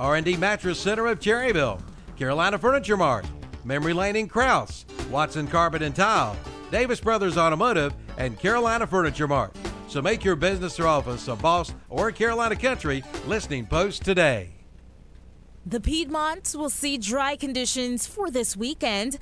R&D Mattress Center of Cherryville, Carolina Furniture Mart, Memory Lane in Krause, Watson Carpet and Tile, Davis Brothers Automotive, and Carolina Furniture Mart. So make your business or office a Boss or Carolina Country listening post today. The Piedmonts will see dry conditions for this weekend.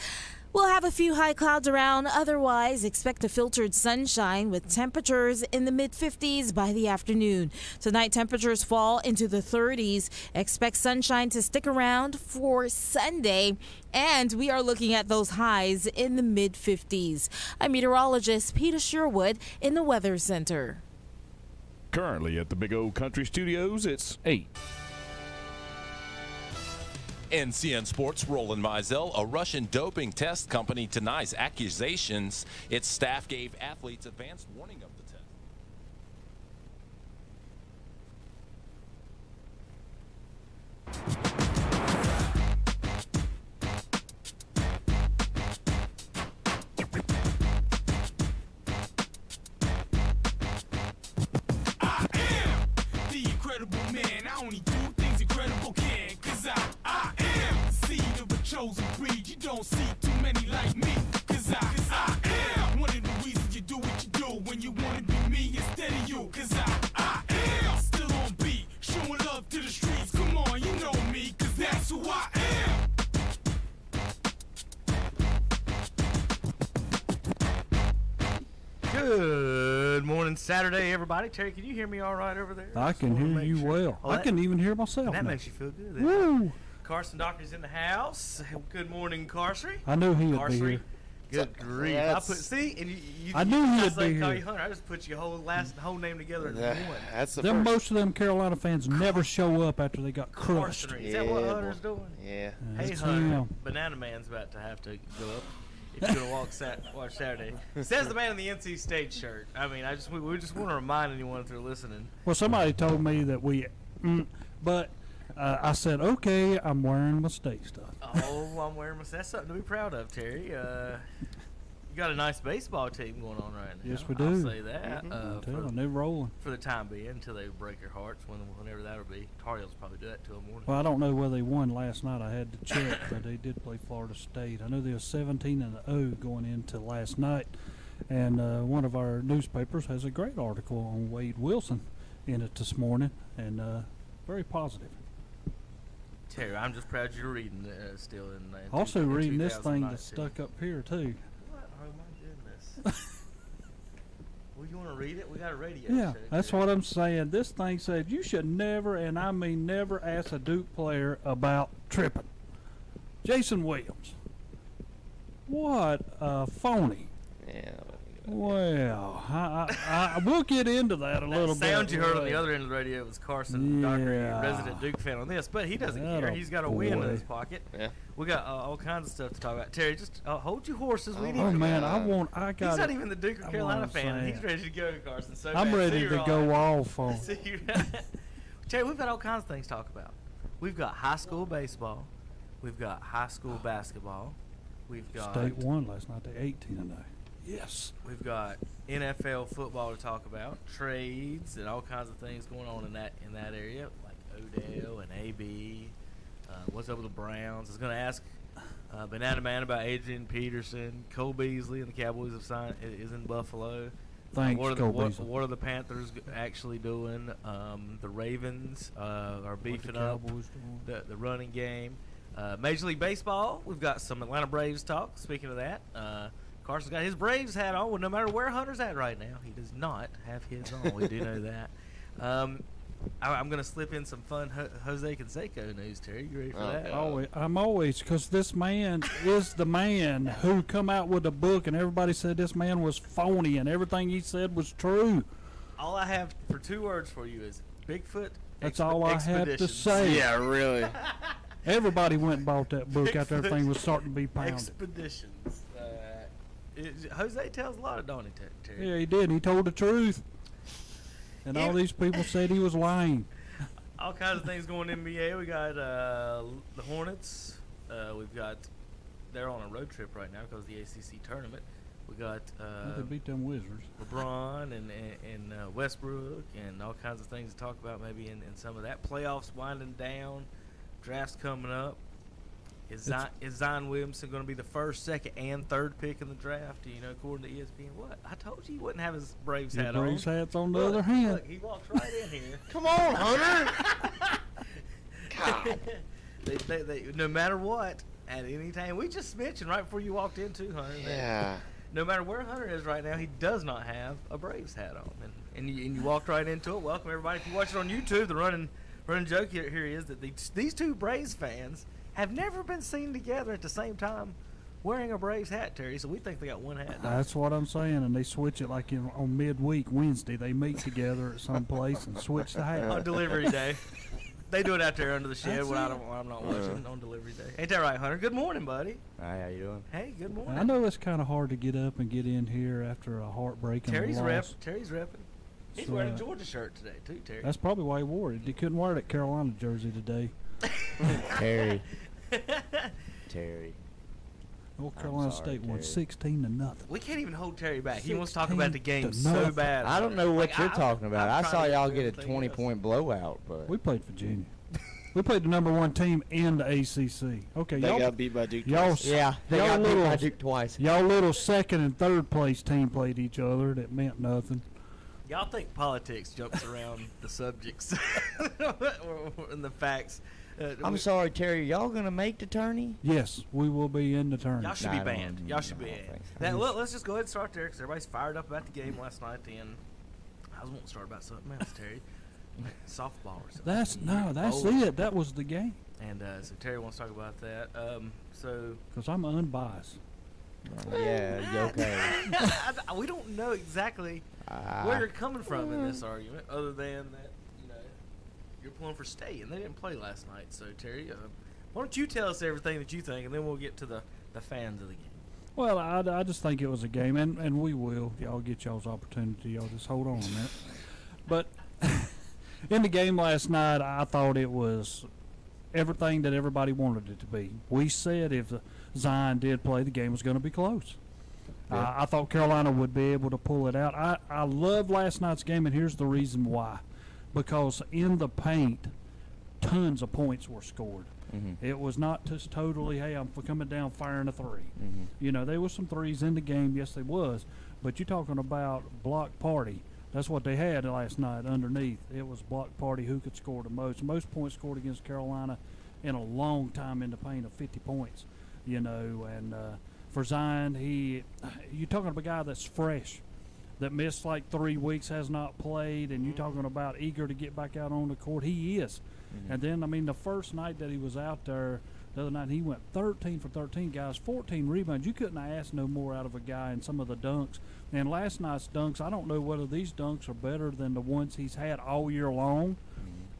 We'll have a few high clouds around. Otherwise, expect a filtered sunshine with temperatures in the mid-50s by the afternoon. Tonight, temperatures fall into the 30s. Expect sunshine to stick around for Sunday. And we are looking at those highs in the mid-50s. I'm meteorologist Peter Sherwood in the Weather Center. Currently at the Big O Country Studios, it's 8. NCN Sports, Roland Mizell. A Russian doping test company denies accusations. Its staff gave athletes advance warning of the I am the incredible man. I only do things incredible can. Cause I am the seed of a chosen breed. You don't see too many like me. Cause I am one of the reasons you do what you do when you wanna be me instead of you. Cause I am still on beat, showing love to the streets. Come on, you know me, cause that's who I am. Good morning, Saturday, everybody. Terry, can you hear me all right over there? I can hear you well. I can even hear myself. That now. makes you feel good. Woo! Carson Docker's in the house. Good morning, Carson. I knew he would be here. Good grief! I knew he'd be call here. you Hunter. I just put your whole name together in one. That's the Them first. most of them Carolina fans never show up after they got crushed. Carson, is that what Hunter's doing? Yeah. Hey, That's Hunter. him. Banana Man's about to have to go up. If you're gonna watch Saturday, says the man in the NC State shirt. I mean, we just want to remind anyone if they're listening. Well, somebody told me that but I said, okay, I'm wearing my state stuff. Oh, I'm wearing my. That's something to be proud of, Terry. You got a nice baseball team going on right now. Yes, we do. I'll say that. They're rolling. For the time being, until they break your hearts, whenever that'll be. Tar Heels probably do that till the morning. Well, I don't know whether they won last night. I had to check, but they did play Florida State. I know they were 17-0 going into last night, and one of our newspapers has a great article on Wade Wilson in it this morning, and very positive. Terry, I'm just proud you're reading still. Also reading this thing 2019. that's stuck up here too. What? Oh my goodness. Well, you want to read it? We got a radio. Yeah, show, that's Terry. what I'm saying. This thing said you should never, and I mean never, ask a Duke player about tripping. Jason Williams. What a phony. Yeah. Well, we'll get into that a little bit. The sound you heard on the other end of the radio was Carson Dockery, Yeah. resident Duke fan on this, but he doesn't care. He's got a win in his pocket. Yeah. We got all kinds of stuff to talk about. Terry, just hold your horses. We need Oh to man, He's not even the Duke or Carolina fan, and he's ready to go, Carson. So I'm bad. ready to go off on. Terry, we've got all kinds of things to talk about. We've got high school baseball. We've got high school basketball. We've got State won last night. They 18-0. Yes. We've got NFL football to talk about, trades, and all kinds of things going on in that area, like Odell and AB. What's up with the Browns? I was going to ask Banana Man about Adrian Peterson. Cole Beasley and the Cowboys have signed is in Buffalo. Thanks, Cole Beasley. What are the Panthers actually doing? The Ravens are beefing up the running game. Major League Baseball, we've got some Atlanta Braves talk. Speaking of that, Carson's got his Braves hat on. Well, no matter where Hunter's at right now, he does not have his on. We do know that. I'm going to slip in some fun Jose Canseco news, Terry. You ready for that? I'm always, because this man is the man who come out with a book, and everybody said this man was phony, and everything he said was true. All I have for 2 words for you is Bigfoot. That's all I have to say. Yeah, really. Everybody went and bought that book after everything was starting to be pounded. Expeditions. Jose tells a lot, don't he, Terry? Yeah, he did. He told the truth. And all these people said he was lying. All kinds of things going in NBA. We got the Hornets. They're on a road trip right now because of the ACC tournament. We got They beat them Wizards. LeBron and Westbrook and all kinds of things to talk about maybe in some of that. Playoffs winding down. Draft's coming up. Is Zion Williamson going to be the first, second, and third pick in the draft? You know, according to ESPN. What? I told you he wouldn't have his Braves hat on. Braves hat's on the other hand. Look, he walks right in here. Come on, Hunter. God. They, no matter what, at any time. We just mentioned right before you walked in, too, Hunter. Yeah. No matter where Hunter is right now, he does not have a Braves hat on. And you walked right into it. Welcome, everybody. If you watch it on YouTube, the running joke here is that these two Braves fans have never been seen together at the same time wearing a Braves hat, Terry. So we think they got one hat. That's what I'm saying, and they switch it like on midweek Wednesday. They meet together at some place and switch the hat. On delivery day. They do it out there under the shed That's when I'm not watching on delivery day. Ain't that right, Hunter? Good morning, buddy. Hi, how you doing? Hey, good morning. I know it's kind of hard to get up and get in here after a heartbreaking loss. Terry's repping. He's So, wearing a Georgia shirt today, too, Terry. That's probably why he wore it. He couldn't wear that Carolina jersey today. Terry. North Carolina sorry, State won Terry. 16-0. We can't even hold Terry back. He wants to talk about the game 16-0. so bad. I don't know what you're talking about. I'm I saw trying to y'all do get a everything else. 20-point blowout, but We played Virginia. We played the number one team in the ACC. Okay, They y'all, got beat by Duke. y'all, twice. yeah, they y'all got beat by little- Duke twice. y'all little second and third place team played each other. That meant nothing. Y'all think politics jumps around the subjects and the facts. I'm sorry, Terry. Y'all gonna make the tourney? Yes, we will be in the tournament. Y'all should Nah, be I don't banned. want- Y'all should no, be I don't banned. think so. Now, look, let's just go ahead and start there because everybody's fired up about the game last night. And I was wanting to start about something else, Terry. Softball or something. That's Bowling. it. That was the game. And so Terry wants to talk about that. So Because I'm unbiased. Yeah, you okay. we don't know exactly where you're coming from in this argument, other than that you're pulling for state, and they didn't play last night. So Terry, why don't you tell us everything that you think, and then we'll get to the fans of the game. Well, I just think it was a game, and we will. Y'all get y'all's opportunity. Y'all just hold on a minute. But in the game last night, I thought it was everything that everybody wanted it to be. We said if Zion did play, the game was going to be close. Yeah. I thought Carolina would be able to pull it out. I loved last night's game, and here's the reason why. Because in the paint, tons of points were scored. Mm-hmm. It was not just totally, hey, I'm coming down firing a three. Mm-hmm. You know, there was some threes in the game. Yes, there was. But you're talking about block party. That's what they had last night underneath. It was block party who could score the most. Most points scored against Carolina in a long time in the paint of 50 points, you know. And for Zion, you're talking about a guy that's fresh, that missed like 3 weeks, has not played, and you're talking about eager to get back out on the court. He is. Mm-hmm. And then, I mean, the first night that he was out there, the other night, he went 13 for 13, guys, 14 rebounds. You couldn't ask no more out of a guy in some of the dunks. And last night's dunks, I don't know whether these dunks are better than the ones he's had all year long,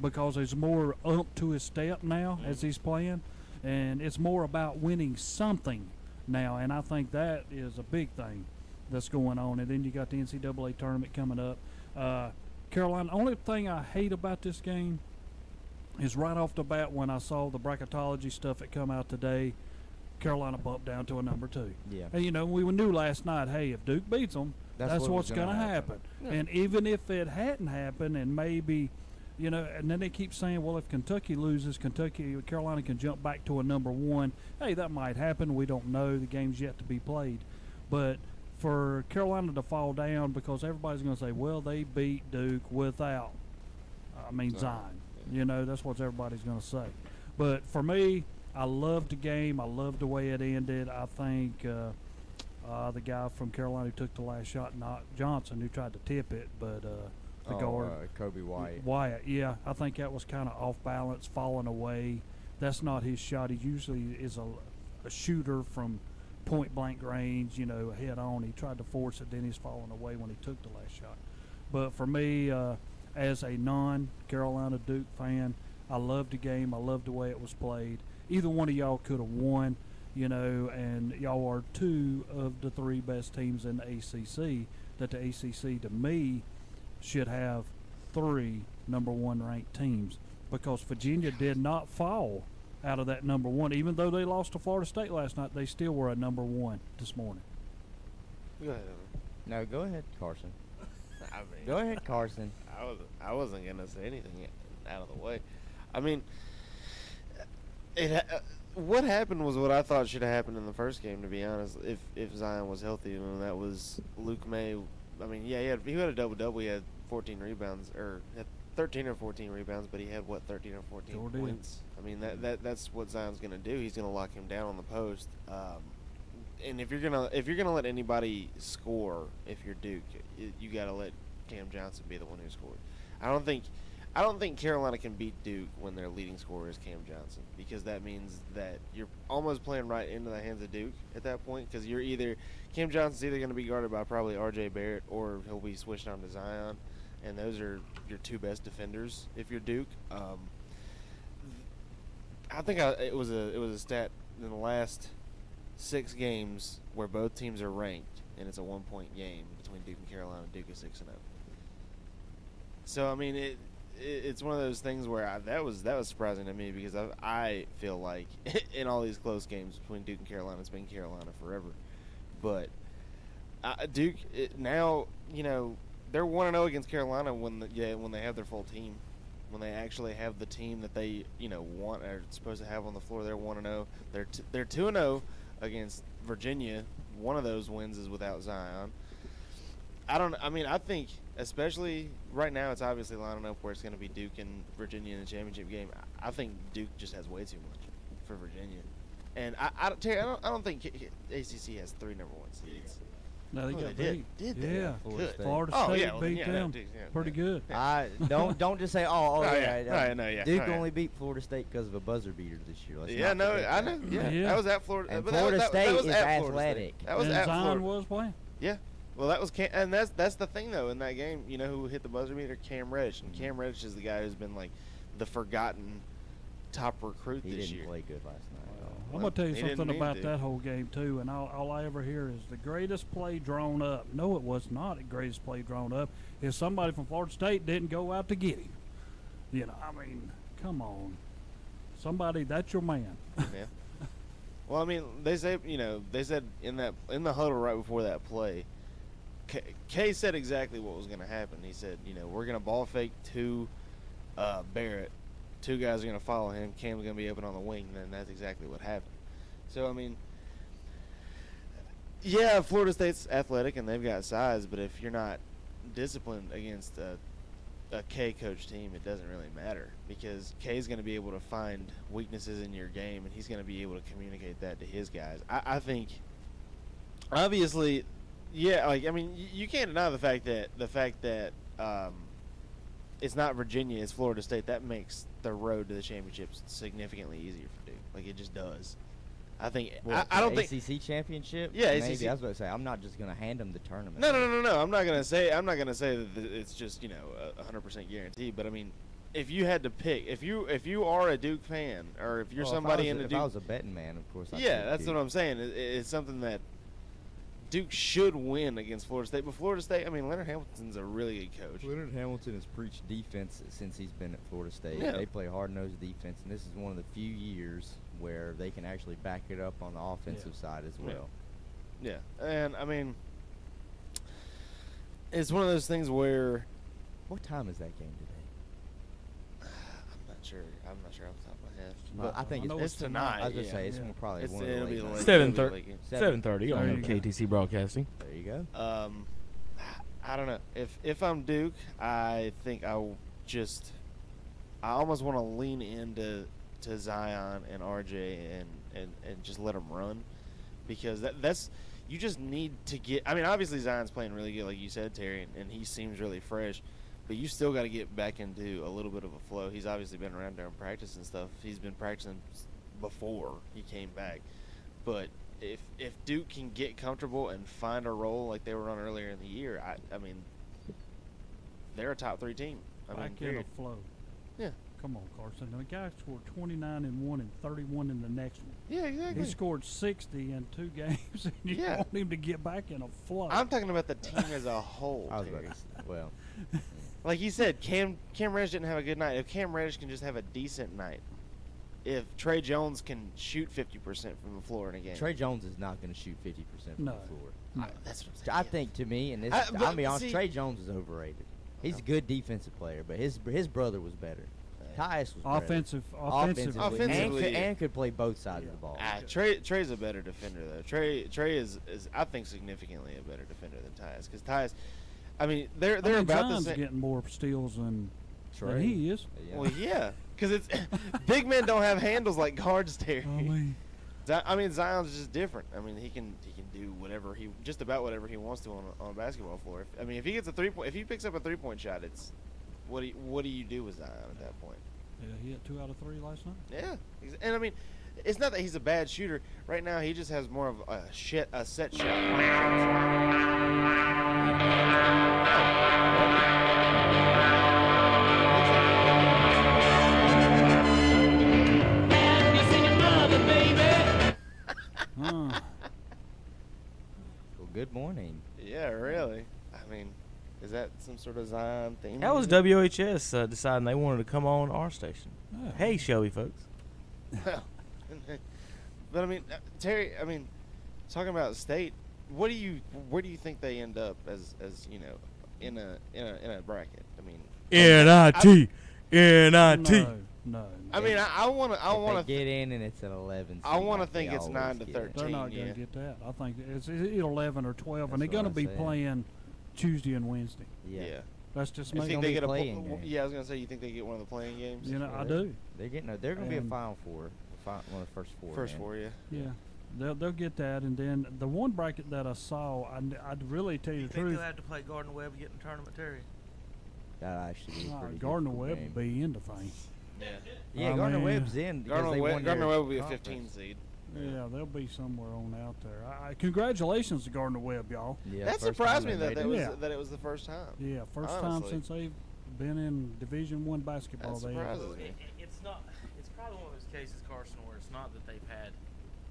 because there's more up to his step now as he's playing, and it's more about winning something now, and I think that is a big thing that's going on. And then you got the NCAA tournament coming up. Carolina, only thing I hate about this game is right off the bat when I saw the bracketology stuff that come out today, Carolina bumped down to a number 2. Yeah. And, you know, we knew last night, hey, if Duke beats them, that's what what's was going to gonna happen. Yeah. And even if it hadn't happened, and maybe, you know, and then they keep saying, well, if Kentucky loses, Carolina can jump back to a number 1. Hey, that might happen. We don't know. The game's yet to be played. But for Carolina to fall down, because everybody's going to say, well, they beat Duke without, Zion. You know, that's what everybody's going to say. But for me, I loved the game. I loved the way it ended. I think the guy from Carolina who took the last shot, not Johnson, who tried to tip it, but the guard. Kobe White. Wyatt, yeah. I think that was kind of off balance, falling away. That's not his shot. He usually is a shooter from point-blank range, you know, head on. He tried to force it, then he's falling away when he took the last shot. But for me, as a non-Carolina Duke fan, I loved the game. I loved the way it was played. Either one of y'all could have won, you know, and y'all are 2 of the 3 best teams in the ACC, that the ACC, to me, should have 3 number 1 ranked teams, because Virginia did not fall out of that number 1. Even though they lost to Florida State last night, they still were a number 1 this morning. Go ahead. No, go ahead, Carson. I mean, Go ahead, Carson. I wasn't gonna say anything out of the way. I mean, What happened was what I thought should have happened in the first game, to be honest. If Zion was healthy, and that was Luke May. I mean, yeah, he had a double-double. He had 14 rebounds, or had 13 or 14 rebounds, but he had 13 or 14 Sure did. points. I mean, that's what Zion's gonna do. He's gonna lock him down on the post. And if you're gonna let anybody score, if you're Duke, you gotta let Cam Johnson be the one who scored. I don't think Carolina can beat Duke when their leading scorer is Cam Johnson, because that means that you're almost playing right into the hands of Duke at that point, because Cam Johnson's either going to be guarded by probably R.J. Barrett, or he'll be switched on to Zion, and those are your two best defenders if you're Duke. I think it was a stat in the last 6 games where both teams are ranked, and it's a 1-point game between Duke and Carolina. Duke is 6-0. So I mean it's one of those things where that was surprising to me, because I feel like in all these close games between Duke and Carolina, it's been Carolina forever. But Duke now, they're 1-0 against Carolina when they have their full team, when they actually have the team that they want are supposed to have on the floor. They're 1-0. They're 2-0 against Virginia. One of those wins is without Zion. I think, especially right now, it's obviously lining up where it's going to be Duke and Virginia in the championship game. I think Duke just has way too much for Virginia, and I don't think ACC has 3 number 1 seeds. No, they got did. beat. Did they? Yeah, Good. Florida Oh, State yeah, well, beat yeah, them. Pretty good. Don't just say, yeah. No, yeah. Duke Oh, yeah. only beat Florida State because of a buzzer beater this year. Let's Yeah, not no, forget I that. know. Yeah, Yeah. that was at Florida. And but Florida that State was is at Florida athletic. State. That was and at Zion Florida. was playing. Yeah. Well, that was and that's the thing though in that game. You know who hit the buzzer beater? Cam Reddish, and Cam Reddish is the guy who's been like the forgotten top recruit He this didn't year. play good last night. I'm going to tell you he didn't something need about to. that whole game, too, and all I ever hear is the greatest play drawn up. No, it was not the greatest play drawn up. If somebody from Florida State didn't go out to get him. I mean, come on. Somebody, that's your man. Yeah. Well, I mean, they said in the huddle right before that play, Kay said exactly what was going to happen. He said, we're going to ball fake to Barrett. 2 guys are going to follow him. Cam's going to be open on the wing, and that's exactly what happened. So, I mean, yeah, Florida State's athletic and they've got size, but if you're not disciplined against a K coach team, it doesn't really matter, because K's going to be able to find weaknesses in your game, and he's going to be able to communicate that to his guys. I think, obviously, yeah, you can't deny the fact that it's not Virginia, it's Florida State. That makes the road to the championships significantly easier for Duke. Like, it just does. I think I don't think ACC championship. Yeah, maybe. ACC. I was about to say I'm not just going to hand them the tournament. No. I'm not gonna say that it's just 100% guaranteed. But I mean, if you had to pick, if you are a Duke fan, or if you're somebody in the Duke, if I was a betting man, of course. Yeah, that's what I'm saying. It's something that Duke should win against Florida State. But Florida State, I mean, Leonard Hamilton's a really good coach. Leonard Hamilton has preached defense since he's been at Florida State. Yeah. They play hard-nosed defense, and this is one of the few years where they can actually back it up on the offensive side as well. Yeah, and I mean, it's one of those things where What time is that game today? I'm not sure off the top of my head. Well, I think I know it's it's tonight. I was going to yeah. say it's probably It's- one of the it'll be late late. nights. 7:30. 7:30 on There you go. KTC Broadcasting. There you go. I don't know. If I'm Duke, I think I almost want to lean into Zion and RJ and just let them run, because that's you just need to get. I mean, obviously Zion's playing really good, like you said, Terry, and he seems really fresh. But you still got to get back into a little bit of a flow. He's obviously been around during practice and stuff. He's been practicing before he came back. But if Duke can get comfortable and find a role like they were on earlier in the year, I mean, they're a top 3 team. Back in a period. flow. Yeah. Come on, Carson. The guy scored 29 in one and 31 in the next one. Yeah, exactly. He scored 60 in 2 games, and you Yeah. want him to get back in a flow. I'm talking about the team as a whole. I was about Terry. to say, well, Like you said, Cam Reddish didn't have a good night. If Cam Reddish can just have a decent night, if Trey Jones can shoot 50% from the floor in a game, Trey Jones is not going to shoot 50% from No. the floor. that's what I'm saying. I think, to me, and this, but I'll be honest, see- Trey Jones is overrated. He's a good defensive player, but his brother was better. Tyus was offensively. and could play both sides of the ball. Trey's a better defender though. Trey is I think significantly a better defender than Tyus, because Tyus, I mean they're about Zion's the same. getting more steals than Trey. he is. Yeah. Well, yeah, because it's big men don't have handles like guards, Terry. I mean Zion's just different. I mean he can do just about whatever he wants to on a basketball floor. If he gets if he picks up a 3-point shot, it's what do you do with Zion at that point? Yeah, he had 2 out of 3 last night. Yeah, and I mean, it's not that he's a bad shooter. Right now, he just has more of a set shot. Well, good morning. Yeah, really. I mean, is that some sort of Zion thing? That was WHS deciding they wanted to come on our station. Oh. Hey, Shelby folks. Well, but I mean, Terry. I mean, talking about state, where do you think they end up as you know, in a bracket? I mean, NIT. No. I mean, I want to get in, and it's an 11. I want to think it's 9 to 13. They're not going to get that. I think it's 11 or 12, and they're going to be playing Tuesday and Wednesday. Yeah. That's just You me. think they get playing game. Yeah, I was gonna say, you think they get one of the playing games? You know, I do. They're going to be a Final Four. One of the first 4. First 4, yeah. Yeah. They'll get that, and then the one bracket that I saw, I'd really tell you the Think truth. they'll have to play Gardner Webb to get in the tournament, Terry? That actually be a pretty Gardner difficult Webb game. will be into things. Yeah, I Gardner mean, Webb's in. because Gardner they won Webb their will be a conference. 15 seed. Yeah, they'll be somewhere on out there. Congratulations to Gardner Webb, y'all. Yeah, That first surprised time me they that made that it. was that it was the first time. Yeah, first Honestly. time since they've been in Division I basketball. That They surprises me. It's not. It's probably one of those cases, Carson, where it's not that they've had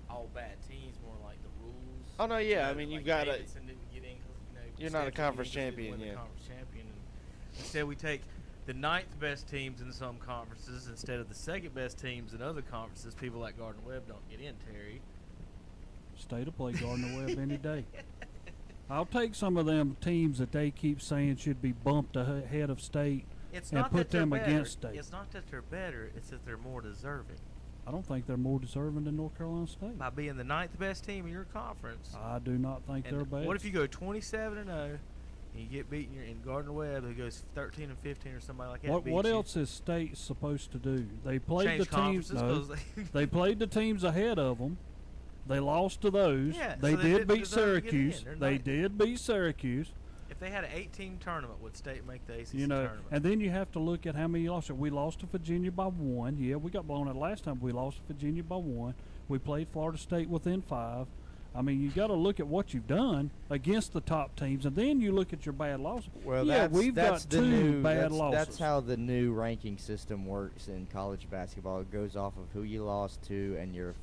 all bad teams, more like the rules. Oh no, yeah. I You know, mean, you've like got to. Davidson didn't get in 'cause, you know, You're not a Stanford conference Eagles didn't champion, win the yeah. conference champion. And instead, we take the 9th best teams in some conferences instead of the 2nd best teams in other conferences. People like Gardner Webb don't get in, Terry. stay to play Gardner Webb any day. I'll take some of them teams that they keep saying should be bumped ahead of state It's and not put that they're them better. against state. It's not that they're better. It's that they're more deserving. I don't think they're more deserving than North Carolina State. By being the 9th best team in your conference. I do not think And they're bad. what if you go 27-0 and you get beaten in Gardner Webb, who goes 13-15 or somebody like that? What beats you? else is state supposed to do? They played Change the teams. conferences No, 'cause they played the teams ahead of them. They lost to those. Yeah, they so they did didn't beat deserve to get in. Syracuse. They're They not- did beat Syracuse. If they had an 8-team tournament, would State make the ACC You know, tournament? and then you have to look at how many you lost. We lost to Virginia by 1. Yeah, we got blown out last time. We lost to Virginia by 1. We played Florida State within 5. I mean, you got to look at what you've done against the top teams, and then you look at your bad losses. Well, yeah, that's, we've that's got the 2 new, bad that's, losses. That's how the new ranking system works in college basketball. It goes off of who you lost to and your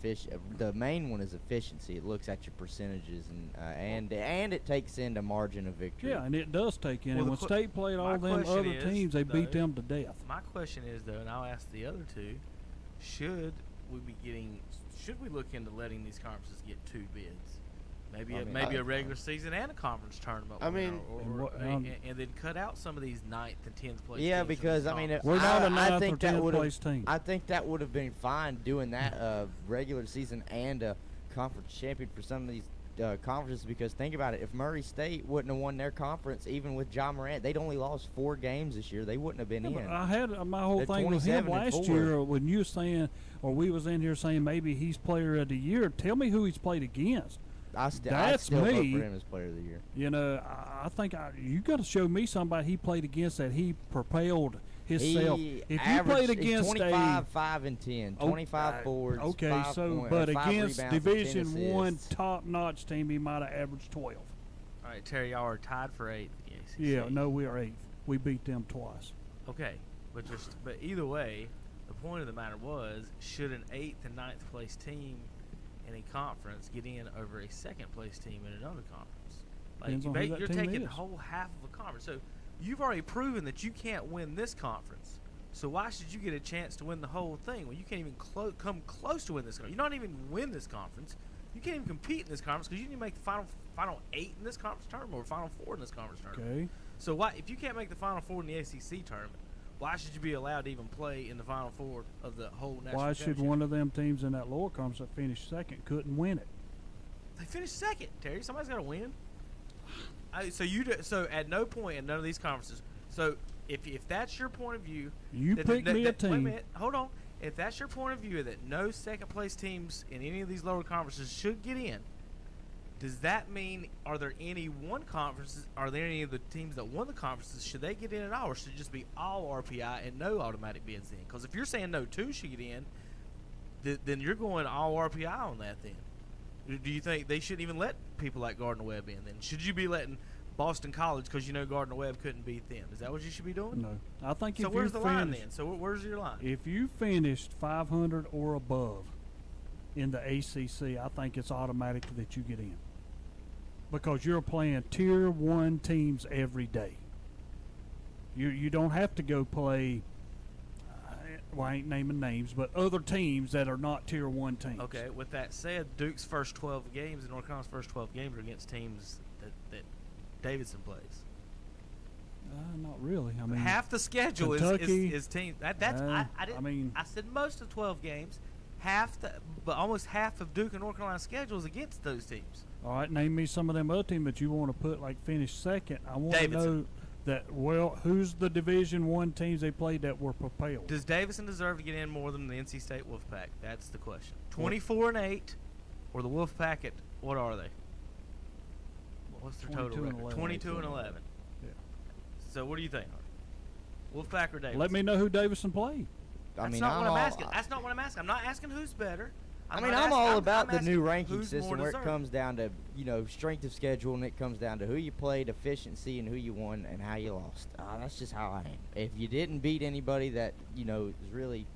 the main one is efficiency. It looks at your percentages and it takes into margin of victory. Yeah, and it does take in. Well, and the when State played my all them question other is, teams, they beat though, them to death. My question is, though, and I'll ask the other two, should we look into letting these conferences get 2 bids? Maybe maybe a regular season and a conference tournament. I mean, and then cut out some of these 9th and 10th place. Yeah, teams from because this I mean, conference. We're not a I 9th or think that 10th would place team. I think that would have been fine doing that regular season and a conference champion for some of these conferences, because think about it, if Murray State wouldn't have won their conference, even with John Morant, they'd only lost 4 games this year. They wouldn't have been Yeah, in. but I had my whole They're thing with him 27 and last 4. year when you were saying, or we was in here saying maybe he's player of the year. Tell me who he's played against. I'd That's still vote me. for him as player of the year. You know, I think you got to show me somebody he played against that he propelled himself. If you played against 25, 5 and 10, 25 boards. okay, 5 so but against Division I top-notch team, he might have averaged 12. All right, Terry, y'all are tied for 8th in the ACC. Yeah, no, we are 8th. We beat them twice. Okay, but either way, the point of the matter was, should an 8th and 9th place team in a conference get in over a 2nd place team in another conference? Depends on who that You're team taking is. the whole half of a conference. So you've already proven that you can't win this conference. So why should you get a chance to win the whole thing when you can't even come close to win this conference? You're not even win this conference. You can't even compete in this conference because you didn't make the final 8 in this conference tournament or final 4 in this conference tournament. Okay. So why, if you can't make the final 4 in the ACC tournament, Why should you be allowed to even play in the Final Four of the whole national Why should championship? one of them teams in that lower conference that finished second couldn't win it? They finished second, Terry. Somebody's got to win. So at no point in none of these conferences. So if that's your point of view, You pick me a team. Wait a minute, hold on. If that's your point of view that no second place teams in any of these lower conferences should get in, does that mean are there any of the teams that won the conferences, should they get in at all, or should it just be all RPI and no automatic bids in? Because if you're saying no two should get in, then you're going all RPI on that then. Do you think they shouldn't even let people like Gardner-Webb in then? Should you be letting Boston College because you know Gardner-Webb couldn't beat them? Is that what you should be doing? No. I think So if where's you the line finish, then? So where's your line? if you finished 500 or above in the ACC, I think it's automatic that you get in. Because you're playing Tier 1 teams every day. You don't have to go play, well, I ain't naming names, but other teams that are not Tier 1 teams. Okay, with that said, Duke's first 12 games and North Carolina's first 12 games are against teams that Davidson plays. Not really. I mean, Half the schedule Kentucky, is teams. I didn't. I said most of 12 games. But almost half of Duke and North Carolina's schedule is against those teams. all right, name me some of them other teams that you want to put like finish second. I want to Davidson. know that. Well, who's the Division 1 teams they played that were propelled? Does Davidson deserve to get in more than the NC State Wolfpack? That's the question. 24-8, or the Wolfpack at what are they? What's their total 22 and record? 11. 22 and 11. Yeah. So what do you think? Wolfpack or Davidson? Let me know who Davidson played. That's not what I'm asking. That's not what I'm asking. I'm not asking who's better. I'm all about the new ranking who's system more where it deserving. comes down to, strength of schedule, and it comes down to who you played, efficiency, and who you won, and how you lost. That's just how I am. If you didn't beat anybody that, is really,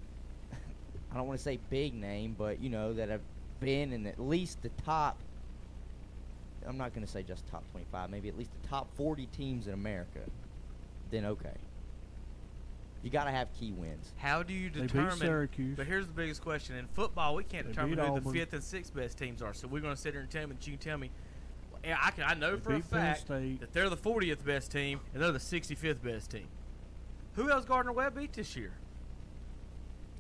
I don't want to say big name, but, that have been in at least the top, I'm not going to say just top 25, maybe at least the top 40 teams in America, then okay. You got to have key wins. How do you They beat determine? Syracuse. But here's the biggest question: in football, we can't They determine beat who Auburn. the 5th and 6th best teams are. So we're going to sit here and tell me that you can tell me. I know They for a beat Penn fact State. that they're the 40th best team and they're the 65th best team. Who else Gardner-Webb beat this year?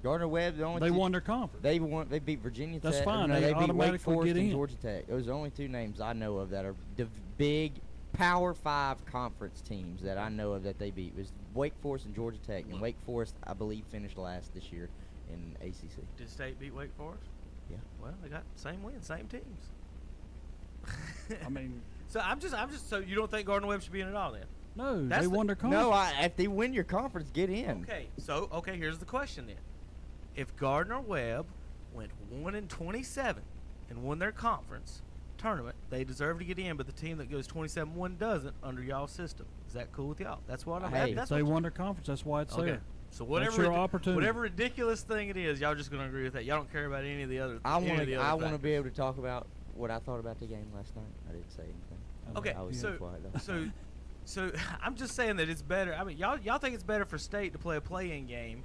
Gardner-Webb, the only They two- won their conference. They beat Virginia That's Tech. fine. No, They they beat Wake automatically Forest get and in. Georgia Tech. Those are the only two names I know of that are big Power 5 conference teams that I know of that they beat. It was Wake Forest and Georgia Tech. And Wake Forest, I believe, finished last this year in ACC. Did State beat Wake Forest? Yeah. Well, they got same win, same teams. I mean, So I'm just. So you don't think Gardner-Webb should be in at all then? no, That's they the- won their conference. No, if they win your conference, get in. Okay, here's the question then. If Gardner-Webb went 1-27 and won their conference tournament, they deserve to get in, but the team that goes 27-1 doesn't under y'all's system. Is that cool with y'all? That's what I'm Hey, If that's they what, won their conference, that's why it's okay. there. So That's whatever your opportunity. whatever ridiculous thing it is, y'all just gonna agree with that. Y'all don't care about any of the other. I any of the want other to be factors. able to talk about what I thought about the game last night. I didn't say anything. Okay, I was so quiet, though. so I'm just saying that it's better. I mean, y'all think it's better for State to play a play-in game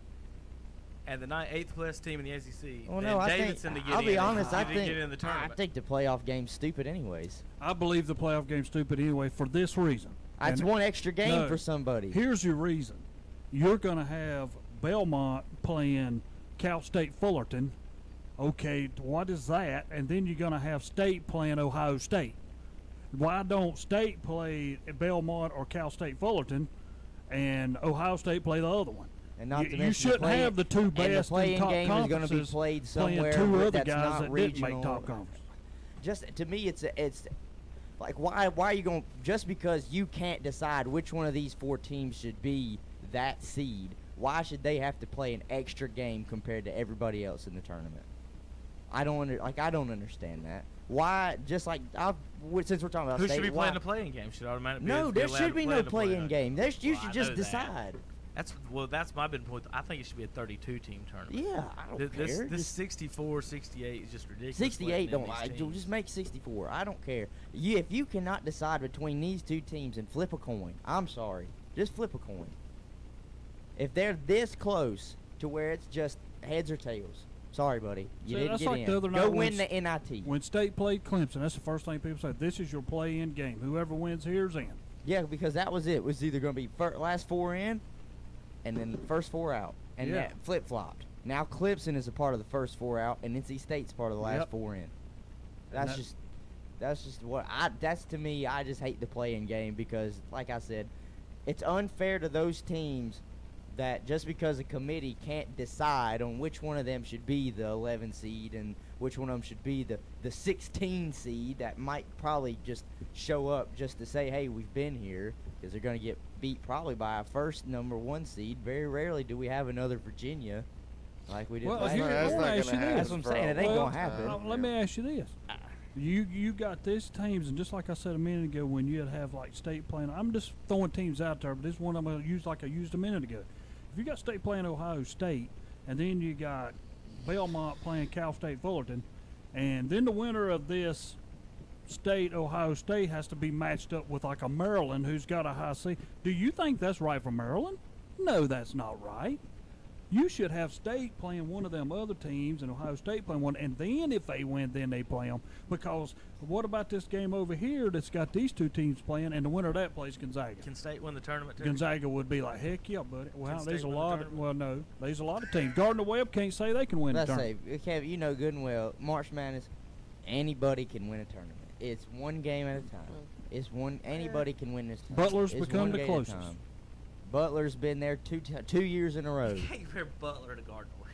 and the 8th best team in the ACC Well, than no, Davidson to get I'll in. be honest. I to think get in the tournament. I think the playoff game's stupid, anyways. I believe the playoff game's stupid anyway for this reason. That's And one extra game no, for somebody. Here's your reason. You're going to have Belmont playing Cal State Fullerton. Okay, what is that? And then you're going to have State playing Ohio State. Why don't State play Belmont or Cal State Fullerton and Ohio State play the other one? And not to You mention shouldn't have the two and the best play-in in top game is gonna be conferences played playing somewhere two other that's guys not that regional. didn't make top conference. Just to me, it's like why are you going just because you can't decide which one of these 4 teams should be that seed? Why should they have to play an extra game compared to everybody else in the tournament? I don't understand that. Why? Just like since we're talking about Who State, should be why- playing the play-in game? Should automatically No, be there allowed should to be play no the play-in game. You Well, should I just know that. decide. That's my big point. I think it should be a 32-team tournament. Yeah, I don't care. This Just 64, 68 is just ridiculous. 68 don't I just make 64. I don't care. If you cannot decide between these two teams and flip a coin, I'm sorry. Just flip a coin. If they're this close to where it's just heads or tails, sorry, buddy, you See, didn't that's get like in. the other Go night win when the NIT. When State played Clemson, that's the first thing people said. This is your play-in game. Whoever wins here's in. Yeah, because that was it. It was either going to be last 4 in and then first 4 out, and that flip-flopped. Now Clemson is a part of the first 4 out, and NC State's part of the last 4 in. That's just what that's to me. I just hate the play-in game because, like I said, it's unfair to those teams that just because a committee can't decide on which one of them should be the 11 seed and which one of them should be the 16 seed that might probably just show up just to say, hey, we've been here, because they're going to get beat probably by a first number 1 seed. Very rarely do we have another Virginia like we did last year. That's not gonna happen. That's what I'm saying. It ain't going to happen. Let me ask you this. You got these teams, and just like I said a minute ago, when you'd have like State playing, I'm just throwing teams out there, but this one I'm going to use like I used a minute ago. If you got State playing Ohio State, and then you got Belmont playing Cal State Fullerton, and then the winner of this State Ohio State has to be matched up with like a Maryland who's got a high seed, do you think that's right for Maryland? No, that's not right. You should have State playing one of them other teams and Ohio State playing one, and then if they win, then they play them. Because what about this game over here that's got these 2 teams playing, and the winner of that plays Gonzaga? Can State win the tournament too? Gonzaga would be like, heck yeah, buddy. Well, Can there's a State win the lot. tournament? There's a lot of teams. Gardner-Webb can't say they can win the Let's tournament. say, Kev, you know good and well, March Madness, anybody can win a tournament. It's one game at a time. Anybody can win this tournament. Butler's It's become one the game at a closest. time. Butler's been there 2 years in a row. You can't compare Butler to Gardner-Webb.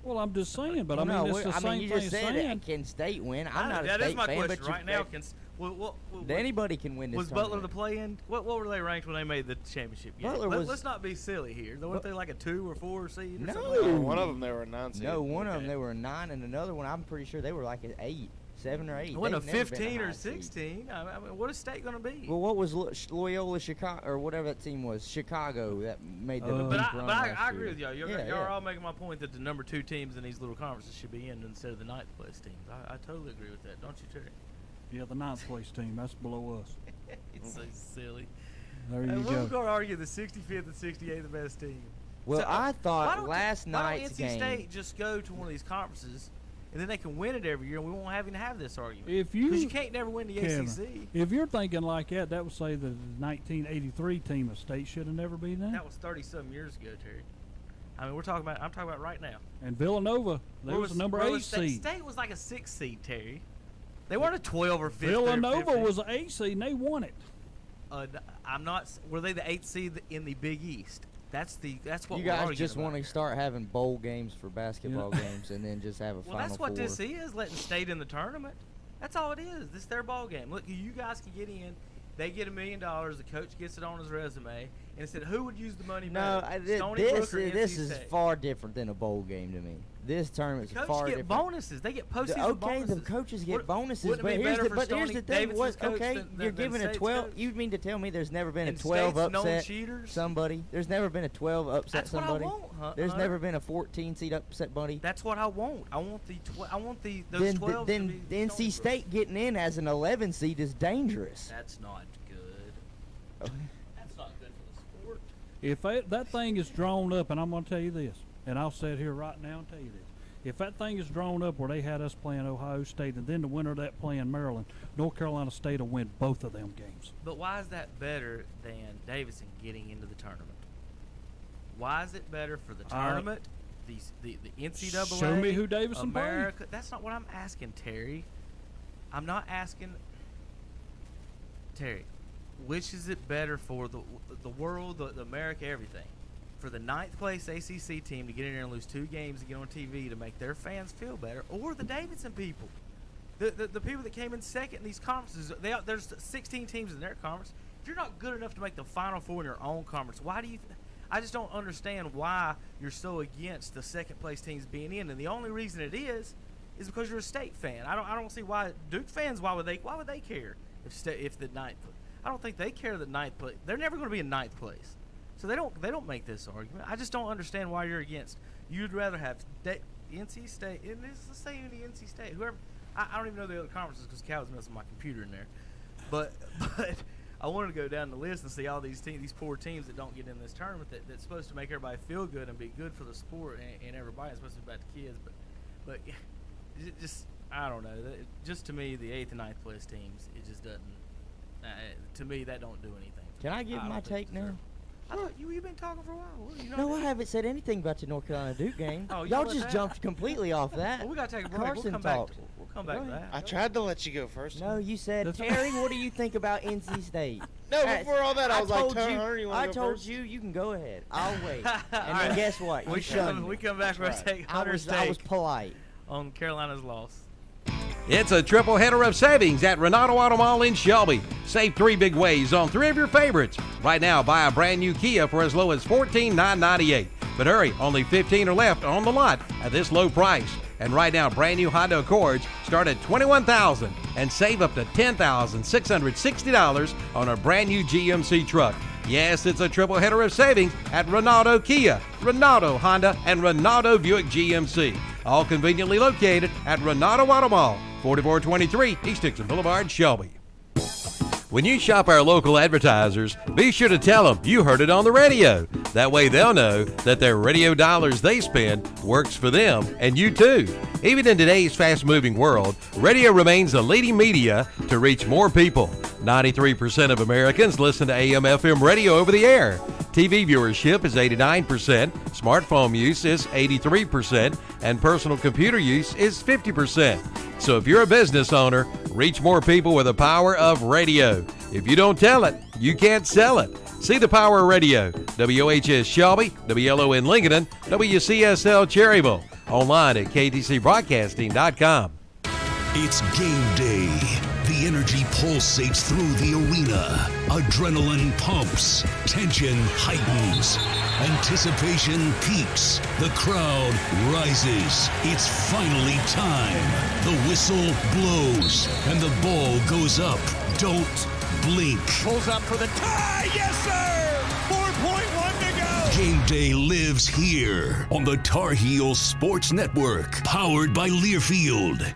Well, I'm just saying, but No, it's the same you thing just said saying. can State win? I'm not a That State is my fan, question but right now. anybody can win this Was Butler tournament. the play-in? What were they ranked when they made the championship game? Let's not be silly here. Weren't they like a 2 or 4 seed? Or No. something like that? One of them they were a 9 seed. No, one of them they were a 9, and another one I'm pretty sure they were like an 8, 7 or 8. It wasn't a They've never been 15 high or seed. 16. I mean, what is State going to be? Well, what was Loyola Chicago or whatever that team was? Chicago that made the But deep run I last agree year. with y'all. Y'all Yeah, are all making my point that the number 2 teams in these little conferences should be in instead of the 9th place teams. I totally agree with that. Don't you, Terry? Yeah, the 9th place team. That's below us. It's so silly. There you We're go. going to argue the 65th and 68th the best team. Well, I thought why last don't night's NC game. State just go to one of these conferences, and then they can win it every year, and we won't have to have this argument. If you, Because you can't never win the Kevin, ACC. if you're thinking like that, that would say the 1983 team of State should have never been there. That was 30-some years ago, Terry. I mean, I'm talking about right now. And Villanova, they was the number 8 seed. State was like a 6 seed, Terry. They weren't a 12 or 15. Villanova was an 8 seed, and they won it. I'm not. Were they the 8th seed in the Big East? That's what You we're guys arguing just about want to here. start having bowl games for basketball games and then just have a Well, Final that's what Four. this is, letting State in the tournament. That's all it is. This is their ball game. Look, you guys can get in. They get $1 million. The coach gets it on his resume, and it said, "Who would use the money No, better?" Stony this Brook or this NC is State? far different than a bowl game to me. This tournament's Coaches far get different. bonuses. They get postseason Okay, bonuses. the coaches get Would- bonuses, wouldn't but it be here's better the, for but here's Stony the thing. Davidson's coach Okay, than you're than giving a State's 12. coach? You mean to tell me there's never been a And 12 State's known upset cheaters? somebody? There's never been a 12 upset That's what I somebody. want, There's Hunter. never been a 14 seed upset buddy. That's what I want. I want those Then 12s then to be the NC Stony Brook. State getting in as an 11 seed is dangerous. That's not good. That's not good for the sport. If that thing is drawn up, and I'm going to tell you this, and I'll sit here right now and tell you this. If that thing is drawn up where they had us playing Ohio State and then the winner of that playing Maryland, North Carolina State will win both of them games. But why is that better than Davidson getting into the tournament? Why is it better for the tournament, the NCAA, Show me who Davidson played. America? That's not what I'm asking, Terry. I'm not asking, Terry, which is it better for the world, the America, everything? For the 9th place ACC team to get in there and lose 2 games and get on TV to make their fans feel better, or the Davidson people, the people that came in second in these conferences. There's 16 teams in their conference. If you're not good enough to make the Final Four in your own conference, why do you? I just don't understand why you're so against the 2nd place teams being in. And the only reason it is because you're a State fan. I don't see why Duke fans. Why would they care if the 9th? I don't think they care the 9th place. They're never going to be in 9th place. So they don't make this argument. I just don't understand why you're against. You'd rather have NC State, and let's say the NC State, whoever. I don't even know the other conferences because Cal was messing with my computer in there. But I wanted to go down the list and see all these teams, these poor teams that don't get in this tournament that's supposed to make everybody feel good and be good for the sport and everybody. It's supposed to be about the kids, but it just I don't know. Just to me, the 8th and 9th place teams, it just doesn't. To me, that don't do anything. Can I give my take now? I thought you've been talking for a while. Well, you know No, that. I haven't said anything about the North Carolina Duke game. Oh, you Y'all let just that. jumped completely off that. Well, we got to take a break. Carson We'll come back. talked. We'll come back to that. I tried to let you go first. No, you said, Terry, what do you think about NC State? No, before all that, I was like, told Turner, you, Hunter, you want I to go told first? you, you can go ahead. I'll wait. And right. then guess what? You We shunned come, me. back. We're going to take Hunter's I was take polite. on Carolina's loss. It's a triple header of savings at Renato Auto Mall in Shelby. Save 3 big ways on 3 of your favorites. Right now, buy a brand new Kia for as low as $14,998. But hurry, only 15 are left on the lot at this low price. And right now, brand new Honda Accords start at $21,000 and save up to $10,660 on a brand new GMC truck. Yes, it's a triple header of savings at Renato Kia, Renato Honda, and Renato Buick GMC. All conveniently located at Renato Auto Mall, 4423 East Dixon Boulevard, Shelby. When you shop our local advertisers, be sure to tell them you heard it on the radio. That way they'll know that their radio dollars they spend works for them and you too. Even in today's fast-moving world, radio remains the leading media to reach more people. 93% of Americans listen to AM/FM radio over the air. TV viewership is 89%, smartphone use is 83%, and personal computer use is 50%. So if you're a business owner, reach more people with the power of radio. If you don't tell it, you can't sell it. See the power of radio. WHS Shelby, WLON Lincolnton, WCSL Cherryville. Online at ktcbroadcasting.com. It's game day. The energy pulsates through the arena. Adrenaline pumps. Tension heightens. Anticipation peaks. The crowd rises. It's finally time. The whistle blows and the ball goes up. Don't blink. Pulls up for the tie. Yes, sir. 4.1 to go. Game day lives here on the Tar Heels Sports Network, powered by Learfield.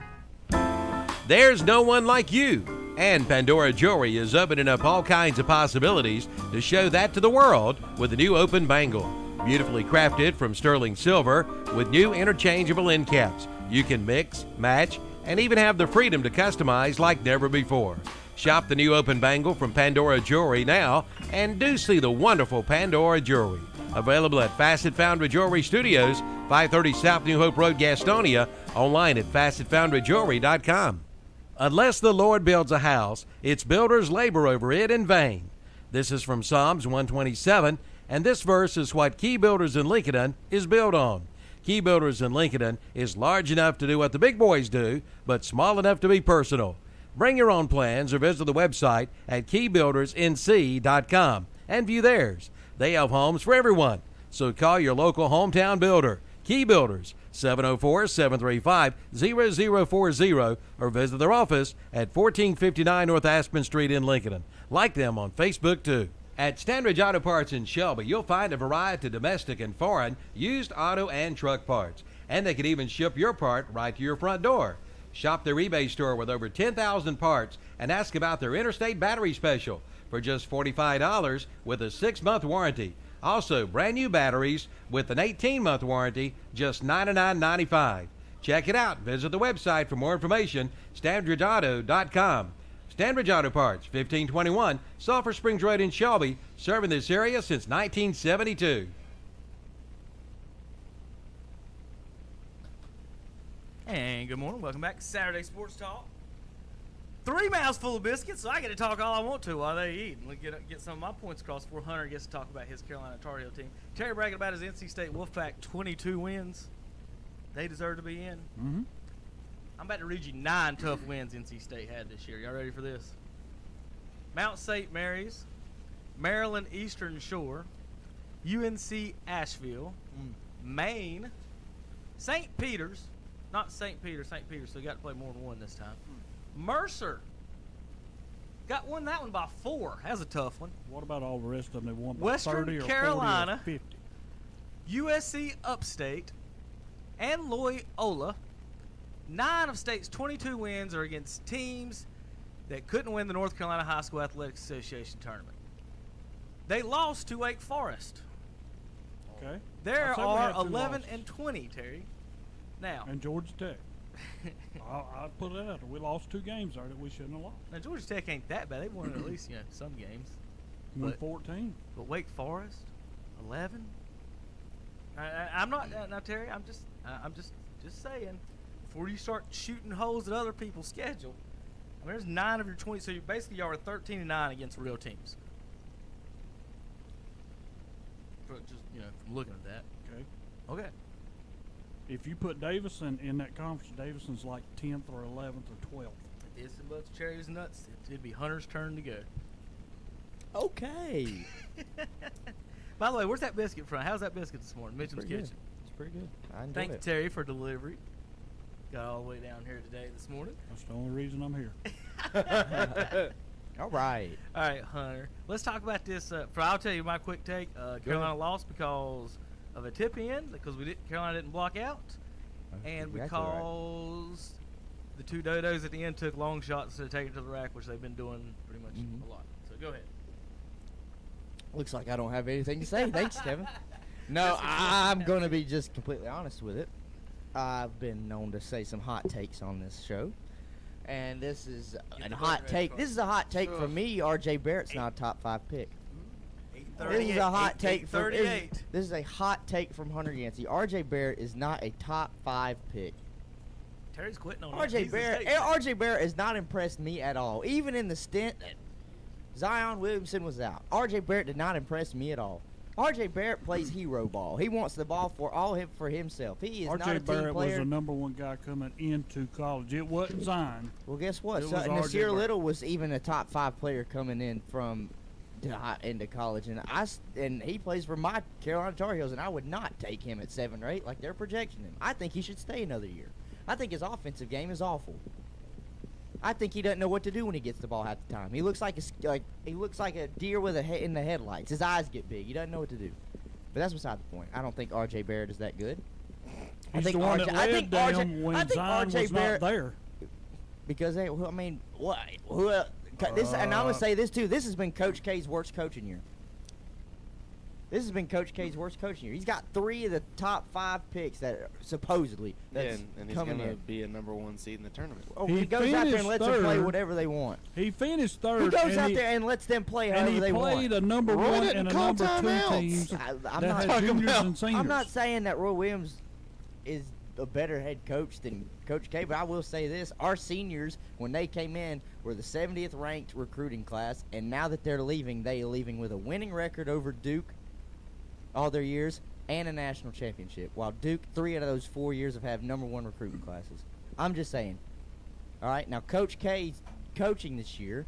There's no one like you. And Pandora Jewelry is opening up all kinds of possibilities to show that to the world with the new open bangle. Beautifully crafted from sterling silver with new interchangeable end caps. You can mix, match, and even have the freedom to customize like never before. Shop the new open bangle from Pandora Jewelry now and do see the wonderful Pandora Jewelry. Available at Facet Foundry Jewelry Studios, 530 South New Hope Road, Gastonia. Online at FacetFoundryJewelry.com. Unless the Lord builds a house, its builders labor over it in vain. This is from Psalms 127, and this verse is what Key Builders in Lincolnton is built on. Key Builders in Lincolnton is large enough to do what the big boys do, but small enough to be personal. Bring your own plans or visit the website at keybuildersnc.com and view theirs. They have homes for everyone, so call your local hometown builder. Key Builders, 704-735-0040, or visit their office at 1459 North Aspen Street in Lincoln. Like them on Facebook, too. At Standridge Auto Parts in Shelby, you'll find a variety of domestic and foreign used auto and truck parts. And they can even ship your part right to your front door. Shop their eBay store with over 10,000 parts and ask about their Interstate Battery Special for just $45 with a 6-month warranty. Also, brand new batteries with an 18-month warranty, just $99.95. Check it out. Visit the website for more information, StandridgeAuto.com. Standridge Auto Parts, 1521 Sulphur Springs Road in Shelby, serving this area since 1972. And good morning. Welcome back to Saturday Sports Talk. 3 mouths full of biscuits, so I get to talk all I want to while they eat. And get some of my points across. 400 gets to talk about his Carolina Tar Heel team. Terry bragging about his NC State Wolfpack 22 wins. They deserve to be in. Mm-hmm. I'm about to read you 9 tough wins NC State had this year. Y'all ready for this? Mount St. Mary's, Maryland Eastern Shore, UNC Asheville, Maine, St. Peter's, not St. Peter, St. Peter's, so you got to play more than one this time. Mercer won that one by 4. That's a tough one. What about all the rest of them? They won by Western 30 or Carolina, 40 or 50. USC Upstate, and Loyola. 9 of State's 22 wins are against teams that couldn't win the North Carolina High School Athletic Association tournament. They lost to Wake Forest. Okay. There I said we are had 2 11 losses. and 20, Terry. Now, And Georgia Tech. I'll put it out there. We lost 2 games there that we shouldn't have lost. Georgia Tech ain't that bad. They won at least some games. Won 14. But Wake Forest, 11. I'm not now, Terry. I'm just saying. Before you start shooting holes at other people's schedule, I mean, there's 9 of your 20. So you basically y'all are 13-9 against real teams. Just from looking at that. Okay. If you put Davison in that conference, Davison's like 10th or 11th or 12th. It's the butts, cherries, and nuts. It'd be Hunter's turn to go. Okay. By the way, where's that biscuit from? How's that biscuit this morning? Mitchum's Kitchen. It's pretty good. I enjoyed Thank you, it. Terry, for delivery. Got all the way down here today this morning. That's the only reason I'm here. All right. All right, Hunter. Let's talk about this. I'll tell you my quick take. Carolina lost because of a tip in, because Carolina didn't block out, and because the two dodos at the end took long shots instead of taking it to the rack, which they've been doing pretty much a lot. So go ahead. Looks like I don't have anything to say. Thanks, Kevin. No, I'm going to be just completely honest with it. I've been known to say some hot takes on this show. And this is a hot take. This is a hot take from me. R.J. Barrett's not a top 5 pick. This is a hot take from this is a hot take from Hunter Yancey. R.J. Barrett is not a top 5 pick. Terry's quitting on R.J. Barrett. R.J. Barrett has not impressed me at all. Even in the stint that Zion Williamson was out, R.J. Barrett did not impress me at all. R.J. Barrett plays hero ball. He wants the ball for himself. He is not a team player. R.J. Barrett was the number 1 guy coming into college. It wasn't Zion. Well, guess what? Nasir Little was even a top 5 player coming in from into college, and he plays for my Carolina Tar Heels, and I would not take him at 7 or 8 like they're projecting him. I think he should stay another year. I think his offensive game is awful. I think he doesn't know what to do when he gets the ball half the time. He looks like a deer with a head in the headlights. His eyes get big. He doesn't know what to do. But that's beside the point. I don't think R.J. Barrett is that good. He's the one that led them when Zion was not there. Because and I'm gonna say this too. This has been Coach K's worst coaching year. He's got 3 of the top 5 picks that are supposedly and he's going to be a number 1 seed in the tournament. Oh, he goes out there and lets them play whatever they want. He finished third. He goes out there and lets them play however they want. And he played a number 1 and a number 2 teams. I'm not saying that Roy Williams is a better head coach than Coach K, but I will say this. Our seniors, when they came in, were the 70th ranked recruiting class, and now that they're leaving with a winning record over Duke all their years and a national championship, while Duke 3 out of those 4 years have had number 1 recruiting classes. I'm just saying. All right, now Coach K's coaching this year,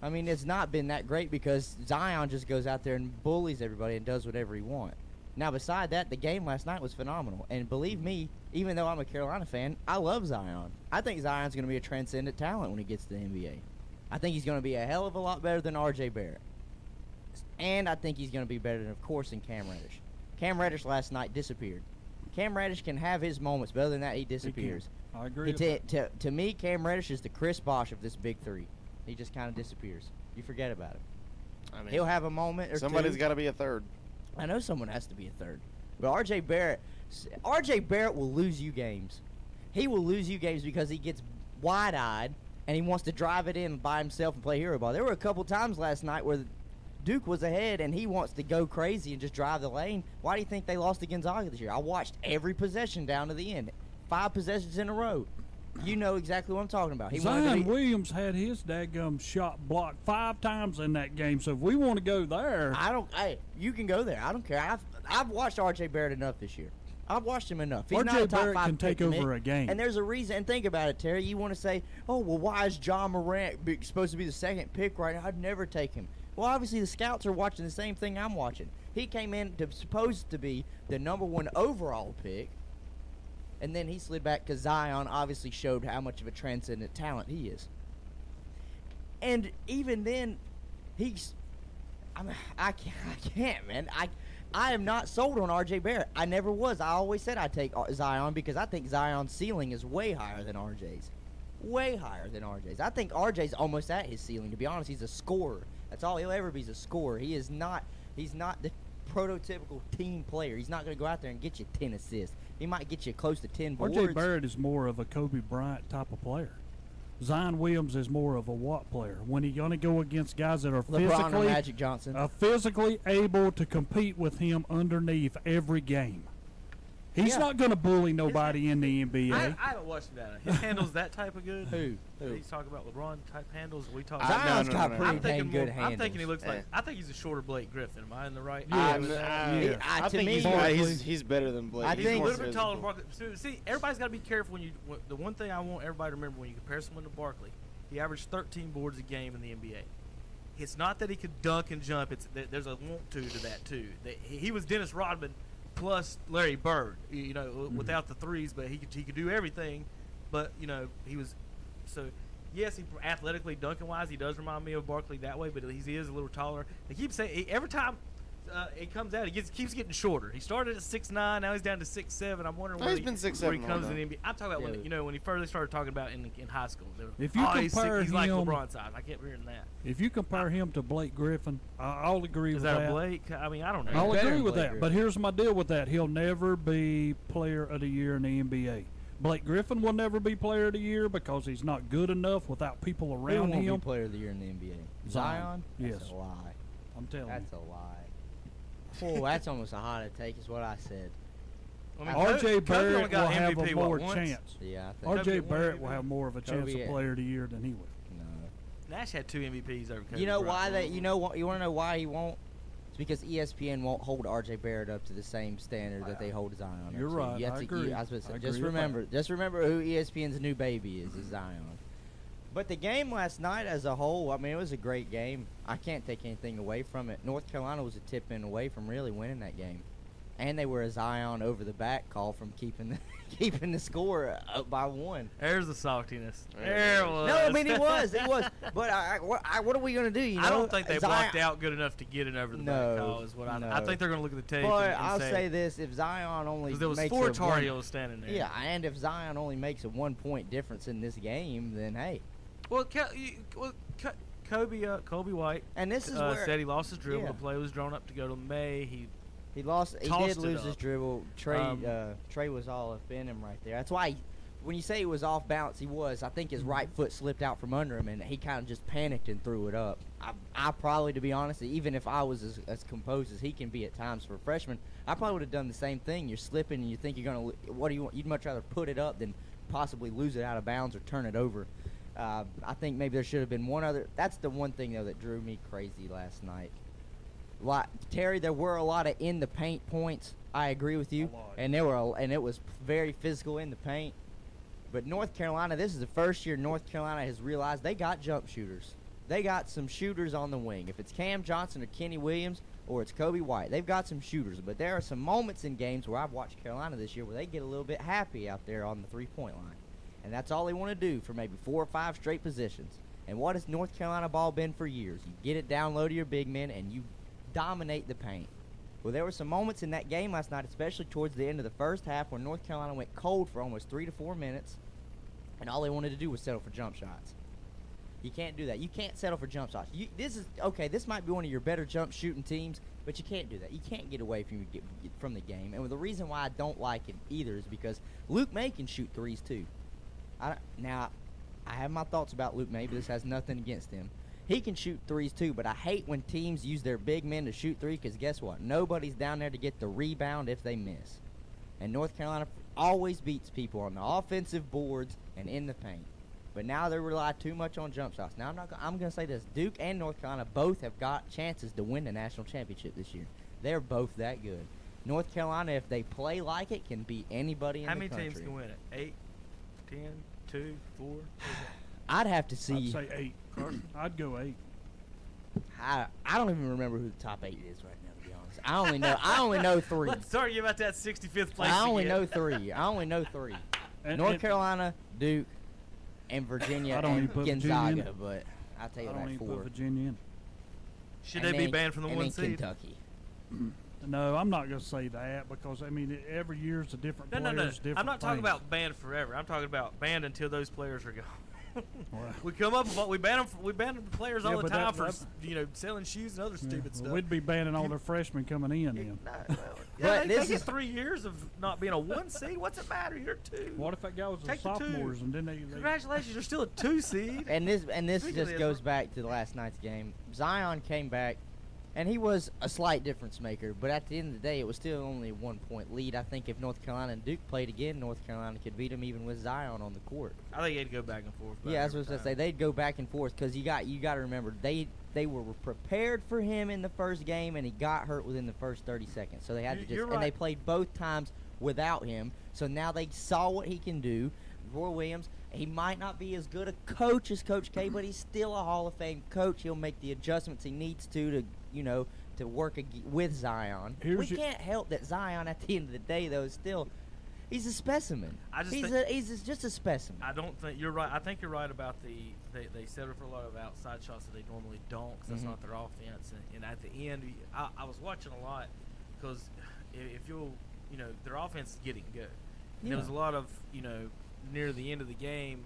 I mean, it's not been that great because Zion just goes out there and bullies everybody and does whatever he wants. Now, beside that, the game last night was phenomenal. And believe me, even though I'm a Carolina fan, I love Zion. I think Zion's going to be a transcendent talent when he gets to the NBA. I think he's going to be a hell of a lot better than R.J. Barrett. And I think he's going to be better than, of course, than Cam Reddish. Cam Reddish last night disappeared. Cam Reddish can have his moments, but other than that, he disappears. I agree. To me, Cam Reddish is the Chris Bosh of this big 3. He just kind of disappears. You forget about him. I mean, he'll have a moment or somebody's got to be a third. I know someone has to be a third. But R.J. Barrett will lose you games. He will lose you games because he gets wide-eyed and he wants to drive it in by himself and play hero ball. There were a couple times last night where Duke was ahead and he wants to go crazy and just drive the lane. Why do you think they lost to Gonzaga this year? I watched every possession down to the end. 5 possessions in a row. You know exactly what I'm talking about. Zion Williams had his daggum shot blocked 5 times in that game. So if we want to go there, hey, you can go there. I don't care. I've watched R.J. Barrett enough this year. I've watched him enough. He's not a top Barrett 5 can take over a game. And there's a reason. And think about it, Terry. You want to say, oh, well, why is John Morant supposed to be the 2nd pick right now? I'd never take him. Well, obviously the scouts are watching the same thing I'm watching. He came in supposed to be the number 1 overall pick, and then he slid back because Zion obviously showed how much of a transcendent talent he is. And even then, I can't, man. I am not sold on R.J. Barrett. I never was. I always said I'd take Zion because I think Zion's ceiling is way higher than R.J.'s. Way higher than R.J.'s. I think R.J.'s almost at his ceiling. To be honest, he's a scorer. That's all he'll ever be is a scorer. He's not the prototypical team player. He's not going to go out there and get you 10 assists. He might get you close to 10 boards. R.J. Barrett is more of a Kobe Bryant type of player. Zion Williams is more of a what player? When he going to go against guys that are LeBron or Magic Johnson. Physically able to compete with him underneath every game. He's not going to bully nobody in the NBA. I haven't watched him that. His handles that type of good. Who? He's talking about LeBron type handles. We talk. Zion's no, got no. pretty I'm thinking dang good more, handles. I'm thinking he looks like. I think he's a shorter Blake Griffin. Am I in the right? I to think me, he's better than Blake. I He's think- a little bit taller than Barkley. See, everybody's got to be careful the one thing I want everybody to remember when you compare someone to Barkley, he averaged 13 boards a game in the NBA. It's not that he could dunk and jump. It's there's a want to that too. He was Dennis Rodman plus Larry Bird, without the threes, but he could do everything. But he was so. Yes, he athletically, dunking wise, he does remind me of Barkley that way, but he is a little taller. They keep saying every time it comes out, he keeps getting shorter. He started at 6'9", now he's down to 6'7". I'm wondering where he comes in the NBA. I'm talking about when he first started talking about in high school. If you compare he's him, like LeBron size. I kept hearing that. If you compare him to Blake Griffin, I'll agree with that. Is that a Blake? I mean, I don't know. I'll Better agree than with Blake that. Griffin. But here's my deal with that. He'll never be Player of the Year in the NBA. Blake Griffin will never be Player of the Year because he's not good enough without people Who around won't him. be Player of the Year in the NBA? Zion? That's Yes. a lie. I'm telling That's you. a lie. Oh, that's almost a hot take, is what I said. I mean, R.J. Kobe only Barrett will got have MVP, a more once? chance. Yeah, I think. Kobe R.J. won Barrett MVP? will have more of a chance Kobe, of Player of the Year than he will. No. Nash had 2 MVPs over Kobe. You know why Bryant. you want to know why he won't? It's because ESPN won't hold R.J. Barrett up to the same standard that they hold Zion up You're to. right. You have I to- agree. I was supposed to I say, just agree with that. remember who ESPN's new baby is Zion. But the game last night as a whole, I mean, it was a great game. I can't take anything away from it. North Carolina was a tip-in away from really winning that game. And they were a Zion over the back call from keeping the score up by 1. There's the saltiness. There it was. No, I mean it was. But what are we gonna do? I don't think they blocked out good enough to get it over the back call. Is what I think they're gonna look at the tape. But and I'll say say this: if Zion only because there was makes 4 a Tar Heels standing there. yeah, and if Zion only makes a 1-point difference in this game, then hey. Well, Kobe White. And this is where said he lost his dribble. yeah. The play was drawn up to go to May. He He did tossed it lose his up. dribble. Trey was all up in him right there. That's why, when you say he was off balance, he was. I think his right foot slipped out from under him, and he kind of just panicked and threw it up. I probably, to be honest, even if I was as composed as he can be at times for a freshman, I probably would have done the same thing. You're slipping, and you think you're gonna. What do you want? You'd much rather put it up than possibly lose it out of bounds or turn it over. I think maybe there should have been one other. That's the one thing though that drew me crazy last night. Terry, there were a lot of in the paint points. I agree with you, and it was very physical in the paint. But North Carolina, this is the first year North Carolina has realized they got jump shooters. They got some shooters on the wing. If it's Cam Johnson or Kenny Williams or it's Kobe White, they've got some shooters. But there are some moments in games where I've watched Carolina this year where they get a little bit happy out there on the three-point line, and that's all they want to do for maybe 4 or 5 straight positions. And what has North Carolina ball been for years? You get it down low to your big men and you dominate the paint. Well, there were some moments in that game last night, especially towards the end of the first half, where North Carolina went cold for almost 3 to 4 minutes, and all they wanted to do was settle for jump shots. You can't do that. You can't settle for jump shots. This might be one of your better jump shooting teams, but you can't do that. You can't get away from the game. And the reason why I don't like it either is because Luke May can shoot threes too. Now, I have my thoughts about Luke May, but this has nothing against him. He can shoot threes too, but I hate when teams use their big men to shoot three because guess what? Nobody's down there to get the rebound if they miss. And North Carolina always beats people on the offensive boards and in the paint. But now they rely too much on jump shots. Now I'm going to say this. Duke and North Carolina both have got chances to win the national championship this year. They're both that good. North Carolina, if they play like it, can beat anybody in the country. How many teams can win it? 8, 10, 2, 4? I'd have to see. I'd say 8. Carson, I'd go 8. I don't even remember who the top 8 is right now, to be honest. I only know 3. Let's start you about that 65th place. I only know 3. North Carolina, Duke, and Virginia, I don't even and put Virginia Gonzaga. in it. But I'll tell you I don't that even 4. put Virginia in. Should they be banned from the 1 seed? Kentucky. No, I'm not going to say that because, I mean, every year is a different No. players, different I'm not talking things. about banned forever. I'm talking about banned until those players are gone. Well, We come up, we ban them players all the but time for selling shoes and other stupid stuff. we'd be banning all their freshmen coming in then. But they this get is 3 years of not being a 1 seed. What's it matter? You're 2. What if that guy was a Take the 2. sophomores and then they Congratulations, you're still a 2 seed. and this Speaking just of goes Israel. back to last night's game. Zion came back, and he was a slight difference maker. But at the end of the day, it was still only a 1-point lead. I think if North Carolina and Duke played again, North Carolina could beat them even with Zion on the court. I think they'd go back and forth. Yeah, that's what I was gonna say. They'd go back and forth because you got to remember they were prepared for him in the first game, and he got hurt within the first 30 seconds. So they had to just You're and they right. played both times without him. So now they saw what he can do. Roy Williams, he might not be as good a coach as Coach K, but he's still a Hall of Fame coach. He'll make the adjustments he needs to work with Zion. We can't help that Zion at the end of the day though is still. He's a specimen. He's just a specimen. I don't think you're right. I think you're right about they settle for a lot of outside shots that they normally don't because that's not their offense. And at the end, I was watching a lot because if their offense is getting good. There was a lot of near the end of the game,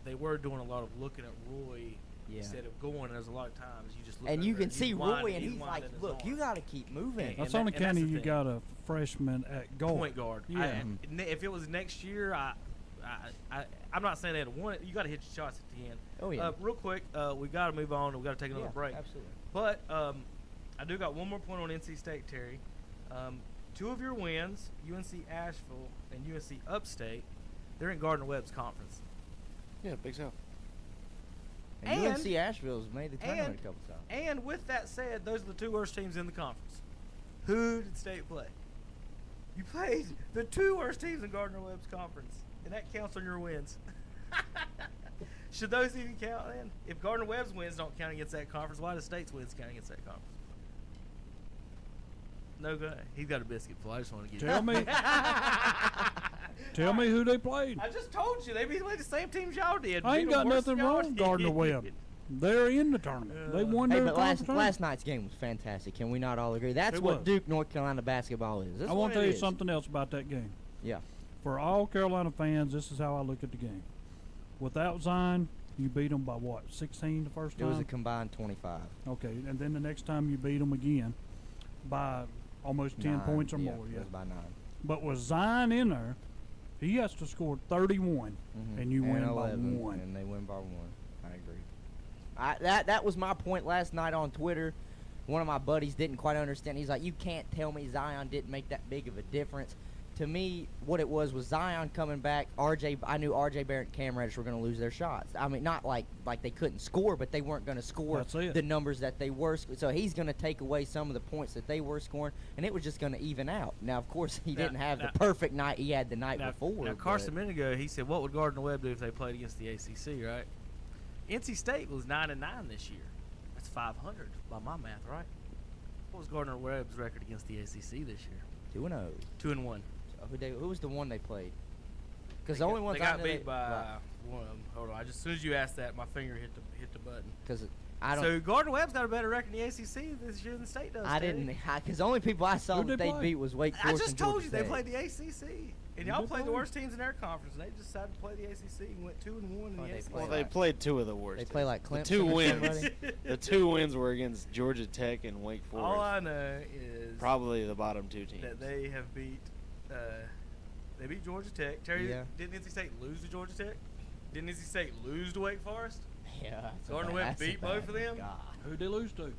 they were doing a lot of looking at Roy instead of going. There's a lot of times you just look and at you her can see Roy, and he's winding like, his "Look, arm. you got to keep moving." That's on account of you got a freshman at guard. Point guard. Yeah. If it was next year, I'm not saying they had won it. You got to hit your shots at the end. Oh yeah. Real quick, we got to move on. We got to take another break. Absolutely. But I do got one more point on NC State, Terry. 2 of your wins, UNC Asheville and UNC Upstate, they're in Gardner-Webb's conference. Yeah, big so. And UNC Asheville's made the tournament a couple times. And with that said, those are the 2 worst teams in the conference. Who did State play? You played the 2 worst teams in Gardner-Webb's conference, and that counts on your wins. Should those even count then? If Gardner-Webb's wins don't count against that conference, why does State's wins count against that conference? No good. He's got a biscuit full. I just want to get Tell me who they played. I just told you. They played the same teams y'all did. I ain't got nothing wrong with Gardner-Webb. They're in the tournament. They won their but conference tournament. last night's game was fantastic. Can we not all agree? That's It what was. Duke, North Carolina basketball is. I want to tell you something else about that game. Yeah. For all Carolina fans, this is how I look at the game. Without Zion, you beat them by what, 16 the first time? It was a combined 25. Okay, and then the next time you beat them again by almost 10 points or more. It was by 9. But with Zion in there, he has to score 31, and you win 11, by 1. And they win by 1. I agree. That was my point last night on Twitter. One of my buddies didn't quite understand. He's like, you can't tell me Zion didn't make that big of a difference. To me, what it was Zion coming back. I knew RJ Barrett and Cam Reddish were going to lose their shots. I mean, not like they couldn't score, but they weren't going to score the numbers that they were. So he's going to take away some of the points that they were scoring, and it was just going to even out. Now, of course, he didn't have the perfect night he had the night before. Now, Carson, a minute ago, he said, what would Gardner-Webb do if they played against the ACC, right? NC State was 9-9 this year. That's 500 by my math, right? What was Gardner-Webb's record against the ACC this year? 2-0. 2-1. Who was the one they played? Because the only ones they got beat by one of them. Hold on, as soon as you asked that, my finger hit the button. Because I don't. So Gardner-Webb's got a better record in the ACC this year than State does. I didn't. Because the only people I saw that they beat was Wake Forest. I just and told Georgia you State. they played the ACC, and y'all played the worst teams in their conference. And they decided to play the ACC and went 2-1 in the ACC. Well, they played 2 of the worst. They play like Clemson. The 2 wins. The 2 wins were against Georgia Tech and Wake Forest. All I know is probably the bottom 2 teams that they have beat. They beat Georgia Tech. Terry, didn't NC State lose to Georgia Tech? Didn't NC State lose to Wake Forest? Yeah. Gardner-Webb beat both of them? Who they lose to?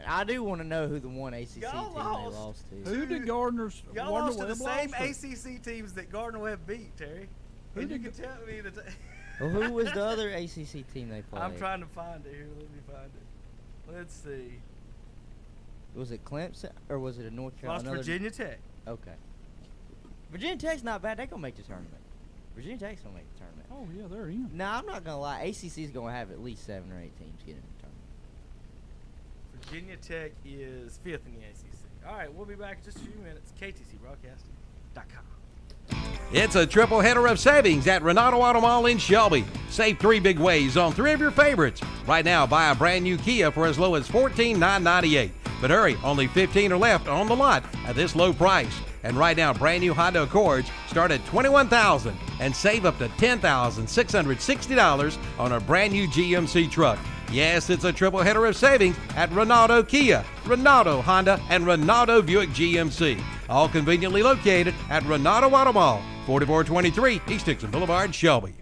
I do want to know who the one ACC team they lost to. Who did Gardner's? Y'all lost to the same ACC teams that Gardner-Webb beat, Terry. And you can tell me that. Well, who was the other ACC team they played? I'm trying to find it here. Let me find it. Let's see. Was it Clemson or was it a North Carolina? Lost Virginia Tech. Okay. Virginia Tech's not bad. They're going to make the tournament. Virginia Tech's going to make the tournament. Oh, yeah, they're in. Now, I'm not going to lie. ACC's going to have at least 7 or 8 teams get in the tournament. Virginia Tech is 5th in the ACC. All right, we'll be back in just a few minutes. KTCBroadcasting.com. It's a triple header of savings at Renato Auto Mall in Shelby. Save 3 big ways on 3 of your favorites. Right now, buy a brand new Kia for as low as $14,998. But hurry, only 15 are left on the lot at this low price. And right now, brand new Honda Accords start at $21,000 and save up to $10,660 on a brand new GMC truck. Yes, it's a triple header of savings at Ronaldo Kia, Ronaldo Honda, and Ronaldo Buick GMC. All conveniently located at Ronaldo Auto Mall, 4423 East Dixon Boulevard, Shelby.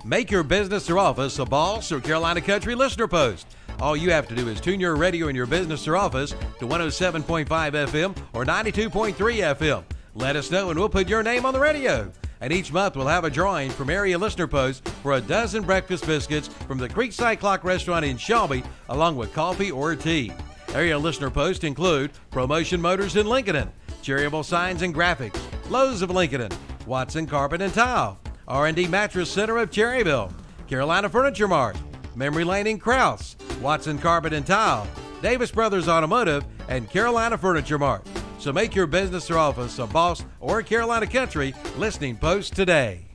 Make your business or office a Boss or Carolina Country listener post. All you have to do is tune your radio in your business or office to 107.5 FM or 92.3 FM. Let us know and we'll put your name on the radio. And each month we'll have a drawing from area listener posts for a dozen breakfast biscuits from the Creekside Clock Restaurant in Shelby, along with coffee or tea. Area listener posts include Promotion Motors in Lincolnton, Cherryville Signs and Graphics, Lowe's of Lincolnton, Watson Carpet and Tile, R&D Mattress Center of Cherryville, Carolina Furniture Mart, Memory Lane in Krause, Watson Carpet and Tile, Davis Brothers Automotive, and Carolina Furniture Mart. So make your business or office a Boss or Carolina Country listening post today.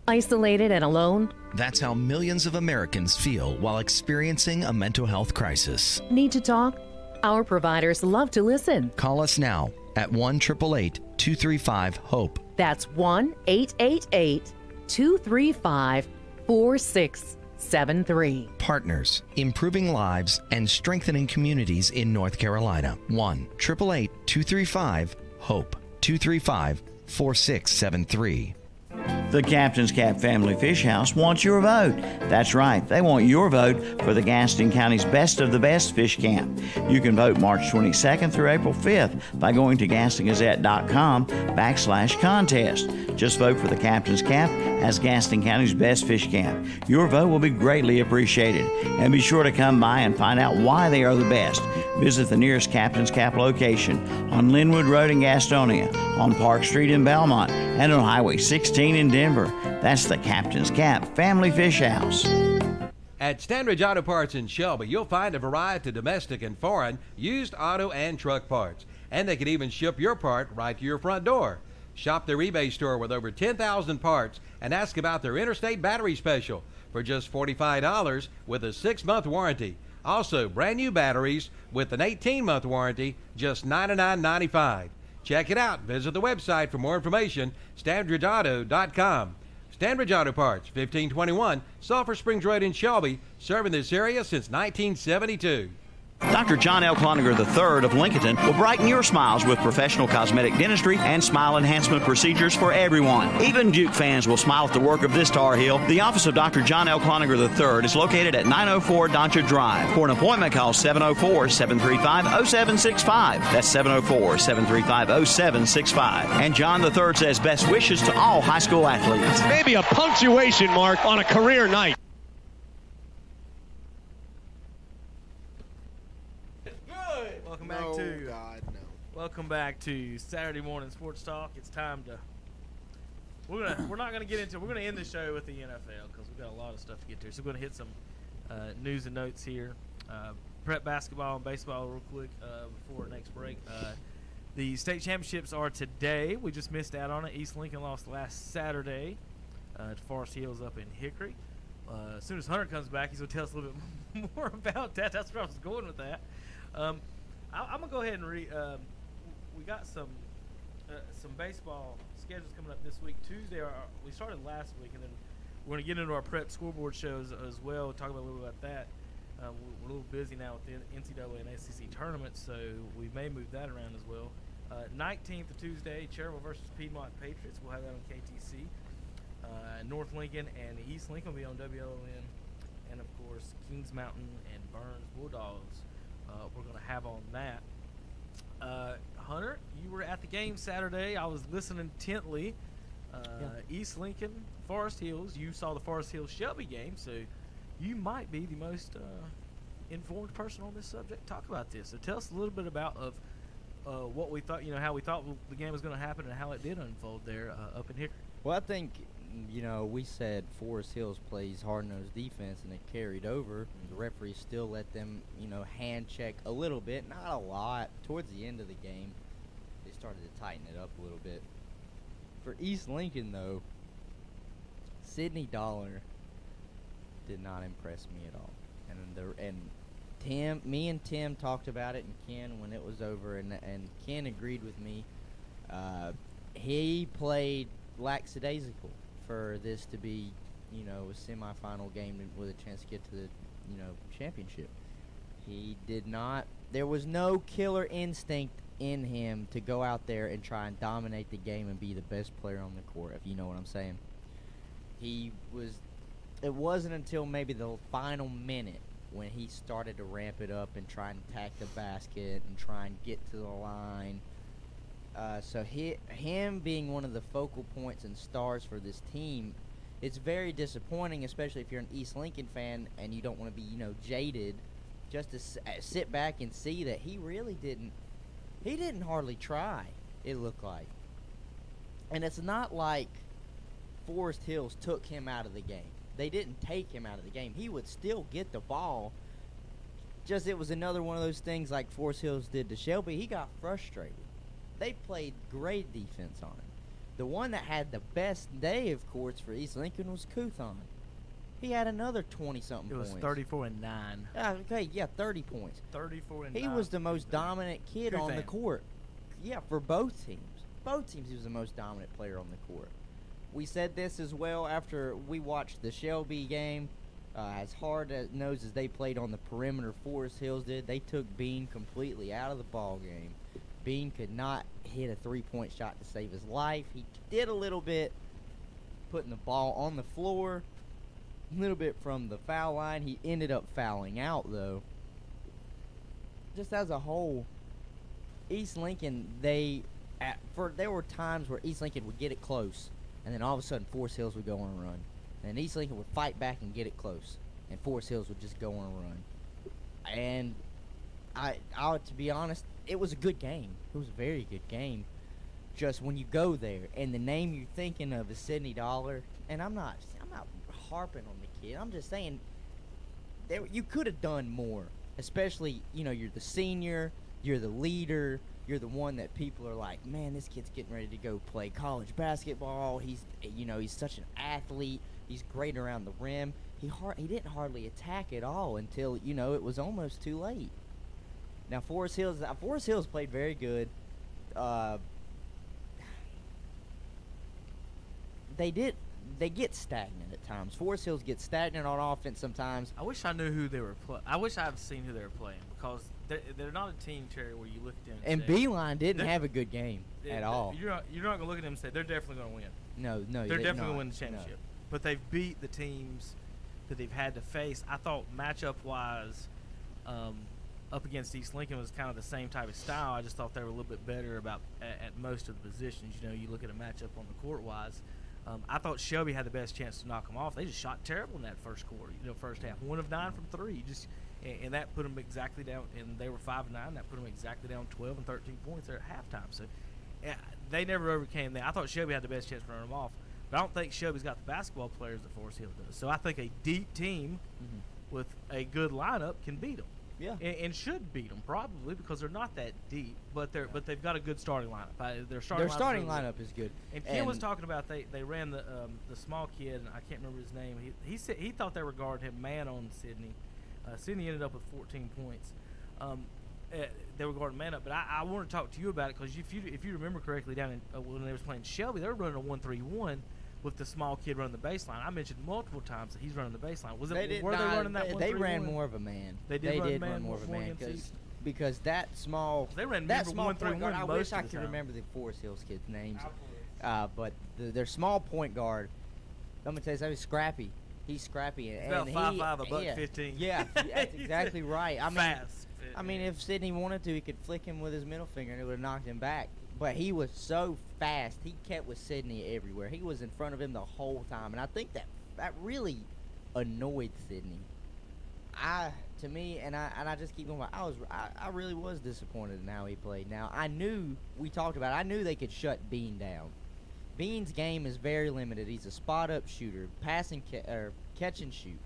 Isolated and alone? That's how millions of Americans feel while experiencing a mental health crisis. Need to talk? Our providers love to listen. Call us now at 1-888-235-HOPE. That's 1-888-235-4673. Partners, improving lives and strengthening communities in North Carolina. 1-888-235-HOPE. 235-4673. The Captain's Cap Family Fish House wants your vote. That's right, they want your vote for the Gaston County's Best of the Best Fish Camp. You can vote March 22nd through April 5th by going to GastonGazette.com/contest. Just vote for the Captain's Cap as Gaston County's Best Fish Camp. Your vote will be greatly appreciated. And be sure to come by and find out why they are the best. Visit the nearest Captain's Cap location on Linwood Road in Gastonia, on Park Street in Belmont, and on Highway 16 in Denver. That's the Captain's Cap Family Fish House. At Standridge Auto Parts in Shelby, you'll find a variety of domestic and foreign used auto and truck parts. And they can even ship your part right to your front door. Shop their eBay store with over 10,000 parts and ask about their Interstate Battery Special for just $45 with a 6-month warranty. Also, brand new batteries with an 18-month warranty, just $99.95. Check it out. Visit the website for more information, StandridgeAuto.com. Standridge Auto Parts, 1521 Sulphur Springs Road in Shelby, serving this area since 1972. Dr. John L. Cloninger III of Lincolnton will brighten your smiles with professional cosmetic dentistry and smile enhancement procedures for everyone. Even Duke fans will smile at the work of this Tar Heel. The office of Dr. John L. Cloninger III is located at 904 Doncha Drive. For an appointment, call 704-735-0765. That's 704-735-0765. And John III says best wishes to all high school athletes. Maybe a punctuation mark on a career night. Welcome back to Saturday Morning Sports Talk. It's time to we're not gonna end the show with the NFL because we've got a lot of stuff to get to. So we're gonna hit some news and notes here. Prep basketball and baseball real quick before our next break. The state championships are today. We just missed out on it. East Lincoln lost last Saturday to Forest Hills up in Hickory. As soon as Hunter comes back, he's gonna tell us a little bit more about that. That's where I was going with that. I'm gonna go ahead and we got some baseball schedules coming up this week. Tuesday, we started last week, and then we're going to get into our prep scoreboard shows as well. Talk about a little bit about that. We're a little busy now with the NCAA and SEC tournaments, so we may move that around as well. 19th of Tuesday, Cherryville versus Piedmont Patriots. We'll have that on KTC. North Lincoln and East Lincoln will be on WLON, and of course Kings Mountain and Burns Bulldogs. We're going to have on that. Hunter, you were at the game Saturday. I was listening intently. East Lincoln, Forest Hills. You saw the Forest Hills Shelby game, so you might be the most informed person on this subject. Talk about this. So tell us a little bit about what we thought, how we thought the game was going to happen and how it did unfold there up in Hickory. Well, I think, we said Forest Hills plays hard-nosed defense, and it carried over. The referee still let them, hand check a little bit, not a lot. Towards the end of the game, they started to tighten it up a little bit. For East Lincoln, though, Sidney Dollar did not impress me at all. And me and Tim talked about it, and Ken when it was over, and Ken agreed with me. He played lackadaisical for this to be, a semifinal game with a chance to get to the championship. He did not. There was no killer instinct in him to go out there and try and dominate the game and be the best player on the court, if you know what I'm saying. It wasn't until maybe the final minute when he started to ramp it up and try and attack the basket and try and get to the line. So him being one of the focal points and stars for this team, it's very disappointing, especially if you're an East Lincoln fan and you don't want to be, jaded, just to sit back and see that he really didn't. He didn't hardly try, it looked like. And it's not like Forest Hills took him out of the game. They didn't take him out of the game. He would still get the ball. Just it was another one of those things like Forest Hills did to Shelby. He got frustrated. They played great defense on him. The one that had the best day, of course, for East Lincoln was Kuthon. He had another 20-something points. It was 34-9. 30 points. 34-9. He was the most dominant kid on the court. Yeah, for both teams. Both teams, he was the most dominant player on the court. We said this as well after we watched the Shelby game. As hard as noses they played on the perimeter, Forest Hills did. They took Bean completely out of the ball game. Bean could not hit a three-point shot to save his life. He did a little bit, putting the ball on the floor, a little bit from the foul line. He ended up fouling out, though. Just as a whole, East Lincoln, there were times where East Lincoln would get it close, and then all of a sudden Forest Hills would go on a run. And East Lincoln would fight back and get it close, and Forest Hills would just go on a run. And to be honest, it was a good game. It was a very good game. Just when you go there, and the name you're thinking of is Sidney Dollar, and I'm not harping on the kid. I'm just saying you could have done more. Especially, you're the senior, you're the leader, you're the one that people are like, man, this kid's getting ready to go play college basketball. He's such an athlete. He's great around the rim. He didn't hardly attack at all until, it was almost too late. Now, Forest Hills played very good. They get stagnant at times. Forest Hills gets stagnant on offense sometimes. I wish I knew who they were playing. I wish I've seen who they were playing, because they're not a team, Terry, where you look at them and say, Beeline didn't have a good game at all. You're not going to look at them and say they're definitely going to win. No, they're definitely going to win the championship. No. But they've beat the teams that they've had to face. I thought matchup-wise, up against East Lincoln was kind of the same type of style. I just thought they were a little bit better at most of the positions. You look at a matchup on the court-wise. I thought Shelby had the best chance to knock them off. They just shot terrible in that first quarter, first half. 1 of 9 from 3. And that put them exactly down, and they were 5 of 9. That put them exactly down 12 and 13 points there at halftime. So they never overcame that. I thought Shelby had the best chance to run them off. But I don't think Shelby's got the basketball players that Forest Hill does. So I think a deep team with a good lineup can beat them. Yeah, and should beat them probably, because they're not that deep, but they've got a good starting lineup. Their starting lineup is good. And Ken was talking about they ran the small kid, and I can't remember his name. He said he thought they were guarding him man on Sidney. Sidney ended up with 14 points. They were guarding man up, but I want to talk to you about it, because if you remember correctly, down in, when they was playing Shelby, they were running a 1-3-1. With the small kid running the baseline. I mentioned multiple times that he's running the baseline. Were they running that 1-3-1? They ran more of a man. They did run more of a man because that small. They ran that small 1-3-1. I wish I could remember the Forest Hills kids' names. But their small point guard, I'm gonna tell you something. Scrappy. He's scrappy. He's about 5'5", $115. Yeah, that's exactly right. I mean, fast. If Sidney wanted to, he could flick him with his middle finger and it would have knocked him back. But he was so fast. He kept with Sidney everywhere. He was in front of him the whole time. And I think that really annoyed Sidney. To me, and I just keep going. I really was disappointed in how he played. Now, we talked about it. I knew they could shut Bean down. Bean's game is very limited. He's a spot-up shooter, passing catch and shoot.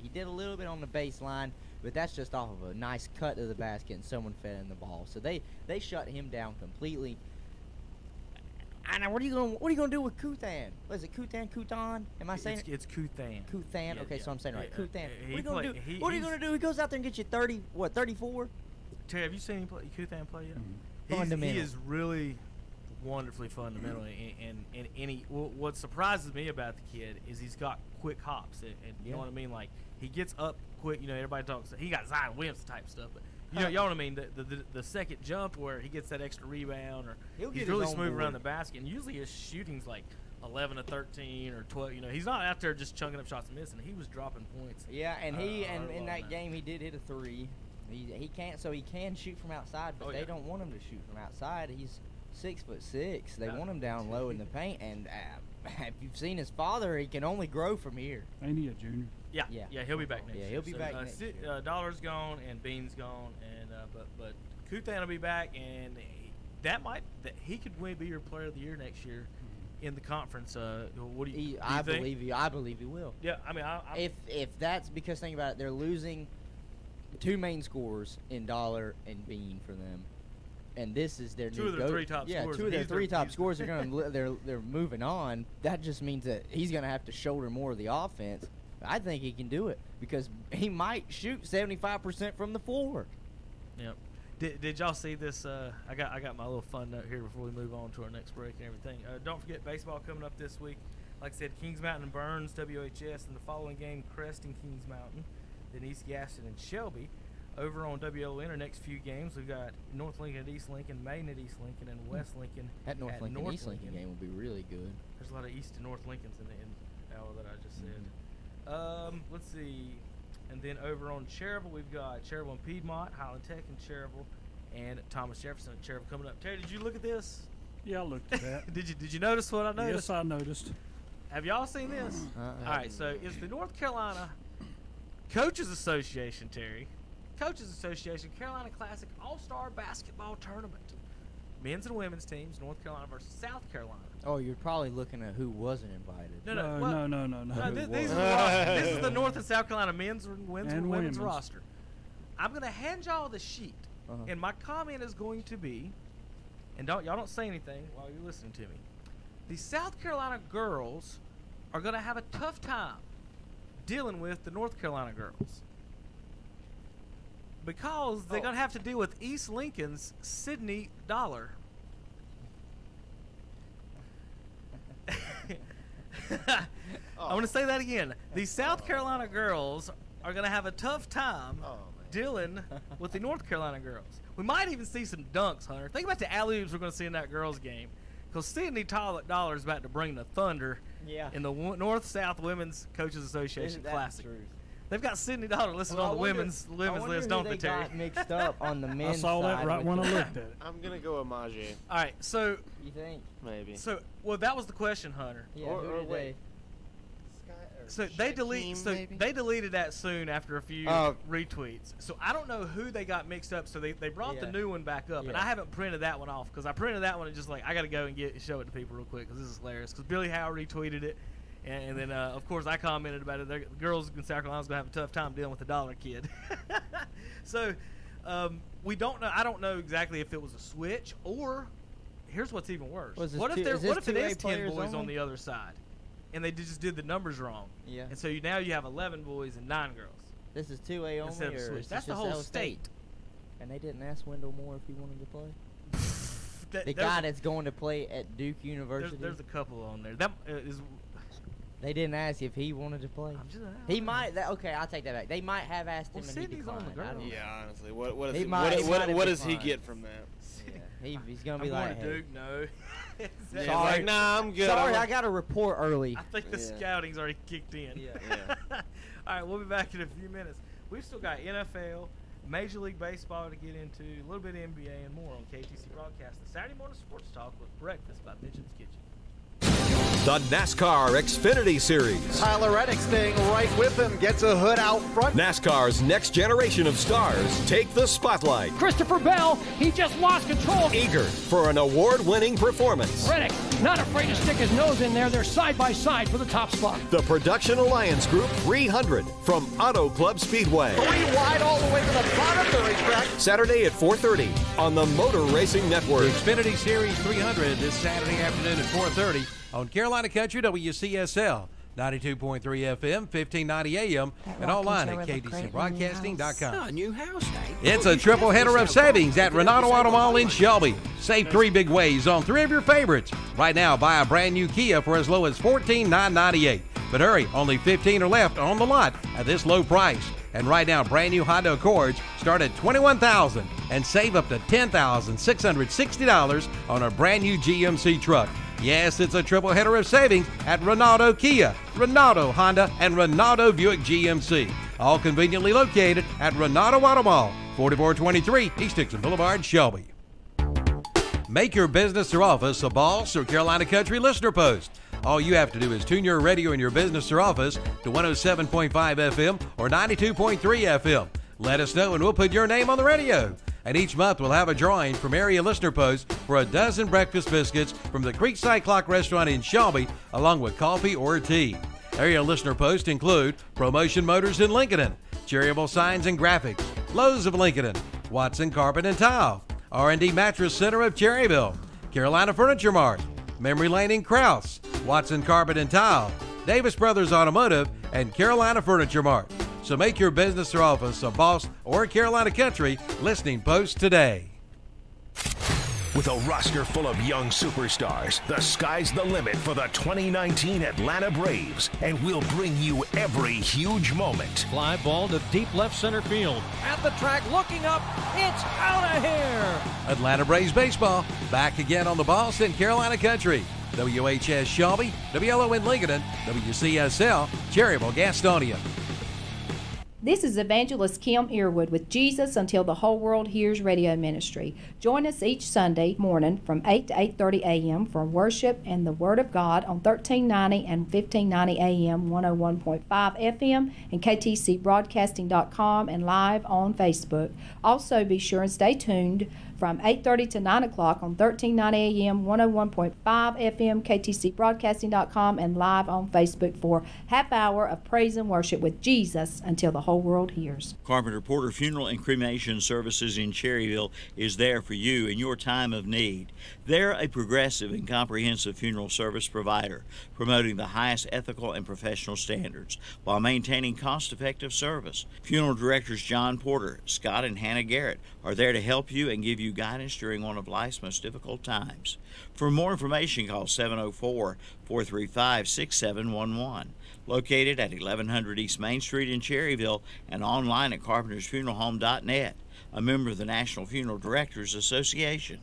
He did a little bit on the baseline, but that's just off of a nice cut to the basket and someone fed him the ball. So they shut him down completely. And what are you gonna do with Kuthan? What is it, Kutan? Am I saying it's Kuthan? Kuthan. Yeah, okay, yeah. so I'm saying right. Kuthan. What are you gonna do? He goes out there and gets you 34? Terry, have you seen Kuthan play yet? Fundamental. He is really wonderfully fundamental, and what surprises me about the kid is he's got quick hops, and you know what I mean. Like he gets up quick. You know, everybody talks. He got Zion Williamson type stuff, but you know what I mean. The second jump where he gets that extra rebound, or he's really smooth around the basket, and usually his shooting's like 11 to 13 or 12. You know, he's not out there just chunking up shots and missing. He was dropping points. Yeah, and in that game he did hit a 3. He can shoot from outside, but they don't want him to shoot from outside. He's 6'6". They want him down low in the paint, and if you've seen his father, he can only grow from here. Ain't he a junior? Yeah, he'll be back next year. Yeah, he'll be back next year. Dollar's gone and Bean's gone, and but Kuthan will be back, and he could be your player of the year next year in the conference. What do you? I believe he will. Yeah, I mean, if that's because, think about it, they're losing 2 main scorers in Dollar and Bean for them, and this is their 2 of their 3 top scorers. 2 of their 3 top scorers are going to they're moving on. That just means that he's going to have to shoulder more of the offense. I think he can do it because he might shoot 75% from the floor. Yep. Did y'all see this? I got my little fun note here before we move on to our next break and everything. Don't forget baseball coming up this week. Like I said, Kings Mountain and Burns, WHS, and the following game, Crest and Kings Mountain, then East Gaston and Shelby. Over on WLON, our next few games, we've got North Lincoln at East Lincoln, Maine at East Lincoln, and West Lincoln at North Lincoln. East Lincoln game will be really good. There's a lot of East and North Lincolns in all that I just said. Let's see. And then over on Cherryville, we've got Cherryville and Piedmont, Highland Tech and Cherryville, and Thomas Jefferson at Cherryville coming up. Terry, did you look at this? Yeah, I looked at that. Did you notice what I noticed? Yes, I noticed. Have y'all seen this? All right, so it's the North Carolina Coaches Association, Terry. Coaches Association Carolina Classic All-Star Basketball Tournament. Men's and women's teams, North Carolina versus South Carolina. Oh, you're probably looking at who wasn't invited. No. This is the North and South Carolina men's and women's roster. I'm going to hand y'all the sheet, and my comment is going to be, and y'all don't say anything while you're listening to me. The South Carolina girls are going to have a tough time dealing with the North Carolina girls because they're going to have to deal with East Lincoln's Sydney Dollar. I'm going to say that again. The South Carolina girls are going to have a tough time dealing with the North Carolina girls. We might even see some dunks, Hunter. Think about the alley-oops we're going to see in that girls' game. Because Sydney Dollar is about to bring the thunder in the North-South Women's Coaches Association Classic. They've got Sydney Dollar listed on the women's list, don't they, Terry? Got mixed up on the men's I saw that side right when I looked at it. I'm going to go with Majé. All right, so. You think? Maybe. So, well, that was the question, Hunter. Yeah, or wait. So they deleted that soon after a few retweets. So I don't know who they got mixed up. So they brought the new one back up, and I haven't printed that one off because I printed that one and just like I got to go and show it to people real quick because this is hilarious. Because Billy Howe retweeted it, and then of course I commented about it. The girls in South Carolina's gonna have a tough time dealing with the Dollar kid. So we don't know. I don't know exactly if it was a switch or here's what's even worse. What if it is 10 boys on the other side? And they just did the numbers wrong. Yeah. And so now you have 11 boys and 9 girls. This is 2A only, or is that's the whole state. And they didn't ask Wendell Moore if he wanted to play. The guy that's going to play at Duke University. There's a couple on there. That is. They didn't ask if he wanted to play. He might. Okay, I'll take that back. They might have asked him, and he declined. Yeah, honestly, what does he get from that? Yeah. He's gonna be like, Duke, no. Sorry, like, nah, I'm good. Sorry, I got a report early. I think the scouting's already kicked in. Yeah. All right, we'll be back in a few minutes. We've still got NFL, Major League Baseball to get into, a little bit of NBA, and more on KTC Broadcast. The Saturday Morning Sports Talk with Breakfast by Mitchell's Kitchen. The NASCAR Xfinity Series. Tyler Reddick staying right with him, gets a hood out front. NASCAR's next generation of stars take the spotlight. Christopher Bell, he just lost control. Eager for an award-winning performance. Reddick, not afraid to stick his nose in there. They're side by side for the top spot. The Production Alliance Group 300 from Auto Club Speedway. 3 wide all the way to the bottom of the racetrack. Saturday at 4:30 on the Motor Racing Network. The Xfinity Series 300 this Saturday afternoon at 4:30 on Carolina Country WCSL 92.3 FM, 1590 AM, and online at kdcbroadcasting.com. A new house, Dave. It's a triple header of savings at Renato Auto Mall in Shelby. Save 3 big ways on 3 of your favorites. Right now, buy a brand new Kia for as low as $14,998. But hurry, only 15 are left on the lot at this low price. And right now, brand new Honda Accords start at $21,000 and save up to $10,660 on a brand new GMC truck. Yes, it's a triple header of savings at Renato Kia, Renato Honda, and Renato Buick GMC. All conveniently located at Renato Auto Mall, 4423 East Dixon Boulevard, Shelby. Make your business or office a Boss or Carolina Country listener post. All you have to do is tune your radio in your business or office to 107.5 FM or 92.3 FM. Let us know and we'll put your name on the radio. And each month we'll have a drawing from area listener posts for a dozen breakfast biscuits from the Creekside Clock Restaurant in Shelby, along with coffee or tea. Area listener posts include Promotion Motors in Lincolnton, Cherryville Signs and Graphics, Lowe's of Lincolnton, Watson Carpet and Tile, R&D Mattress Center of Cherryville, Carolina Furniture Mart, Memory Lane in Krause, Watson Carpet and Tile, Davis Brothers Automotive, and Carolina Furniture Mart. So make your business or office a Boss or Carolina Country listening post today. With a roster full of young superstars, the sky's the limit for the 2019 Atlanta Braves, and we'll bring you every huge moment. Fly ball to deep left center field. At the track, looking up, it's out of here. Atlanta Braves baseball back again on the Boss and Carolina Country. WHS Shelby, WLON Lincolnton, WCSL, Cherryville, Gastonia. This is Evangelist Kim Earwood with Jesus Until the Whole World Hears Radio Ministry. Join us each Sunday morning from 8 to 8:30 a.m. for worship and the Word of God on 1390 and 1590 a.m., 101.5 FM, and ktcbroadcasting.com, and live on Facebook. Also, be sure and stay tuned from 8:30 to 9 o'clock on 1390 a.m., 101.5 FM, ktcbroadcasting.com, and live on Facebook for half hour of praise and worship with Jesus Until the Whole World Hears. Carpenter Porter Funeral and Cremation Services in Cherryville is there for you in your time of need. They're a progressive and comprehensive funeral service provider, promoting the highest ethical and professional standards while maintaining cost-effective service. Funeral directors John Porter, Scott, and Hannah Garrett are there to help you and give you guidance during one of life's most difficult times. For more information, call 704-435-6711. Located at 1100 East Main Street in Cherryville and online at carpentersfuneralhome.net, a member of the National Funeral Directors Association.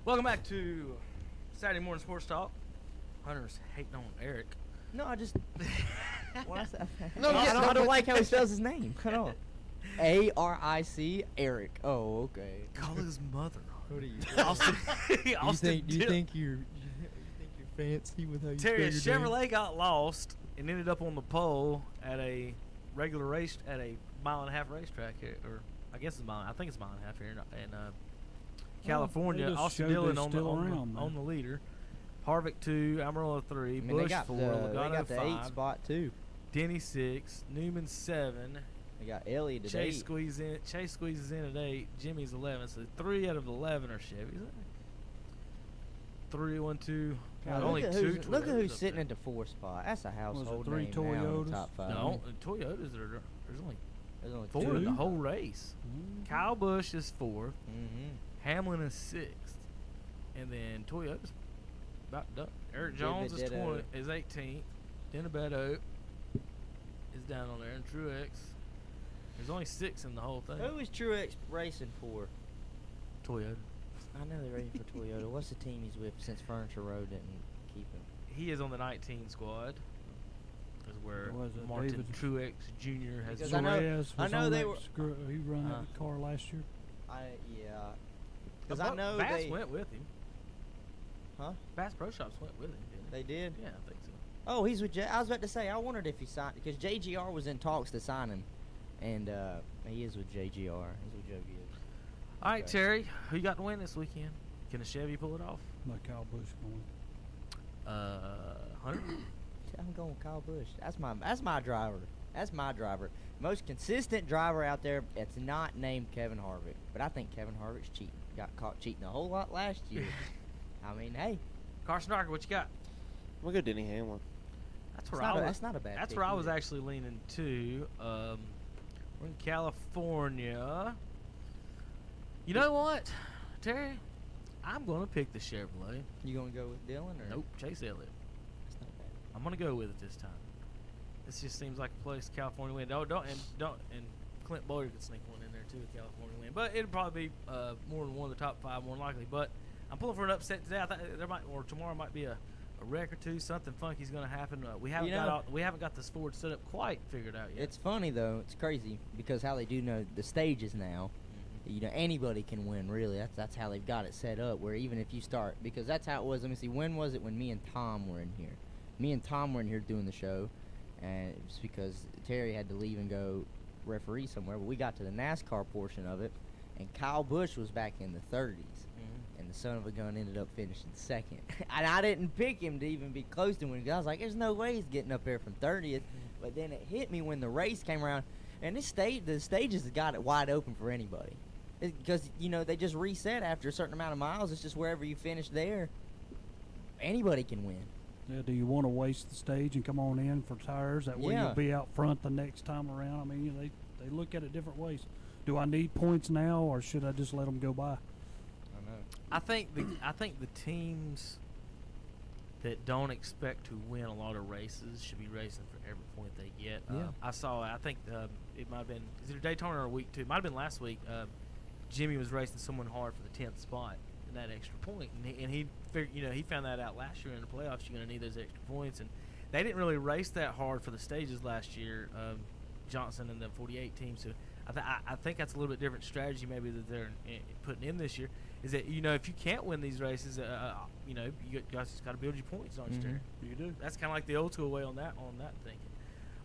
Welcome back to Saturday Morning Sports Talk. Hunter's hating on Eric. No, I just... No, I don't like how he spells his name. Cut off. A-R-I-C, Eric. Oh, okay. Call his mother. What do you Do you think you're fancy with how you Terry, a spell your name? Chevrolet got lost and ended up on the pole at a regular race at a mile-and-a-half racetrack here, or I guess it's I think it's a mile-and-a-half here in California. Austin Dillon on the leader. Harvick 2, Amarillo 3, Busch 4, Logano 5. The 8 spot too. Denny 6, Newman 7. They got Elliott at 8. Chase squeezes in at 8. Jimmy's 11. So 3 out of 11 are Chevys. 3, 1, 2. God, only look at who's sitting at the 4th spot. That's a household name now in the top 5. No, Toyotas there's only 4 in the whole race. Kyle Busch is 4th. Hamlin is 6th, and then Toyota's about done. Eric Jones is 18th. Dinabetto is down on there, and Truex. There's only 6 in the whole thing. Who is Truex racing for? Toyota. I know they're racing for Toyota. What's the team he's with since Furniture Road didn't keep him? He is on the 19 squad. Is where Martin Truex Jr. has joined. I know they were. He ran that car last year. Because I know Bass went with him. Huh? Bass Pro Shops went with him, didn't they? They did? Yeah, I think so. Oh, he's with I was about to say, I wondered if he signed, because JGR was in talks to sign him. And he is with JGR. He's with Joe Gibbs. All right, Terry, who you got to win this weekend? Can a Chevy pull it off? Like Kyle Busch going. Hunter? I'm going Kyle Busch. That's my driver. That's my driver. Most consistent driver out there that's not named Kevin Harvick. But I think Kevin Harvick's cheating. Got caught cheating a whole lot last year. I mean, hey. Carson Darker, what you got? I'm going to go Denny Hamlin. That's not a bad That's pick where I was either. actually leaning to. We're in California. You know what, Terry? I'm going to pick the Chevrolet. You going to go with Dylan? Or? Nope, Chase Elliott. That's not bad. I'm going to go with it this time. This just seems like a place California win. And Clint Boyer could sneak one in there too, a California win. But it'd probably be more than one of the top 5, more than likely. But I'm pulling for an upset today. I thought tomorrow might be a wreck or two. Something funky's going to happen. We haven't got this Ford setup quite figured out yet. It's funny though. It's crazy because how they do know the stages now. You know, anybody can win. Really, that's how they've got it set up. Where even if you start, because that's how it was. Let me see. When was it when me and Tom were in here? Me and Tom were in here doing the show, and it was because Terry had to leave and go referee somewhere. But we got to the NASCAR portion of it, and Kyle Busch was back in the 30s. And the son of a gun ended up finishing second. And I didn't pick him to even be close to winning. I was like, there's no way he's getting up there from 30th. But then it hit me when the race came around. And the stages have got it wide open for anybody. Because, you know, they just reset after a certain amount of miles. It's just wherever you finish there, anybody can win. Yeah, do you want to waste the stage and come on in for tires? That way you'll be out front the next time around. I mean, they look at it different ways. Do I need points now, or should I just let them go by? I think the teams that don't expect to win a lot of races should be racing for every point they get. I think it might have been either Daytona or week 2. It might have been last week. Jimmy was racing someone hard for the 10th spot in that extra point, and he figured, he found that out last year in the playoffs. You're going to need those extra points, and they didn't really race that hard for the stages last year. Johnson and the 48 team. So I think that's a little bit different strategy maybe that they're putting in this year. Is that if you can't win these races, you guys just got to build your points, don't you, Terry? You do. That's kind of like the old school way on that thinking.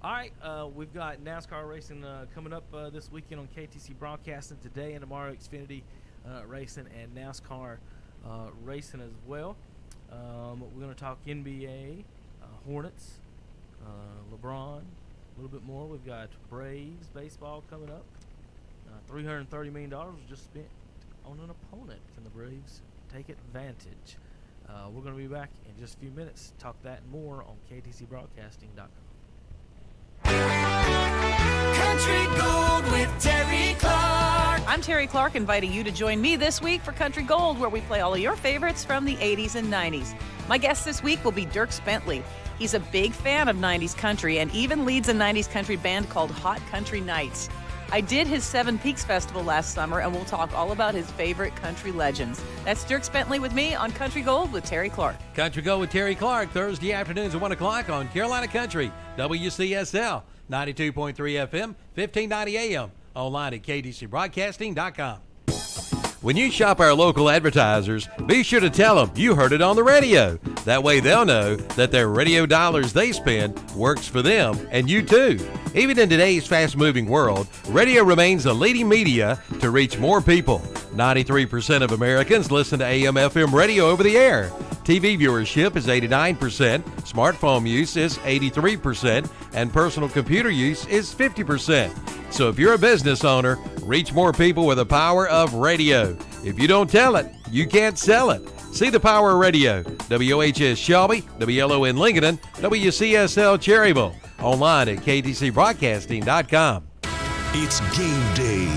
All right, we've got NASCAR racing coming up this weekend on KTC Broadcasting today and tomorrow. Xfinity racing and NASCAR racing as well. We're going to talk NBA, Hornets, LeBron, a little bit more. We've got Braves baseball coming up. $330 million was just spent on an opponent. Can the Braves take advantage? We're going to be back in just a few minutes. Talk that and more on KTCBroadcasting.com. Country Gold with Terry Clark. I'm Terry Clark, inviting you to join me this week for Country Gold, where we play all of your favorites from the 80s and 90s. My guest this week will be Dierks Bentley. He's a big fan of 90s country and even leads a 90s country band called Hot Country Nights. I did his Seven Peaks Festival last summer, and we'll talk all about his favorite country legends. That's Dierks Bentley with me on Country Gold with Terry Clark. Country Gold with Terry Clark, Thursday afternoons at 1 o'clock on Carolina Country, WCSL, 92.3 FM, 1590 AM, online at KTCBroadcasting.com. When you shop our local advertisers, be sure to tell them you heard it on the radio. That way they'll know that their radio dollars they spend works for them and you too. Even in today's fast-moving world, radio remains the leading media to reach more people. 93% of Americans listen to AM/FM radio over the air. TV viewership is 89%, smartphone use is 83%, and personal computer use is 50%. So if you're a business owner, reach more people with the power of radio. If you don't tell it, you can't sell it. See the power of radio. WHS Shelby, WLON Lincolnton, WCSL Cherryville. Online at KTCBroadcasting.com. It's game day.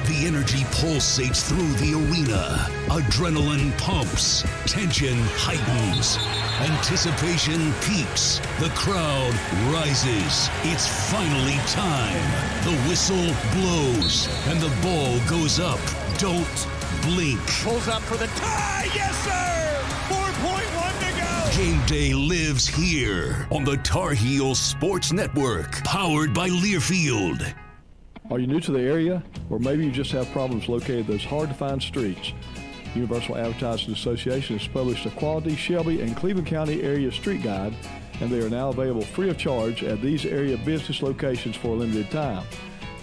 The energy pulsates through the arena. Adrenaline pumps. Tension heightens. Anticipation peaks. The crowd rises. It's finally time. The whistle blows and the ball goes up. Don't blink. Pulls up for the tie. Yes, sir. 4.1 to go. Game day lives here on the Tar Heel Sports Network, powered by Learfield. Are you new to the area, or maybe you just have problems locating those hard-to-find streets? Universal Advertising Association has published a quality Shelby and Cleveland County area street guide, and they are now available free of charge at these area business locations for a limited time.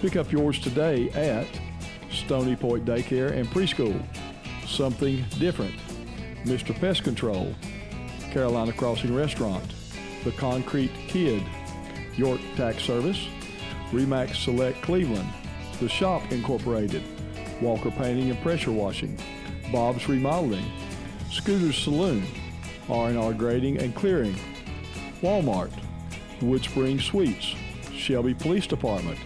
Pick up yours today at Stony Point Daycare and Preschool, Something Different, Mr. Pest Control, Carolina Crossing Restaurant, The Concrete Kid, York Tax Service, Remax Select Cleveland, The Shop Incorporated, Walker Painting and Pressure Washing, Bob's Remodeling, Scooter's Saloon, R&R Grading and Clearing, Walmart, Wood Spring Suites, Shelby Police Department,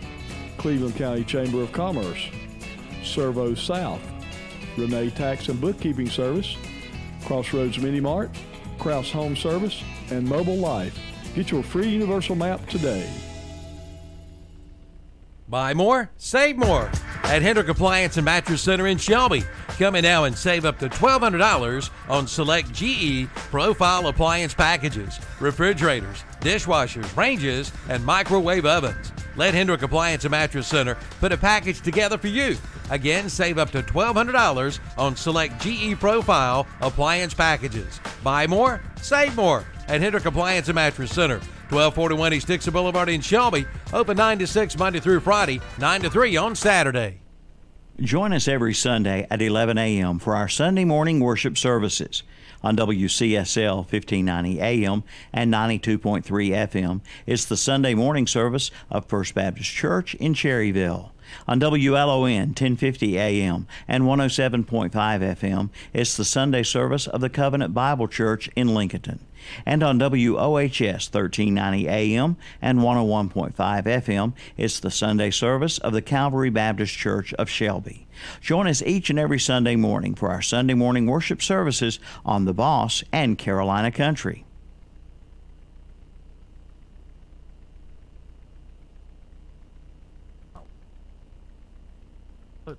Cleveland County Chamber of Commerce, Servo South, Renee Tax and Bookkeeping Service, Crossroads Mini Mart, Krause Home Service, and Mobile Life. Get your free universal map today. Buy more, save more at Hendrick Appliance and Mattress Center in Shelby. Come in now and save up to $1,200 on select GE Profile appliance packages, refrigerators, dishwashers, ranges, and microwave ovens. Let Hendrick Appliance and Mattress Center put a package together for you. Again, save up to $1,200 on select GE Profile appliance packages. Buy more, save more at Hendrick Appliance and Mattress Center. 1241 East Dixon Boulevard in Shelby. Open 9 to 6 Monday through Friday, 9 to 3 on Saturday. Join us every Sunday at 11 a.m. for our Sunday morning worship services. On WCSL 1590 AM and 92.3 FM, it's the Sunday morning service of First Baptist Church in Cherryville. On WLON 1050 AM and 107.5 FM, it's the Sunday service of the Covenant Bible Church in Lincolnton. And on WOHS 1390 AM and 101.5 FM, it's the Sunday service of the Calvary Baptist Church of Shelby. Join us each and every Sunday morning for our Sunday morning worship services on The Boss and Carolina Country.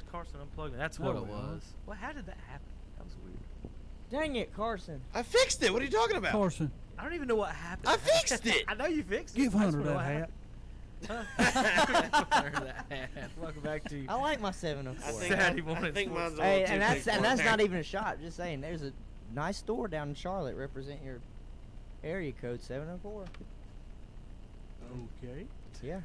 Carson unplugged me. That's what it was. Well, how did that happen? That was weird. Dang it, Carson. I fixed it. What are you talking about? Carson, I don't even know what happened. I fixed it. I know you fixed it. give I just Hunter wanna know that what hat. happened. Welcome back to I like my 704. Saturday morning. I think mine's a Hey, little and too that's big and for that's me. not even a shot. Just saying, there's a nice store down in Charlotte. Represent your area code 704. Okay. Yeah.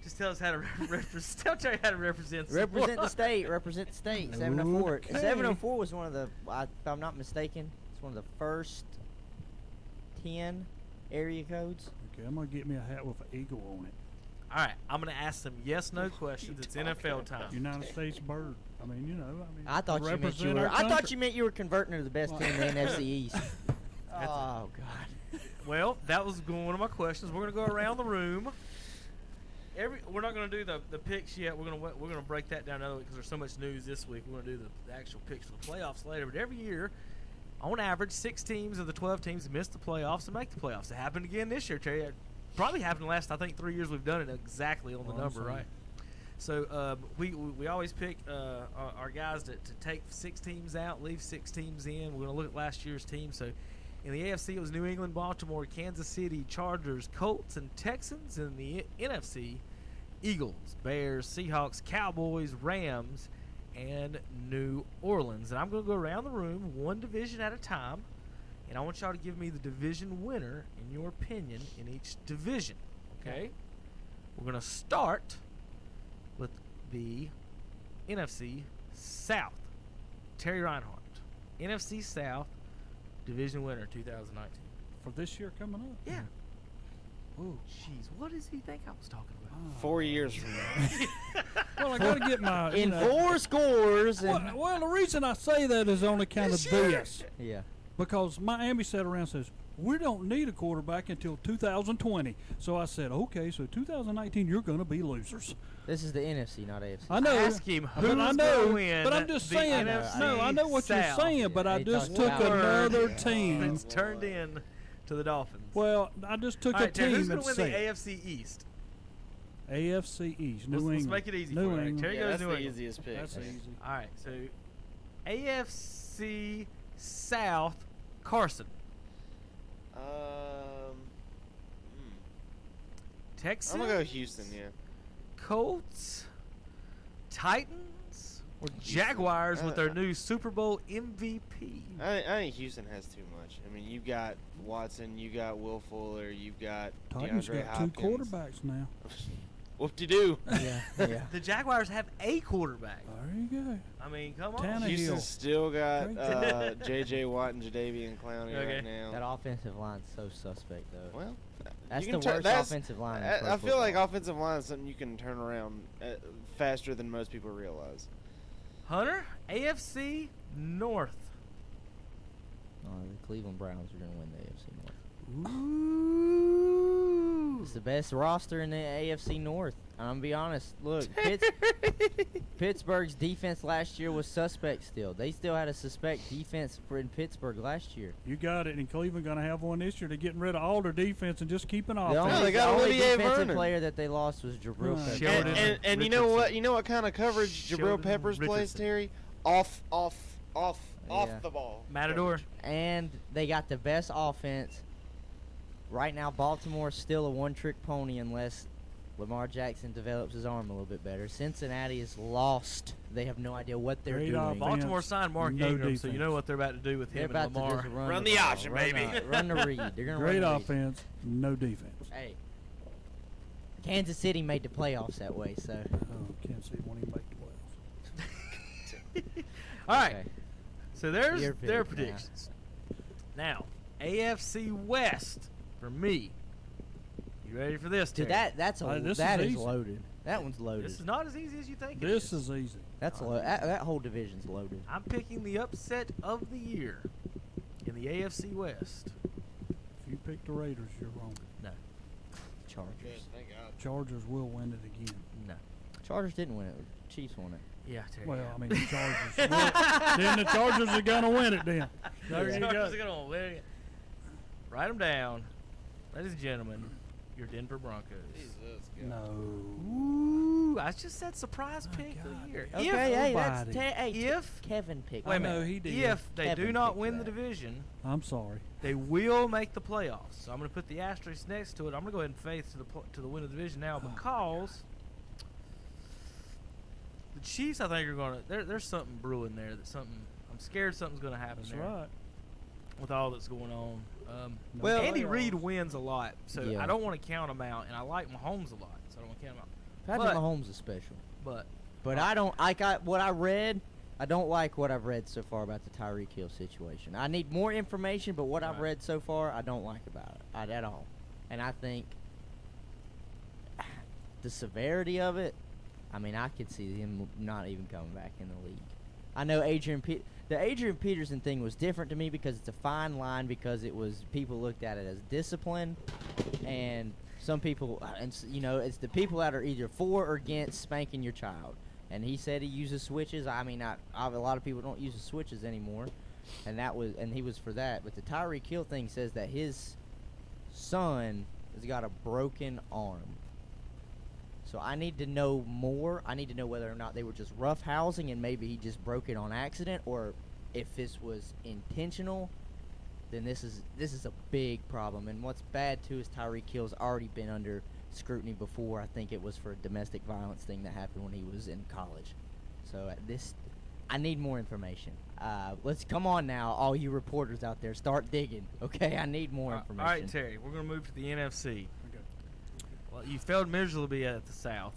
Just tell us how to represent. Tell Terry how to represent. Represent the state. Represent the state. 704. Okay. 704 was one of the, if I'm not mistaken, it's one of the first 10 area codes. Okay, I'm gonna get me a hat with an eagle on it. All right, I'm gonna ask some yes/no questions. It's NFL time. United States bird. I mean, you know. I thought you meant represent you were. our I thought country. you meant you were converting to the best team in the NFC East. Oh God. Well, that was one of my questions. We're gonna go around the room. We're not going to do the picks yet. We're going to break that down another week because there's so much news this week. We're going to do the actual picks for the playoffs later. But every year, on average, 6 teams of the 12 teams miss the playoffs and make the playoffs. It happened again this year, Terry. It probably happened the last, I think, 3 years we've done it exactly on the number, right? So we always pick our guys to take 6 teams out, leave 6 teams in. We're going to look at last year's team. So in the AFC, it was New England, Baltimore, Kansas City, Chargers, Colts, and Texans. In the NFC, Eagles, Bears, Seahawks, Cowboys, Rams, and New Orleans. And I'm going to go around the room, one division at a time, and I want y'all to give me the division winner, in your opinion, in each division. Okay? We're going to start with the NFC South. Terry Reinhardt, NFC South division winner 2019. For this year coming up? Yeah. Ooh. Jeez, what does he think I was talking about? 4 years from now. Well, I got to get my In 4 scores. And Well, the reason I say that is on account of this. yeah. Because Miami sat around and says, we don't need a quarterback until 2020. So I said, okay, so 2019, you're going to be losers. This is the NFC, not AFC. I know. Ask him but who's I know, gonna win but I'm just the saying. NFC No, I know what you're South. saying, but I He just talked took about another it. team. It's turned in to the Dolphins. Well, I just took All right, a Terry, team who's going and to win the said AFC East? AFC East, New Let's England. make it easy New for you. England. Terry Yeah, goes that's New the England. easiest pick. That's easy. All right, so AFC South, Carson. Texans. I'm gonna go Houston. Yeah. Colts, Titans, or Jaguars with their new Super Bowl MVP. I think Houston has too much. I mean, you got Watson, you got Will Fuller, you've got Titans DeAndre got Hopkins. 2 quarterbacks now. Whoop-de-doo. Yeah. The Jaguars have a quarterback. There you go. I mean, come on. Tannehill. Houston still got J.J. Watt and Jadeveon Clowney right now. That offensive line's so suspect, though. Well, that's you the can worst offensive line. in pro I feel like football. offensive line is something you can turn around faster than most people realize. Hunter, AFC North. The Cleveland Browns are going to win the AFC North. Ooh. It's the best roster in the AFC North. I'm going to be honest. Look, Pittsburgh's defense last year was suspect still. They still had a suspect defense in Pittsburgh last year. You got it, and Cleveland going to have one this year. They're getting rid of all their defense and just keeping offense. they got the only Olivier defensive Vernon. player that they lost was Jabril Peppers. And you know what? You know what kind of coverage Jabril Peppers plays, Terry? Off the ball. Matador. And they got the best offense. Right now, Baltimore's still a one-trick pony unless Lamar Jackson develops his arm a little bit better. Cincinnati is lost. They have no idea what they're doing. Baltimore signed Mark Ingram, so you know what they're about to do with him and Lamar. Run the option, baby. Run the read. They're gonna Great run the offense, no defense. Hey, Kansas City made the playoffs that way, so. Oh, Kansas City won't even make the playoffs. All right. Okay. So there's Your their pick, predictions. Now, AFC West for me. You ready for this, Terry? Dude, that is easy. loaded. That one's loaded. This is not as easy as you think. This is easy. That's that whole division's loaded. I'm picking the upset of the year in the AFC West. If you pick the Raiders, you're wrong. No. Chargers. Thank God. Chargers will win it again. No. Chargers didn't win it. Chiefs won it. Yeah, Terry. Well, I mean, the Chargers. Then the Chargers are going to win it then. There you go. Chargers are going to win it. Write them down. Ladies and gentlemen, your Denver Broncos. No. Ooh, I just said surprise pick of the year. Okay, If Kevin picked. Wait a know minute. he did. If they Kevin do not picked win that. the division, I'm sorry. they will make the playoffs. So I'm going to put the asterisk next to it. I'm going to go ahead and faith to the win of the division now because the Chiefs, I think, are going to. There's something brewing there. I'm scared something's going to happen That's there. right. With all that's going on. Well, Andy Reid wins a lot, so Yeah. I don't want to count him out, and I like Mahomes a lot, so I don't want to count him out. Patrick Mahomes is special. But I don't what I read. I don't like what I've read so far about the Tyreek Hill situation. I need more information, but what I've read so far, I don't like about it at all. And I think the severity of it, I mean, I could see him not even coming back in the league. I know the Adrian Peterson thing was different to me because it's a fine line because it was people looked at it as discipline, and some people, it's the people that are either for or against spanking your child. And he said he uses switches. I mean, a lot of people don't use the switches anymore, and he was for that. But the Tyreek Hill thing says that his son has got a broken arm. So I need to know more. I need to know whether or not they were just roughhousing and maybe he just broke it on accident, or if this was intentional, then this is a big problem. And what's bad too is Tyreek Hill's already been under scrutiny before. I think it was for a domestic violence thing that happened when he was in college. So I need more information. Let's come on now, all you reporters out there, start digging. Okay, I need more information. All right, Terry, we're going to move to the NFC. Well, you failed miserably at the South.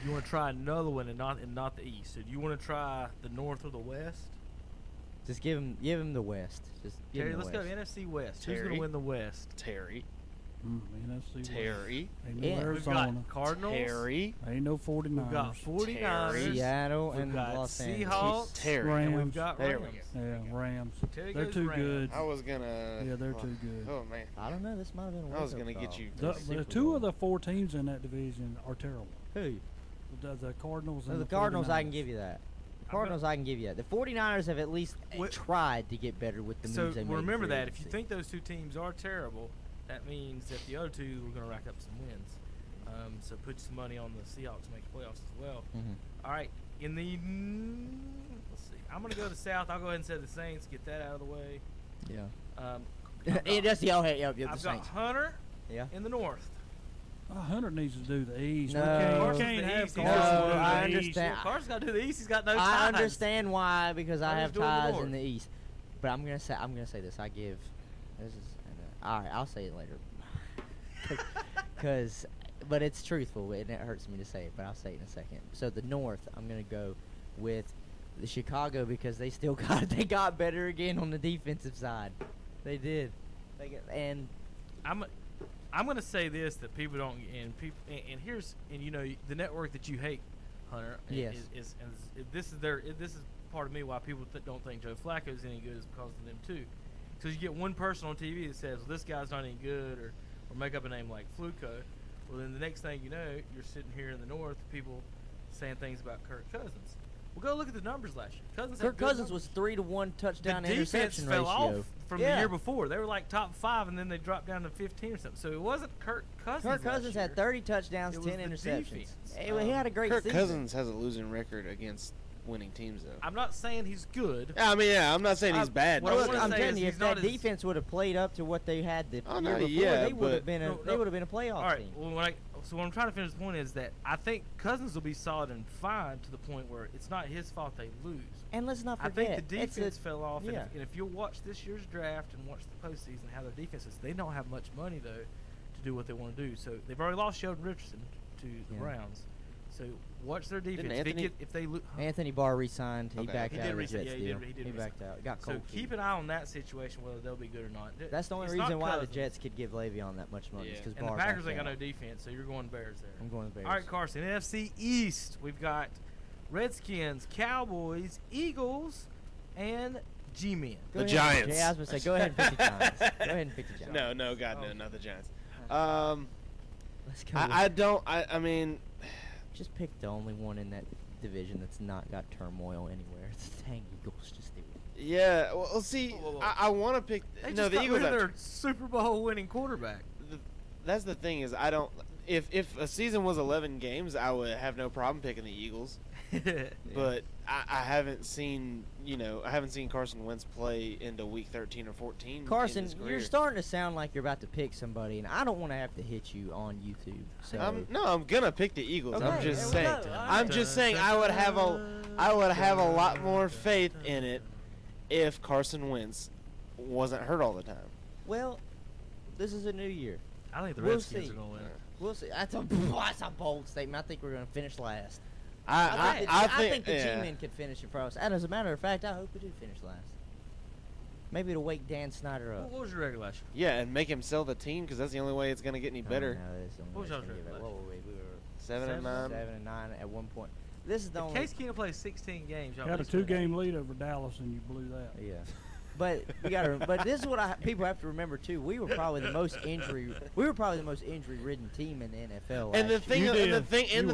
You want to try another one and not the East. So do you want to try the North or the West? Just give him the West. Just give Terry, him the let's West. go NFC West. Terry. Who's going to win the West? Terry. NFC Terry. Ain't no Yeah. We've Arizona. got Cardinals. Terry. Ain't no 49ers. We've got 49ers. Seattle We've and got Los Angeles. Seahawks. Terry. And we've Rams. got There we Rams. Yeah, Rams. Terry They're goes too Rams. good. I was gonna. Yeah, they're too good. Oh man. I don't know. This might have been a I was wake-up gonna get call. you. The two of the four teams in that division are terrible. Who? The Cardinals No, and the Cardinals, 49ers. I can give you that. Cardinals, I can give you that. The 49ers have at least tried to get better with the moves So they made. remember in free that if you agency. think those two teams are terrible, that means that the other two are going to rack up some wins. So put some money on the Seahawks to make the playoffs as well. Mhm. All right, in the let's see, I'm going to go to the South. I'll go ahead and say the Saints. Get that out of the way. Yeah. I've That's the got the Saints. Hunter Yeah. in the North. Hunter needs to do the East. No. We can't have East. He's Carson got- do the I East. understand. Carter's got to do the East. He's got no ties. I understand why because I Hunter's have doing the ties North. in the East, but I'm gonna say this. This is all right. I'll say it later. Because but it's truthful, and it hurts me to say it, but I'll say it in a second. So the North, I'm gonna go with the Chicago because they still got better again on the defensive side. They did. And I'm gonna say this that people don't, and here's the network that you hate, Hunter. Yes. This is part of me why people don't think Joe Flacco is any good is because of them too. Because you get one person on TV that says, well, this guy's not any good, or make up a name like Fluco. Well, then the next thing you know, you're sitting here in the North, people saying things about Kirk Cousins. Well, go look at the numbers last year. Kirk Cousins was 3-to-1 touchdown to interception ratio. The defense fell off from the year before. They were like top 5, and then they dropped down to 15 or something. So it wasn't Kirk Cousins. Kirk Cousins had 30 touchdowns, 10 interceptions. He had a great Kirk season. Cousins has a losing record against winning teams, though. I'm not saying he's good. I mean, I'm not saying he's bad. Look, I'm telling you, if that defense would have played up to what they had the year before, they would have been a playoff team. Well, so what I'm trying to finish the point is that I think Cousins will be solid and fine to the point where it's not his fault they lose. And let's not forget, I think the defense fell off. Yeah. And if you'll watch this year's draft and watch the postseason, how their defense is, they don't have much money, though, to do what they want to do. So they've already lost Sheldon Richardson to the Browns. So watch their defense. Anthony Barr re-signed. He backed out of the Jets deal. He backed out. Got cold. So keep an eye on that situation, whether they'll be good or not. That's the only reason why the Jets could give Le'Veon that much money. Because and the Packers ain't got no defense, so you're going Bears there. I'm going Bears. All right, Carson. NFC East, we've got Redskins, Cowboys, Eagles, and G-Men. The Giants. I was going to say, go ahead and pick the Giants. Go ahead and pick the Giants. No, no, not the Giants. Let's go. I mean, just pick the only one in that division that's not got turmoil anywhere. It's the dang Eagles. Just do it. Yeah. Well, see, I want to pick. The Eagles are their Super Bowl winning quarterback. That's the thing is, I don't. If a season was 11 games, I would have no problem picking the Eagles. But I haven't seen Carson Wentz play into week 13 or 14. Carson, you're starting to sound like you're about to pick somebody, and I don't want to have to hit you on YouTube. So I'm gonna pick the Eagles. Okay, I'm just saying. I'm just saying I would have a lot more faith in it if Carson Wentz wasn't hurt all the time. Well, this is a new year. I think the Redskins are gonna win. We'll see. That's a bold statement. I think we're gonna finish last. I think the G-Men could finish it for us. And as a matter of fact, I hope we do finish last. Maybe it'll wake Dan Snyder up. What was your record last year? Yeah, and make him sell the team because that's the only way it's going to get any better. What was your record last year? We were 7-9. 7-9 at one point. This is the only. Case Keenum plays 16 games. You had a 2-game lead over Dallas, and you blew that. Yeah. But we got to. But this is what people have to remember too. We were probably the most injury-ridden team in the NFL. And the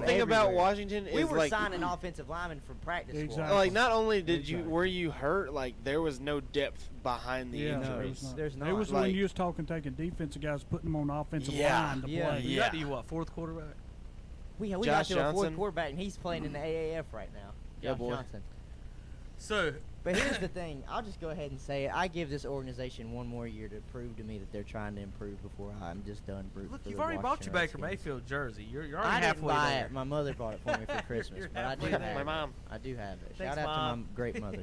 thing about Washington is we were signing offensive linemen from practice squad. Like not only were you hurt, like there was no depth behind the injuries. No, there's not. It was when you was taking defensive guys, putting them on the offensive line to play. You got to what, fourth quarterback? We got to a fourth quarterback, and he's playing in the AAF right now. Yeah, boy. Johnson. So. But here's the thing. I'll just go ahead and say it. I give this organization one more year to prove to me that they're trying to improve before I'm just done. Look, you've already bought your Baker Mayfield jersey. You're already halfway there. I didn't buy it. My mother bought it for me for Christmas. But I do have it. My mom. I do have it. Thanks, Shout out Mom. to my great mother.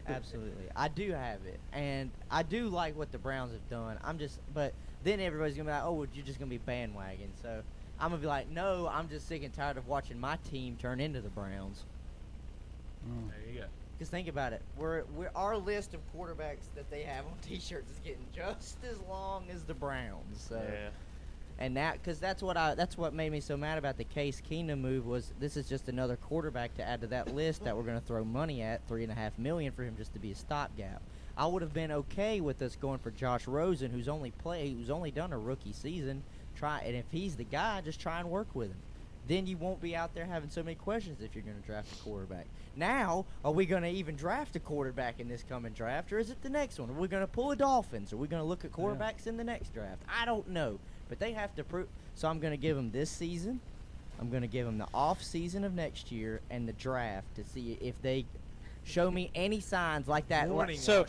Absolutely. I do have it. And I do like what the Browns have done. But then everybody's going to be like, oh, you're just going to be bandwagon. So I'm going to be like, no, I'm just sick and tired of watching my team turn into the Browns. There you go. Because think about it, our list of quarterbacks that they have on T-shirts is getting just as long as the Browns. So, and that's what made me so mad about the Case Keenum move was this is just another quarterback to add to that list that we're going to throw money at, $3.5 million for him just to be a stopgap. I would have been okay with us going for Josh Rosen, who's only done a rookie season. And if he's the guy, just try and work with him. Then you won't be out there having so many questions if you're going to draft a quarterback. Now, are we going to even draft a quarterback in this coming draft, or is it the next one? Are we going to pull a Dolphins? Are we going to look at quarterbacks in the next draft? I don't know. But they have to prove. So I'm going to give them this season. I'm going to give them the off season of next year and the draft to see if they show me any signs like that. So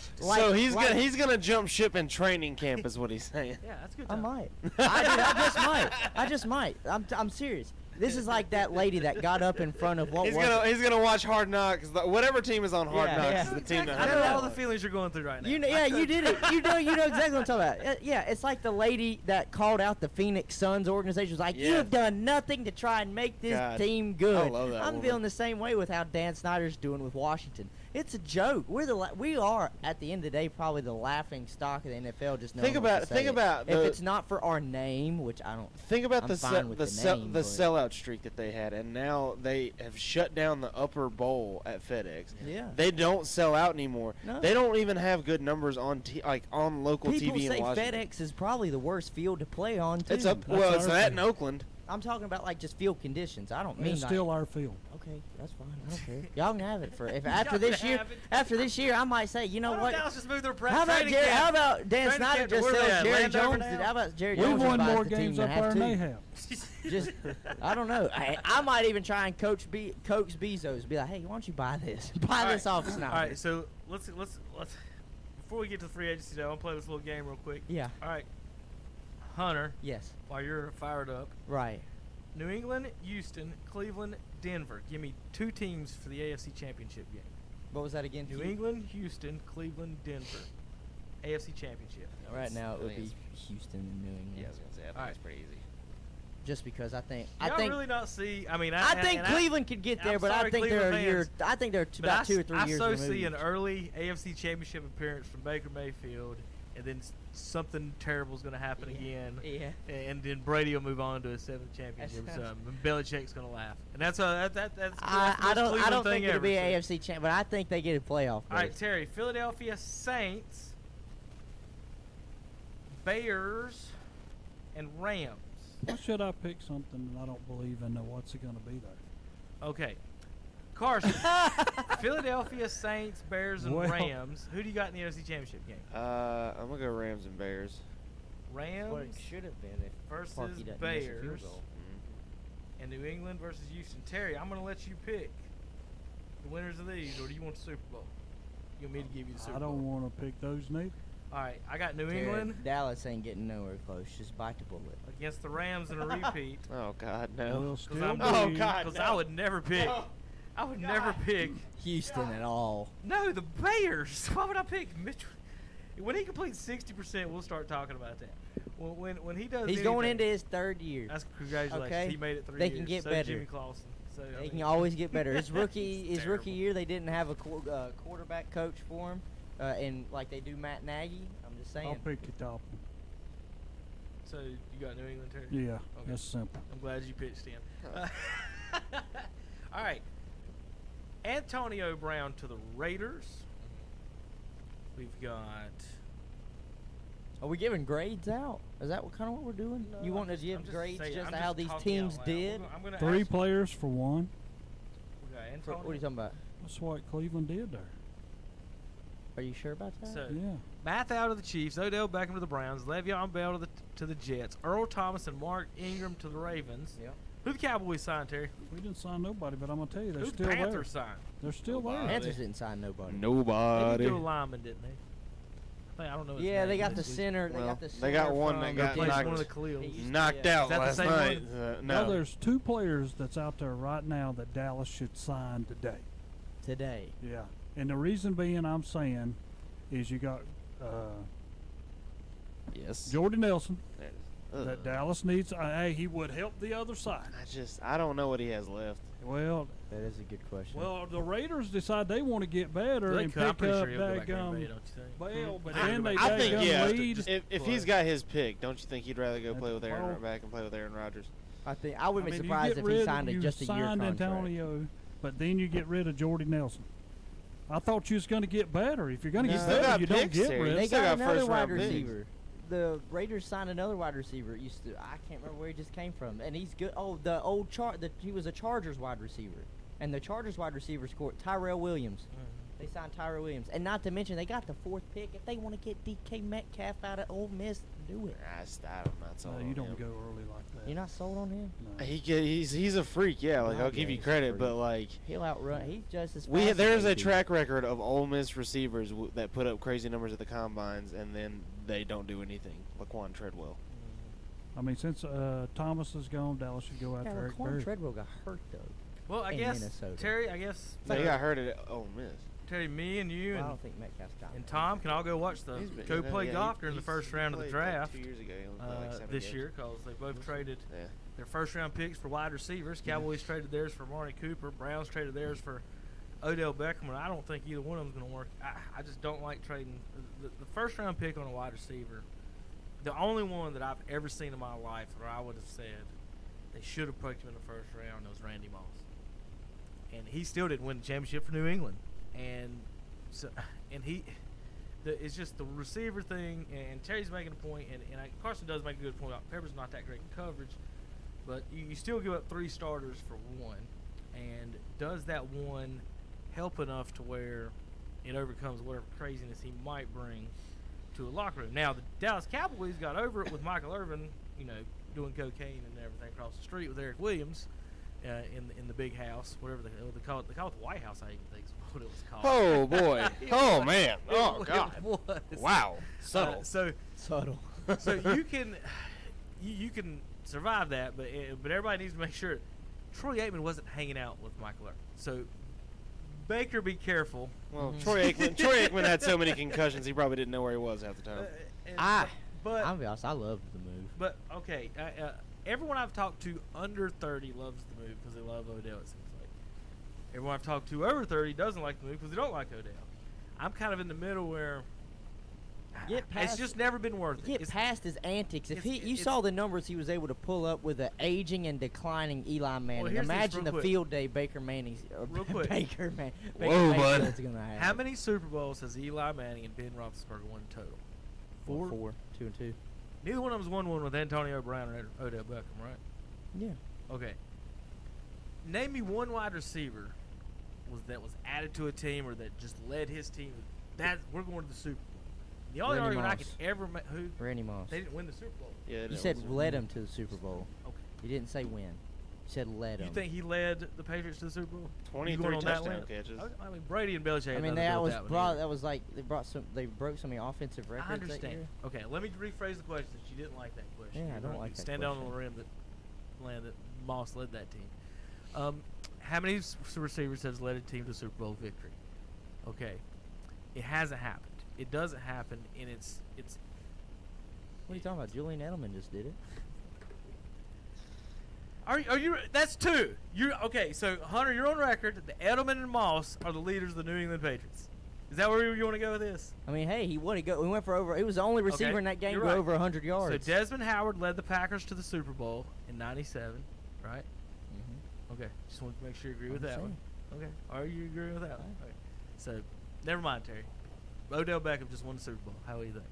he's gonna jump ship in training camp, is what he's saying. Yeah, that's good. I might. I just might. I'm serious. This is like that lady that got up in front of what He's was. gonna watch Hard Knocks. Whatever team is on Hard Knocks is the team that. I know all the feelings you're going through right now. You did it. You know exactly what I'm talking about. Yeah, it's like the lady that called out the Phoenix Suns organization. Was like, you have done nothing to try and make this team good. I love that I'm woman. feeling the same way with how Dan Snyder's doing with Washington. It's a joke. We are at the end of the day probably the laughing stock of the NFL. Just Think about if it's not for our name, which I don't. Think about I'm the fine with the name, but- sellout streak that they had, and now they have shut down the upper bowl at FedEx. Yeah. They don't sell out anymore. No. They don't even have good numbers on on local People TV in say Washington. FedEx is probably the worst field to play on too. It's up. Well, it's that in Oakland. I'm talking about like just field conditions. I don't mean It's like, still our field. Okay, that's fine. I don't care. Y'all can have it for after this year. After this year, I might say, you know what? Dallas just moved their How about training Jerry? camp. How about Dan Training Snyder camp, just where they sells at? Jerry Landover Jones? now? How about Jerry We've Jones? won buys more the team games than up there half than they team? have. Just, I don't know. I might even try and coax Bezos. Be like, hey, why don't you buy this? Buy this off Snyder. All right, so let's before we get to the free agency day, I want to play this little game real quick. Yeah. All right, Hunter. Yes. While you're fired up. Right. New England, Houston, Cleveland, Denver. Give me 2 teams for the AFC Championship game. What was that again? New England, Houston, Cleveland, Denver. AFC Championship. Right now it would be Houston and New England. Yeah, I was gonna say I think it's pretty easy. Just because I think Y'all really not see. I mean, I think Cleveland could get there, but I think they're a year. I think they're about 2 or 3 years I so removed. see an early AFC Championship appearance from Baker Mayfield, and then something terrible is going to happen again. Yeah. And then Brady will move on to his 7th championship or something. And Belichick's going to laugh, and that's that's I don't think it'll be an an AFC champ, but I think they get a playoff. All right, Terry. Philadelphia Saints, Bears, and Rams. Why should I pick something that I don't believe in? What's it going to be there? Okay. Carson, Philadelphia Saints, Bears, and Well. Rams. Who do you got in the NFC Championship game? I'm gonna go Rams and Bears. Rams What it should have been if versus Parkey doesn't miss a field Bears, goal. and New England versus Houston. Terry, I'm going to let you pick the winners of these, or do you want the Super Bowl? You want me to give you the Super I Bowl? don't want to pick those neither. All right, I got New Terry, England Dallas ain't getting nowhere close. Just bite the bullet. against the Rams in a repeat. Oh God, no. Will still Because be. I would never pick. I would never pick Houston at all. No, the Bears. Why would I pick Mitch? When he completes 60%, we'll start talking about that. When he does, He's going into his 3rd year. That's congratulations. Okay? He made it 3 They years. can get So better. Jimmy Clausen. So, They can always get better. His rookie year, they didn't have a quarterback coach for him, and like they do Matt Nagy. I'm just saying. I'll pick your top one. So you got New England, Terry? Yeah, Okay. that's simple. I'm glad you pitched him. All right. Antonio Brown to the Raiders. We've got. Are we giving grades out? Is that kind of what we're doing? No, you want to I'm give just grades saying- just I'm how just these talking teams out loud. did? I'm gonna 3 ask- players for 1. We got What Antonio. are you talking about? That's what Cleveland did there. Are you sure about that? So, Yeah. Math out of the Chiefs, Odell Beckham to the Browns, Le'Veon Bell to the Jets, Earl Thomas and Mark Ingram to the Ravens. Yeah. Who the Cowboys signed, Terry? We didn't sign nobody, but I'm going to tell you, they're Who still the there. Panthers signed? They're still there. Panthers didn't sign nobody. They Nobody. did do a lineman, didn't they? I don't know. his Yeah, name. they got the They- center. Well, They got one from that They got replaced knocked, one of the Khalils. knocked yeah. out Is that the last same night. one? Now, No. there's 2 players that's out there right now that Dallas should sign today. today. Yeah. And the reason being I'm saying is you got Yes. Jordy Nelson There it is. that Ugh. Dallas needs. Hey, he would help the other side. I don't know what he has left. Well, That is a good question. well, the Raiders decide they want to get better They and could. I'm pick pretty up sure he'll go back to Green daggum Bay, don't you think? Bell, but I then they I think daggum lead. if he's got his pick, don't you think he'd rather go play with Aaron Well- back and play with Aaron Rodgers? I think I would be I mean, you surprised get if he rid- signed you just a year signed contract. Antonio, but then you get rid of Jordy Nelson. I thought you was going to get better. If you're going to No. get Still better, got you don't picks, get Terry. rid. They Still got got another first-round wide picks. receiver. The Raiders signed another wide receiver. I can't remember where he just came from, and he's good. Oh, the old he was a Chargers wide receiver, and the Chargers wide receiver scored Tyrell Williams. They signed Tyrell Williams, and not to mention they got the 4th pick. If they want to get DK Metcalf out of Ole Miss, do it. I'm not sold No, on you don't him. go early like that. You're not sold on him? No. He's a freak, yeah. Like Oh, I'll give yeah, you he's a credit, freak. but like He'll outrun. He's just as fast. as there's a AD. track record of Ole Miss receivers that put up crazy numbers at the combines and then they don't do anything. Laquan Treadwell. I mean, since Thomas is gone, Dallas should go after Eric Berry. Treadwell got hurt though. Well, I guess Minnesota. Terry. I guess So he got hurt at Ole Miss. Terry, me and you Well, I and, don't think Metcalf's got and it. Tom can all go watch the go play golf during the first round of the played, draft 2 years ago. He only played, like, 7 this games. year because they both traded Yeah. their first round picks for wide receivers. Cowboys traded theirs for Marty Cooper. Browns traded theirs for Odell Beckham. And I don't think either one of them's going to work. I just don't like trading the first round pick on a wide receiver. The only one that I've ever seen in my life where I would have said they should have picked him in the first round was Randy Moss. And he still didn't win the championship for New England. And so, and it's just the receiver thing. And Terry's making a point, and Carson does make a good point about Pepper's not that great in coverage, but you still give up 3 starters for one. And does that one help enough to where it overcomes whatever craziness he might bring to a locker room? Now, the Dallas Cowboys got over it with Michael Irvin, doing cocaine and everything across the street with Eric Williams in the big house, whatever they call it. They call it the White House, I even think is what it was called. Oh boy! Oh man! Oh god! Wow! Subtle. Subtle. So you can survive that, but everybody needs to make sure Troy Aikman wasn't hanging out with Michael Irvin. So Baker, be careful. Well, Troy Aikman had so many concussions, he probably didn't know where he was half the time. But I'll be honest, I love the move. But okay, everyone I've talked to under 30 loves the move because they love Odell. It seems like everyone I've talked to over 30 doesn't like the move because they don't like Odell. I'm kind of in the middle where it's just never been worth it. Get past his antics. If you saw the numbers he was able to pull up with an aging and declining Eli Manning. Imagine the field day Baker Manning's. Real quick. Baker Manning. Whoa, bud. Gonna have. How many Super Bowls has Eli Manning and Ben Roethlisberger won total? 4. 2 and 2. Neither one of them won one with Antonio Brown or Odell Beckham, right? Yeah. Okay. Name me one wide receiver that was added to a team or that just led his team. We're going to the Super Bowl. The only argument I could ever make who Randy Moss. They didn't win the Super Bowl. Yeah, you said led him to the Super Bowl. Okay. You didn't say win. You said led him. You think he led the Patriots to the Super Bowl? 23 touchdown catches. I mean, Brady and Belichick. I mean, that was like they broke some of the offensive records. I understand. That year. Okay, let me rephrase the question. Since you didn't like that question. Yeah, I don't like that Stand down on the rim that Moss led that team. How many receivers has led a team to Super Bowl victory? Okay, it hasn't happened. It doesn't happen, and it's. What are you talking about? Julian Edelman just did it. Are you? That's 2. Okay. So Hunter, you're on record. The Edelman and Moss are the leaders of the New England Patriots. Is that where you want to go with this? I mean, hey, he went for over. He was the only receiver in that game to go over 100 yards. So Desmond Howard led the Packers to the Super Bowl in '97, right? Mm-hmm. Okay. Just wanted to make sure you agree with that one. Okay. Are you agreeing with that one? Okay. So, never mind, Terry. Odell Beckham just won the Super Bowl. How do you think?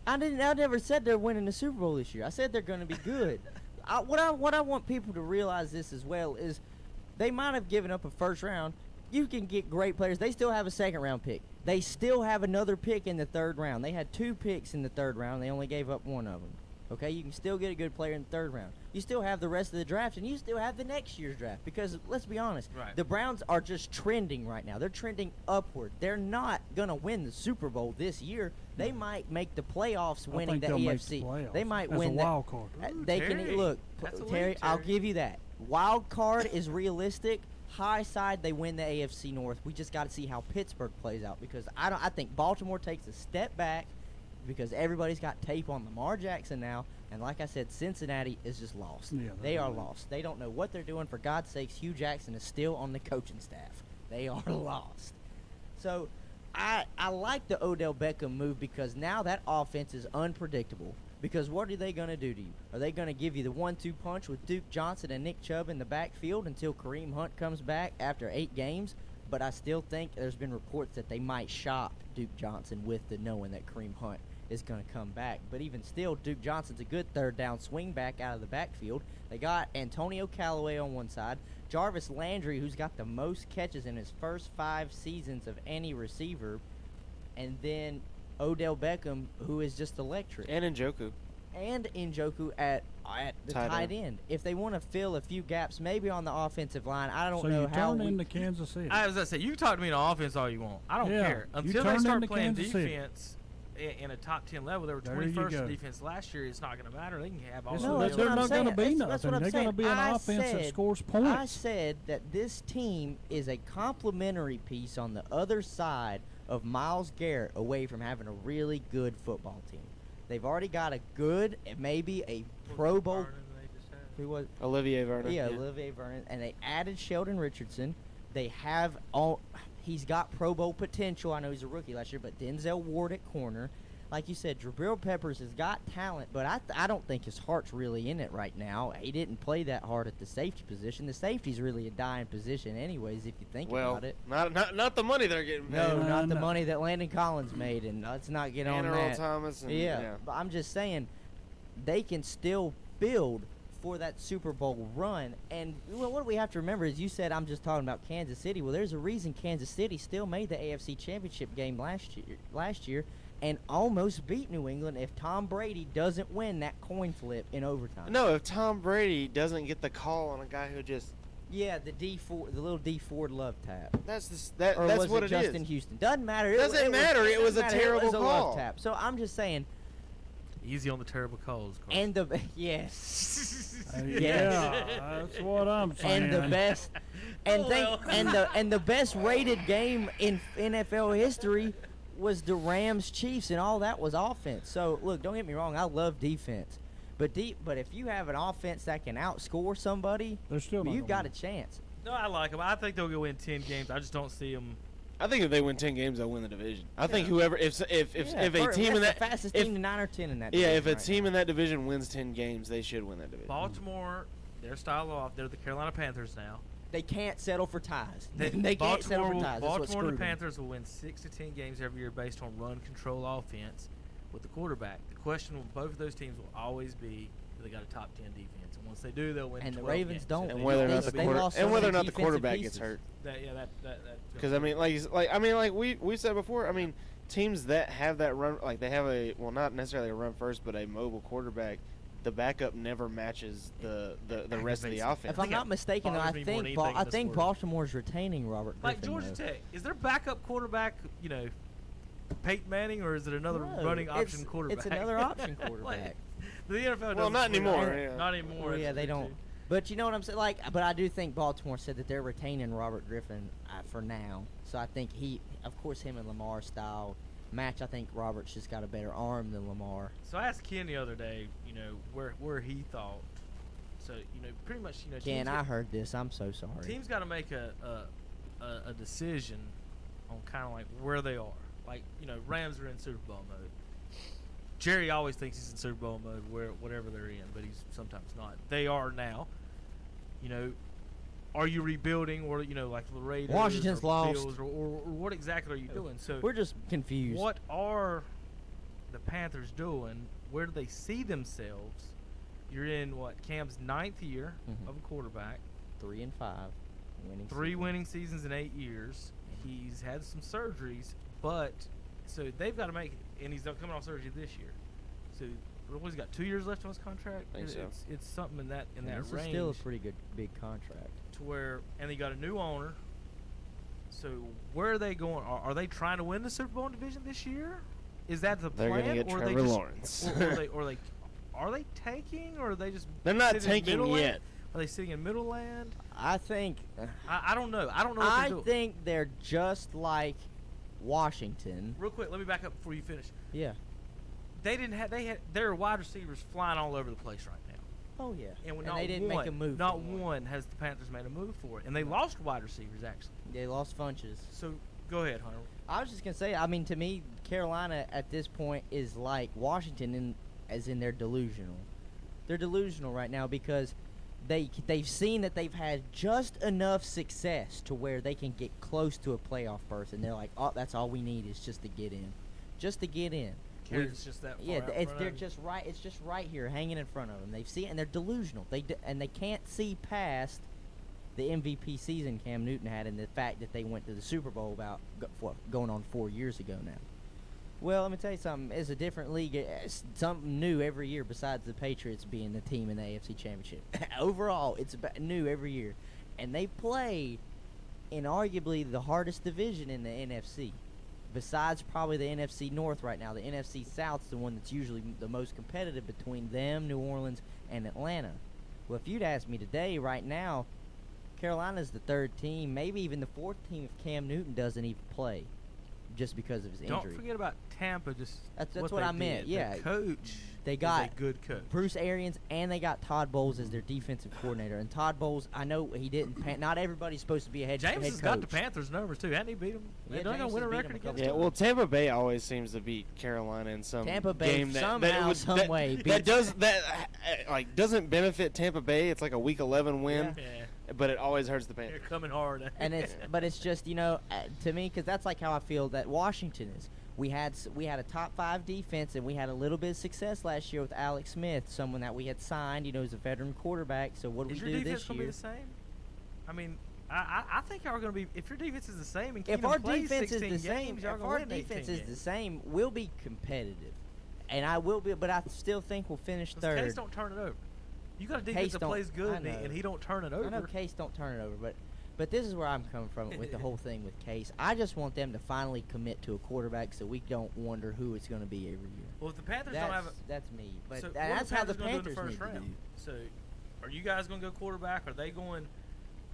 I never said they're winning the Super Bowl this year. I said they're going to be good. What I want people to realize this as well is they might have given up a first round. You can get great players. They still have a second round pick. They still have another pick in the third round. They had 2 picks in the third round. They only gave up one of them. Okay, you can still get a good player in the third round. You still have the rest of the draft, and you still have the next year's draft. Because let's be honest, the Browns are just trending right now. They're trending upward. They're not gonna win the Super Bowl this year. They might make the playoffs, winning the AFC. They might win a wild card. They can look, Terry. I'll give you that. Wild card is realistic. High side, they win the AFC North. We just got to see how Pittsburgh plays out because I think Baltimore takes a step back. Because everybody's got tape on Lamar Jackson now, and like I said, Cincinnati is just lost. Yeah, they are lost. They don't know what they're doing. For God's sakes, Hugh Jackson is still on the coaching staff. They are lost. So I like the Odell Beckham move because now that offense is unpredictable. Because what are they going to do to you? Are they going to give you the 1-2 punch with Duke Johnson and Nick Chubb in the backfield until Kareem Hunt comes back after 8 games? But I still think there's been reports that they might shop Duke Johnson with the knowing that Kareem Hunt is going to come back. But even still, Duke Johnson's a good third down swing back out of the backfield. They got Antonio Callaway on one side, Jarvis Landry, who's got the most catches in his first 5 seasons of any receiver, and then Odell Beckham, who is just electric. And Njoku. At the tight end. If they want to fill a few gaps, maybe on the offensive line, I don't know how. So you turn into Kansas City. I was going to say, you can talk to me on offense all you want. I don't care. Until they start playing defense, in a top 10 level. They were There you 21st go. in defense last year. It's not going to matter. They can have all It's the not- other they're players. not going to be That's nothing. what I'm They're going to saying. be an I offense that said- scores points. I said that this team is a complementary piece on the other side of Myles Garrett away from having a really good football team. They've already got a good, maybe a Pro Bowl. Who was Olivier Vernon. Yeah, Olivier Vernon, and they added Sheldon Richardson. They have all. He's got Pro Bowl potential. I know he's a rookie last year, but Denzel Ward at corner. Like you said, Jabril Peppers has got talent, but I don't think his heart's really in it right now. He didn't play that hard at the safety position. The safety's really a dying position anyways, if you think about it. Not the money they're getting paid. No, not the money that Landon Collins made, and let's not get on And that. Earl Thomas. And, yeah, but I'm just saying they can still build for that Super Bowl run. And what we have to remember is you said I'm just talking about Kansas City. Well, there's a reason Kansas City still made the AFC Championship game last year and almost beat New England if Tom Brady doesn't win that coin flip in overtime. No, if Tom Brady doesn't get the call on a guy who just the little D Ford love tap. That's was what it it is. Justin Houston? Doesn't matter. Doesn't matter. It was a terrible love call. tap. So I'm just saying. Easy on the terrible calls. Carson. And the yes, Yeah, that's what I'm saying. and the best, and the best rated game in NFL history was the Rams Chiefs, and all that was offense. So look, don't get me wrong, I love defense, but if you have an offense that can outscore somebody, They're still not you've gonna got a chance. No, I like them. I think they'll go win 10 games. I just don't see them. I think if they win 10 games, they'll win the division. I think whoever if a that's team in that the fastest if, team to 9 or 10 in that. yeah, division if a right team in that division wins 10 games, they should win that division. Baltimore, their style off. They're the Carolina Panthers now. They can't settle for ties. They Can't settle for ties. That's what Baltimore and screwed the them. Panthers will win 6 to 10 games every year based on run control offense with the quarterback. The question with both of those teams will always be, do they got a top 10 defense? And once they do, they'll win. And the 12 Ravens games. don't. And whether or not the quarterback gets pieces. hurt. Because I mean, like we said before. I mean, teams that have that run, like they have not necessarily a run first, but a mobile quarterback. The backup never matches the rest of the offense. If I'm not mistaken, I think Baltimore's retaining Robert Griffin. Like Georgia Tech, is their backup quarterback, Peyton Manning, or is it another running option quarterback? It's another option quarterback. The NFL well, not anymore. Not anymore. Well, yeah, they don't. But you know what I'm saying? But I do think Baltimore said that they're retaining Robert Griffin for now. So I think of course, him and Lamar style match. I think Robert's just got a better arm than Lamar. So I asked Ken the other day, where he thought. So pretty much, Ken, I heard this. I'm so sorry. Teams got to make a decision on kind of like where they are. Like Rams are in Super Bowl mode. Jerry always thinks he's in Super Bowl mode, whatever they're in, but he's sometimes not. They are now. Are you rebuilding, or like the Raiders, Washington's or lost, Bills, or what exactly are you doing? So we're just confused. What are the Panthers doing? Where do they see themselves? You're in Cam's 9th year of a quarterback. 3 and 5 winning. 3 winning seasons in 8 years. He's had some surgeries, but so they've got to make it, and he's coming off surgery this year. So he's got 2 years left on his contract. I think so. It's something in that this range. Is still a pretty good big contract. To where, and they got a new owner. So where are they going? Are they trying to win the Super Bowl division this year? Is that the plan? They're going to get Trevor Lawrence. Are they tanking, or are they just? They're not tanking yet. Are they sitting in middle land? I think. I don't know. I don't know. What I they're doing. think they're just like Washington. Real quick, let me back up before you finish. Yeah. They had their wide receivers flying all over the place right now. Oh yeah. And they didn't make a move. Not one has the Panthers made a move for it, and they lost wide receivers actually. They lost Funches. So go ahead, Hunter. I was just gonna say. I mean, to me, Carolina at this point is like Washington, as in they're delusional. They're delusional right now because they've seen that they've had just enough success to where they can get close to a playoff berth, and they're like, oh, that's all we need is just to get in, It's just that far they're just right. It's just right here, hanging in front of them. They've seen, and they're delusional. They can't see past the MVP season Cam Newton had, and the fact that they went to the Super Bowl about going on 4 years ago now. Well, let me tell you something. It's a different league. It's something new every year besides the Patriots being the team in the AFC Championship. Overall, it's new every year. And they play in arguably the hardest division in the NFC. besides probably the NFC North right now. The NFC South's the one that's usually the most competitive between them, New Orleans, and Atlanta. Well, if you'd asked me today, right now, Carolina's the third team, maybe even the fourth team if Cam Newton doesn't even play just because of his injury. Don't forget about Tampa. That's what I meant. Yeah, the coach. They got a good coach, Bruce Arians, and they got Todd Bowles as their defensive coordinator. And Todd Bowles, I know he didn't. Not everybody's supposed to be a head coach. James has got the Panthers numbers too. Hadn't he beat them? Yeah, They're going to win a record against them. Yeah, well, Tampa Bay always seems to beat Carolina in some Tampa Bay game somehow, some way doesn't benefit Tampa Bay. It's like a Week 11 win. Yeah. But it always hurts the Panthers. They're coming hard. And it's just to me, because that's like how I feel that Washington is. We had a top 5 defense, and we had a little bit of success last year with Alex Smith, someone that we had signed. He's a veteran quarterback. So what do we do this year? Is your defense going to be the same? I mean, I think y'all are going to be. If your defense is the same, and if our defense is the same, if our defense is the same, we'll be competitive, and I will be. But I still think we'll finish third. Case don't turn it over. You got a defense that plays good, and he don't turn it over. I know Case don't turn it over, but this is where I'm coming from with the whole thing with Case. I just want them to finally commit to a quarterback so we don't wonder who it's going to be every year. Well, if the Panthers don't have that's me. But so that's how the Panthers need to do. So, are you guys going to go quarterback? Are they going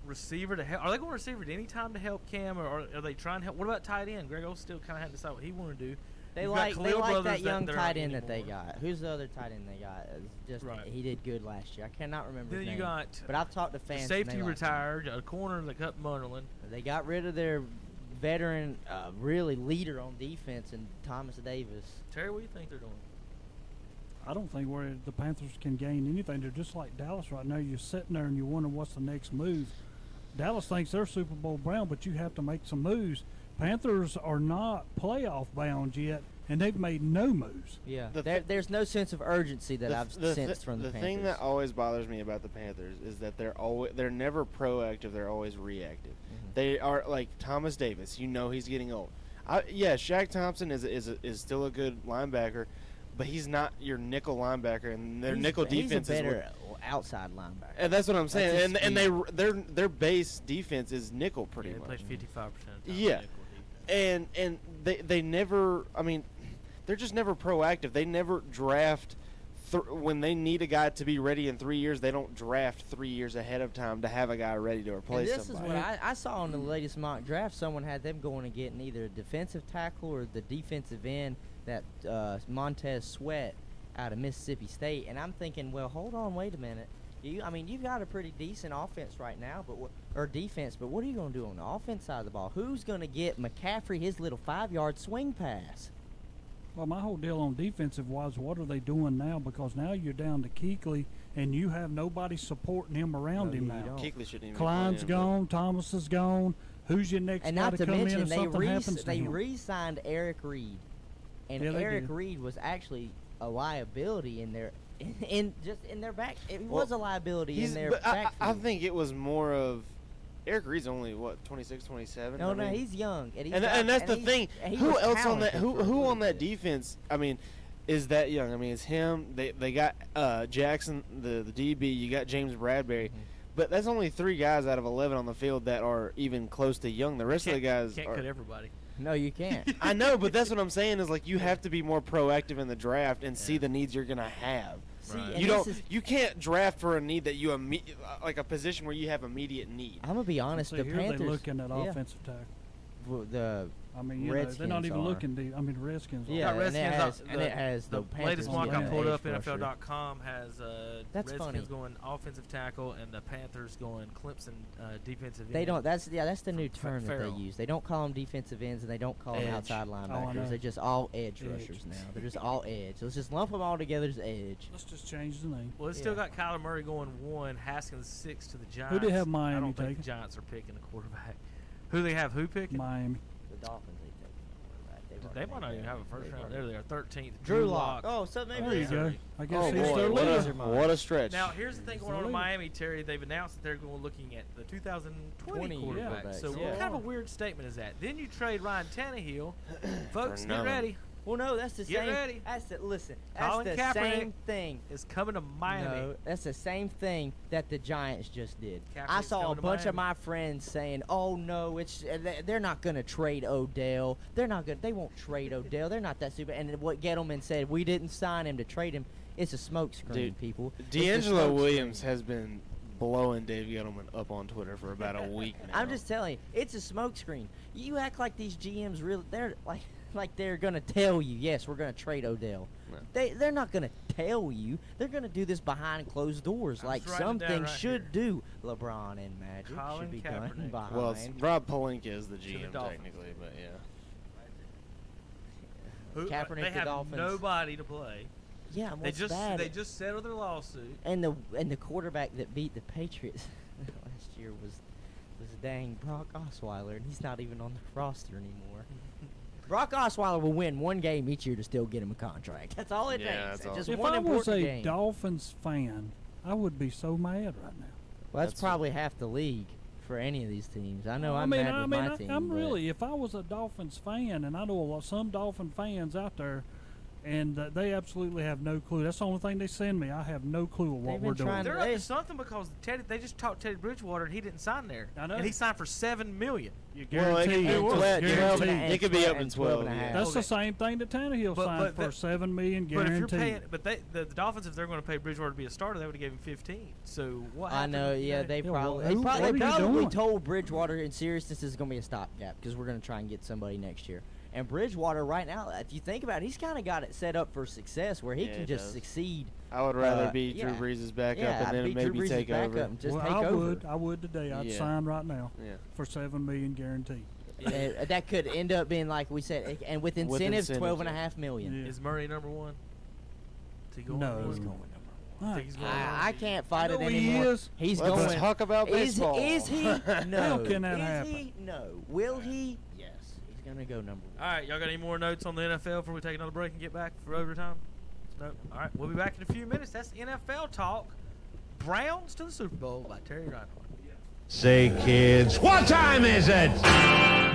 receiver to help? Are they going receiver at any time to help Cam, or are they trying to help? What about tight end? Greg O still kind of had to decide what he wanted to do. They like that young tight end that they got. Who's the other tight end they got? He did good last year. I cannot remember his name. You got. But I've talked to fans. Safety retired. A corner that cut Munderland. They got rid of their veteran, really leader on defense, and Thomas Davis. Terry, what do you think they're doing? I don't think the Panthers can gain anything. They're just like Dallas right now. You're sitting there and you wonder what's the next move. Dallas thinks they're Super Bowl bound, but you have to make some moves. Panthers are not playoff bound yet, and they've made no moves. Yeah, there's no sense of urgency that I've sensed from the Panthers. The thing that always bothers me about the Panthers is that they're never proactive. They're always reactive. Mm-hmm. They are like Thomas Davis. He's getting old. Shaq Thompson is still a good linebacker, but he's not your nickel linebacker, and their nickel defense is a better outside linebacker. And that's what I'm saying. And their base defense is nickel pretty much. They play 55% of the time. Yeah. And they never, I mean, they're just never proactive. They never draft when they need a guy to be ready in 3 years. They don't draft 3 years ahead of time to have a guy ready to replace somebody. This is what I saw in the latest mock draft. Someone had them going and getting either a defensive tackle or the defensive end, that Montez Sweat out of Mississippi State. And I'm thinking, well, hold on, wait a minute. You've got a pretty decent offense right now, or defense, but what are you going to do on the offense side of the ball? Who's going to get McCaffrey his little 5-yard swing pass? Well, my whole deal on defensive was, what are they doing now? Because now you're down to Kuechly, and you have nobody supporting him around him now. Kuechly shouldn't even Klein's gone, Thomas is gone. Who's your next guy to come in if something happens to him? They re-signed Eric Reed, and Eric Reed was actually a liability in their in their back. It was a liability in their backfield. I think it was more of Eric Reed's only 26, 27. No, he's young, and that's the thing. Who else on that? Who on that defense? I mean, is that young? I mean, it's him. They got Jackson, the DB. You got James Bradbury. Mm-hmm. But that's only 3 guys out of 11 on the field that are even close to young. The rest of the guys can't cut everybody. No, you can't. I know, but that's what I'm saying is you have to be more proactive in the draft and see the needs you're gonna have. Right. You can't draft for a need that you like a position where you have immediate need. I'm gonna be honest. So the here Panthers they're looking at offensive tackle. The Redskins they're not even looking. The Redskins. Yeah, Redskins and it has the latest mock I pulled up. NFL.com has that's Redskins funny. Going offensive tackle and the Panthers going Clemson defensive end. They don't. That's the new term that they use. They don't call them defensive ends and they don't call them outside linebackers. They're just all edge rushers now. They're just all edge. So let's just lump them all together as edge. Let's just change the name. Well, it's still got Kyler Murray going 1, Haskins 6 to the Giants. Who do they have Miami I don't think taking? the Giants are picking a quarterback. Who they have? Who picking? Miami. The Dolphins. They might not even have a first round. There they are, 13th. Drew Lock. Oh, so maybe there you go. I guess he's their leader. What a stretch. Now, here's the thing going on in Miami, Terry. They've announced that they're looking at the 2020 quarterback. So what kind of a weird statement is that? Then you trade Ryan Tannehill. Folks, get ready. Well, no, that's the Get same. ready. Listen, Colin that's the Kaepernick same thing. is coming to Miami. No, that's the same thing that the Giants just did. I Kaepernick's saw a coming to bunch of Miami. my friends saying, "Oh no, they're not going to trade Odell. They won't trade Odell. They're not that stupid." And what Gettleman said, we didn't sign him to trade him. It's a smokescreen, Dude, people. D'Angelo Williams has been blowing Dave Gettleman up on Twitter for about a week now. I'm just telling you, it's a smokescreen. You act like these GMs they're like they're gonna tell you, yes, we're gonna trade Odell. No. They're not gonna tell you. They're gonna do this behind closed doors, like some things should do. LeBron and Magic Colin should be Kaepernick. done behind. Well, Rob Pelinka is the GM Dolphins. technically, but yeah. Kaepernick, they the have Dolphins. nobody to play. Yeah, what's bad? They just settled their lawsuit. And the quarterback that beat the Patriots last year was dang Brock Osweiler, and he's not even on the roster anymore. Brock Osweiler will win one game each year to still get him a contract. That's all it takes. Just if one I was important a game. Dolphins fan, I would be so mad right now. Well, that's probably half the league for any of these teams. I know I'm mad with my team. I'm but really, if I was a Dolphins fan, and I know some Dolphin fans out there, and they absolutely have no clue. That's the only thing they send me. I have no clue of what we're doing. They're up to something because they just talked Teddy Bridgewater and he didn't sign there. I know. And he signed for $7 million. You Well, it could guarantee be 12, it could be up in 12. Yeah. That's the same thing that Tannehill signed for $7 million guaranteed. But if you're paying, the Dolphins, if they're going to pay Bridgewater to be a starter, they would have given him 15. So what happened? I know, yeah, they probably told Bridgewater in seriousness this is going to be a stopgap because we're going to try and get somebody next year. And Bridgewater right now, if you think about it, he's kind of got it set up for success where he can just succeed. I would rather beat Drew Brees' backup and then maybe take over. I would today. I'd sign right now for $7 million guaranteed. That could end up being like we said, and with incentives, $12.5 million. Is Murray number one? Is he going no, number he's one? going number one. I can't fight it he anymore. is. He's Let's going. talk about baseball. Is he? No. How can that is happen? he? No. Will he? Yes. He's gonna go number one. All right, y'all got any more notes on the NFL before we take another break and get back for overtime? No. All right, we'll be back in a few minutes. That's NFL talk. Browns to the Super Bowl by Terry Reinhardt. Say, kids, what time is it?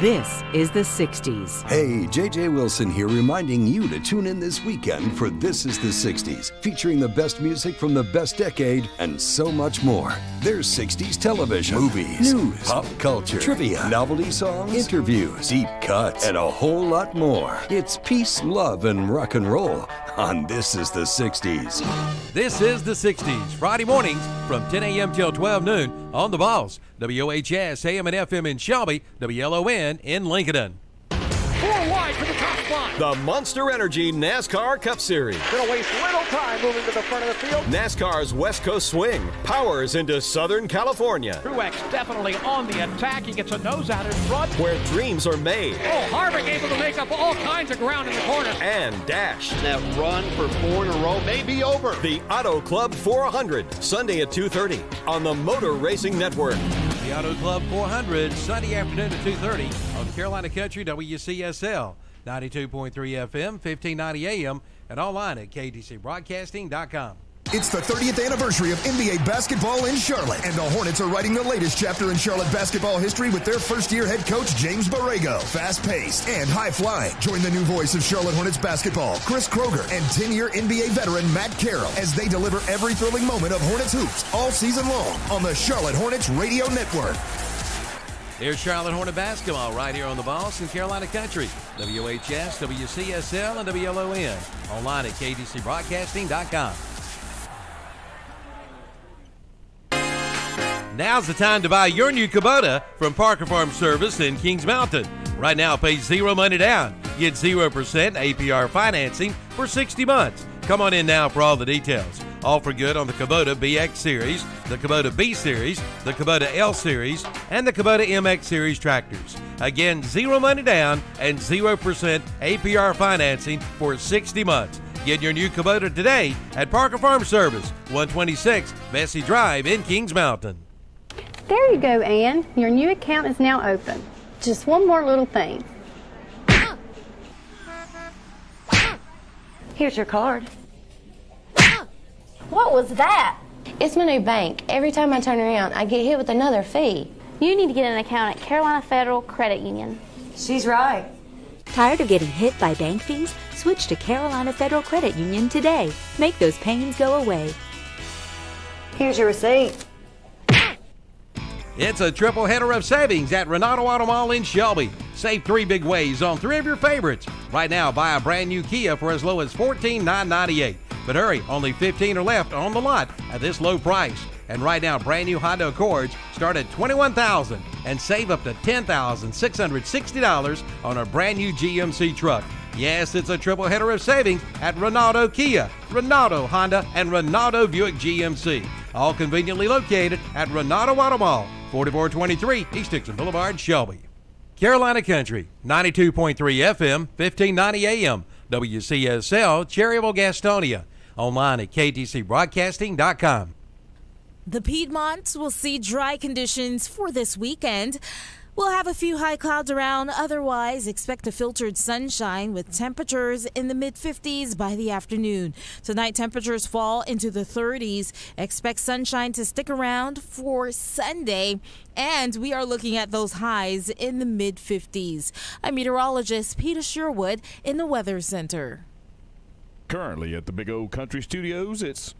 This is the 60s. Hey, JJ Wilson here reminding you to tune in this weekend for This is the 60s, featuring the best music from the best decade and so much more. There's 60s television, movies, news, pop culture, trivia, novelty songs, interviews, deep cuts, and a whole lot more. It's peace, love, and rock and roll on This is the 60s. This is the 60s, Friday mornings from 10 a.m. till 12 noon on The Balls, WHS, AM and FM in Shelby, WLON in Lincolnton. 4 wide for the top spot. The Monster Energy NASCAR Cup Series. Gonna waste little time moving to the front of the field. NASCAR's West Coast swing powers into Southern California, Truex definitely on the attack. He gets a nose out in front. where dreams are made Oh, Harvick able to make up all kinds of ground in the corner. and dashed. That run for 4 in a row may be over. The Auto Club 400, Sunday at 2:30 on the Motor Racing Network. The Auto Club 400, Sunday afternoon at 2:30 on Carolina Country WCSL, 92.3 FM, 1590 AM, and online at ktcbroadcasting.com. It's the 30th anniversary of NBA basketball in Charlotte, and the Hornets are writing the latest chapter in Charlotte basketball history with their first-year head coach, James Borrego. Fast-paced and high-flying. Join the new voice of Charlotte Hornets basketball, Chris Kroger, and 10-year NBA veteran Matt Carroll as they deliver every thrilling moment of Hornets hoops all season long on the Charlotte Hornets Radio Network. Here's Charlotte Hornet basketball right here on the Boss in Carolina Country, WHS, WCSL, and WLON. Online at ktcbroadcasting.com. Now's the time to buy your new Kubota from Parker Farm Service in Kings Mountain. Right now, pay zero money down. Get 0% APR financing for 60 months. Come on in now for all the details. All for good on the Kubota BX Series, the Kubota B Series, the Kubota L Series, and the Kubota MX Series tractors. Again, zero money down and 0% APR financing for 60 months. Get your new Kubota today at Parker Farm Service, 126 Vesey Drive in Kings Mountain. There you go, Ann. Your new account is now open. Just one more little thing. Here's your card. What was that? It's my new bank. Every time I turn around, I get hit with another fee. You need to get an account at Carolina Federal Credit Union. She's right. Tired of getting hit by bank fees? Switch to Carolina Federal Credit Union today. Make those pains go away. Here's your receipt. It's a triple header of savings at Renato Auto Mall in Shelby. Save 3 big ways on 3 of your favorites. Right now, buy a brand new Kia for as low as $14,998. But hurry, only 15 are left on the lot at this low price. And right now, brand new Honda Accords start at $21,000 and save up to $10,660 on a brand new GMC truck. Yes, it's a triple header of savings at Renato Kia, Renato Honda, and Renato Buick GMC. All conveniently located at Renato Auto Mall, 4423 East Dixon Boulevard, Shelby. Carolina Country, 92.3 FM, 1590 AM, WCSL, Cherryville, Gastonia. Online at ktcbroadcasting.com. The Piedmonts will see dry conditions for this weekend. We'll have a few high clouds around. Otherwise, expect a filtered sunshine with temperatures in the mid-50s by the afternoon. Tonight, temperatures fall into the 30s. Expect sunshine to stick around for Sunday. And we are looking at those highs in the mid-50s. I'm meteorologist Peter Sherwood in the Weather Center. Currently at the Big O Country Studios, it's...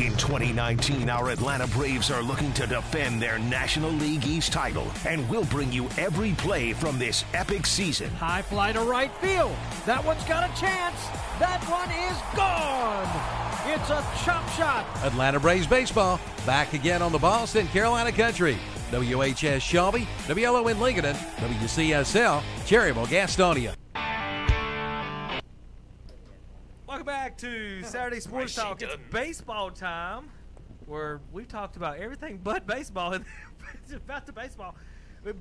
In 2019, our Atlanta Braves are looking to defend their National League East title, and we'll bring you every play from this epic season. High fly to right field. That one's got a chance. That one is gone. It's a chop shot. Atlanta Braves baseball back again on the Boston Carolina Country. WHS Shelby, WLON Lincolnton, WCSL, Cherryville, Gastonia. Welcome back to Saturday Sports Talk. It's baseball time, where we've talked about everything but baseball. It's about the baseball. The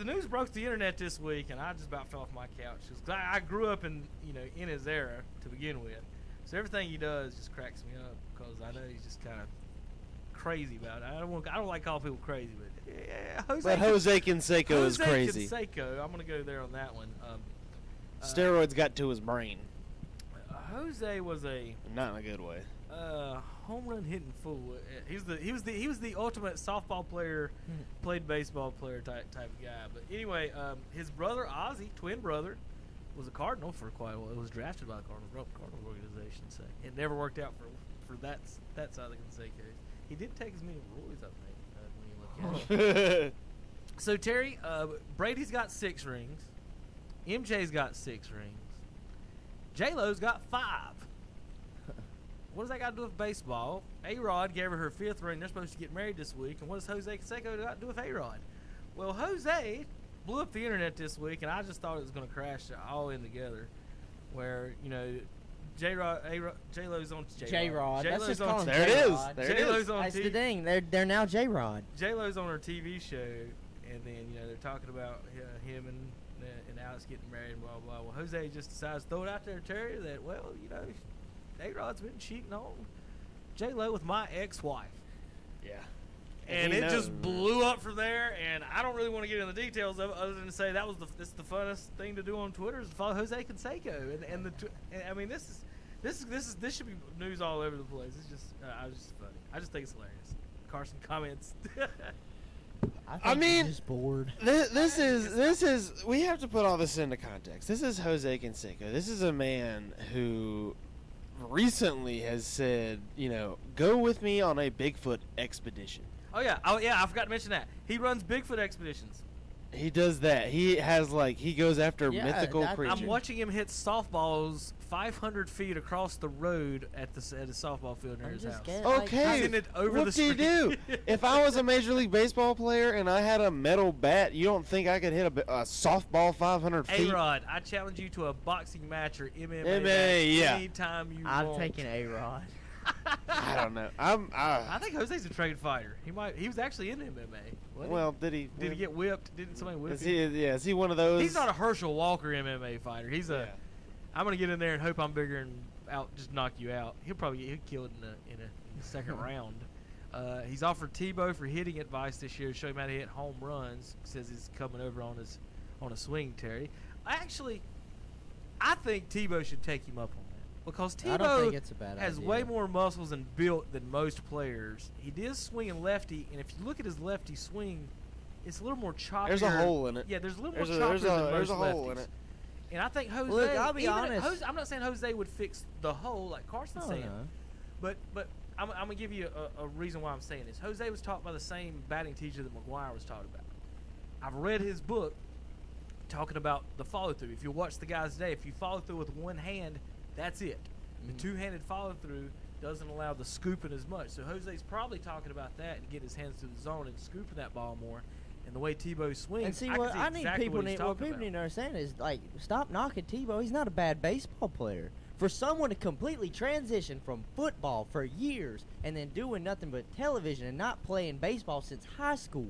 news broke to the internet this week, and I just about fell off my couch. I grew up in his era to begin with, so everything he does just cracks me up because I know he's just kind of crazy about it. I don't like calling people crazy, but yeah, Jose Canseco is crazy. Jose Canseco, I'm gonna go there on that one. Steroids got to his brain. Jose was not in a good way. Home run hitting fool. He was the ultimate softball player, played baseball player type of guy. But anyway, his brother Ozzie, twin brother, was a Cardinal for quite a while. It was drafted by the Cardinal organization. So it never worked out for that side of the Canseco. He didn't take as many Roys, I think, when you look at it. So Terry, Brady's got 6 rings. MJ's got 6 rings. J-Lo's got 5. What does that got to do with baseball? A-Rod gave her her 5th ring. They're supposed to get married this week. And what does Jose Canseco got to do with A-Rod? Well, Jose blew up the internet this week, and I just thought it was going to crash all in together. Where, J-Lo's on J-Rod. That's just calling there J-Rod. It is. J-Lo's on That's the thing. They're now J-Rod. J-Lo's on her TV show, and then, they're talking about him and Alex getting married and blah, blah, blah. Well, Jose just decides to throw it out there, Terry, that, A-Rod's been cheating on J-Lo with my ex-wife. Yeah. And it just blew up from there, and I don't really want to get into the details of it other than to say this is the funnest thing to do on Twitter is to follow Jose Canseco. This should be news all over the place. It's just, just funny. I just think it's hilarious. Carson comments. I mean, just bored. This is. We have to put all this into context. This is Jose Canseco. This is a man who recently has said, go with me on a Bigfoot expedition. Oh yeah, I forgot to mention that he runs Bigfoot expeditions. He does that. He has he goes after mythical creatures. I'm watching him hit softballs 500 feet across the road at a softball field near his house. Okay, what do you do? If I was a Major League Baseball player and I had a metal bat, you don't think I could hit a softball 500 feet? A-Rod, I challenge you to a boxing match or MMA match anytime you I'm want. taking A-Rod. I don't know. I think Jose's a trained fighter. He was actually in MMA. Well, did he? Did he get whipped? Didn't somebody whip him? Is he one of those? He's not a Herschel Walker MMA fighter. He's I'm gonna get in there and hope I'm bigger and just knock you out. He'll probably get killed in the second round. He's offered Tebow for hitting advice this year to show him how to hit home runs. Says he's coming over on a swing, Terry. I think Tebow should take him up on that because Tebow has way more muscles and built than most players. He does swing in lefty, and if you look at his lefty swing, it's a little more choppier. There's a hole in it. Yeah, there's a little more choppier than most lefties. Hole in it. And I think Jose. Look, I'll be honest. I'm not saying Jose would fix the hole like Carson's saying, but I'm gonna give you a reason why I'm saying this. Jose was taught by the same batting teacher that McGuire was taught about. I've read his book talking about the follow through. If you watch the guys today, if you follow through with one hand, that's it. The two-handed follow through doesn't allow the scooping as much. So Jose's probably talking about that and getting his hands to the zone and scooping that ball more. And the way Tebow swings, and see, I need exactly people what people need to understand is, like, stop knocking Tebow. He's not a bad baseball player. For someone to completely transition from football for years and then doing nothing but television and not playing baseball since high school,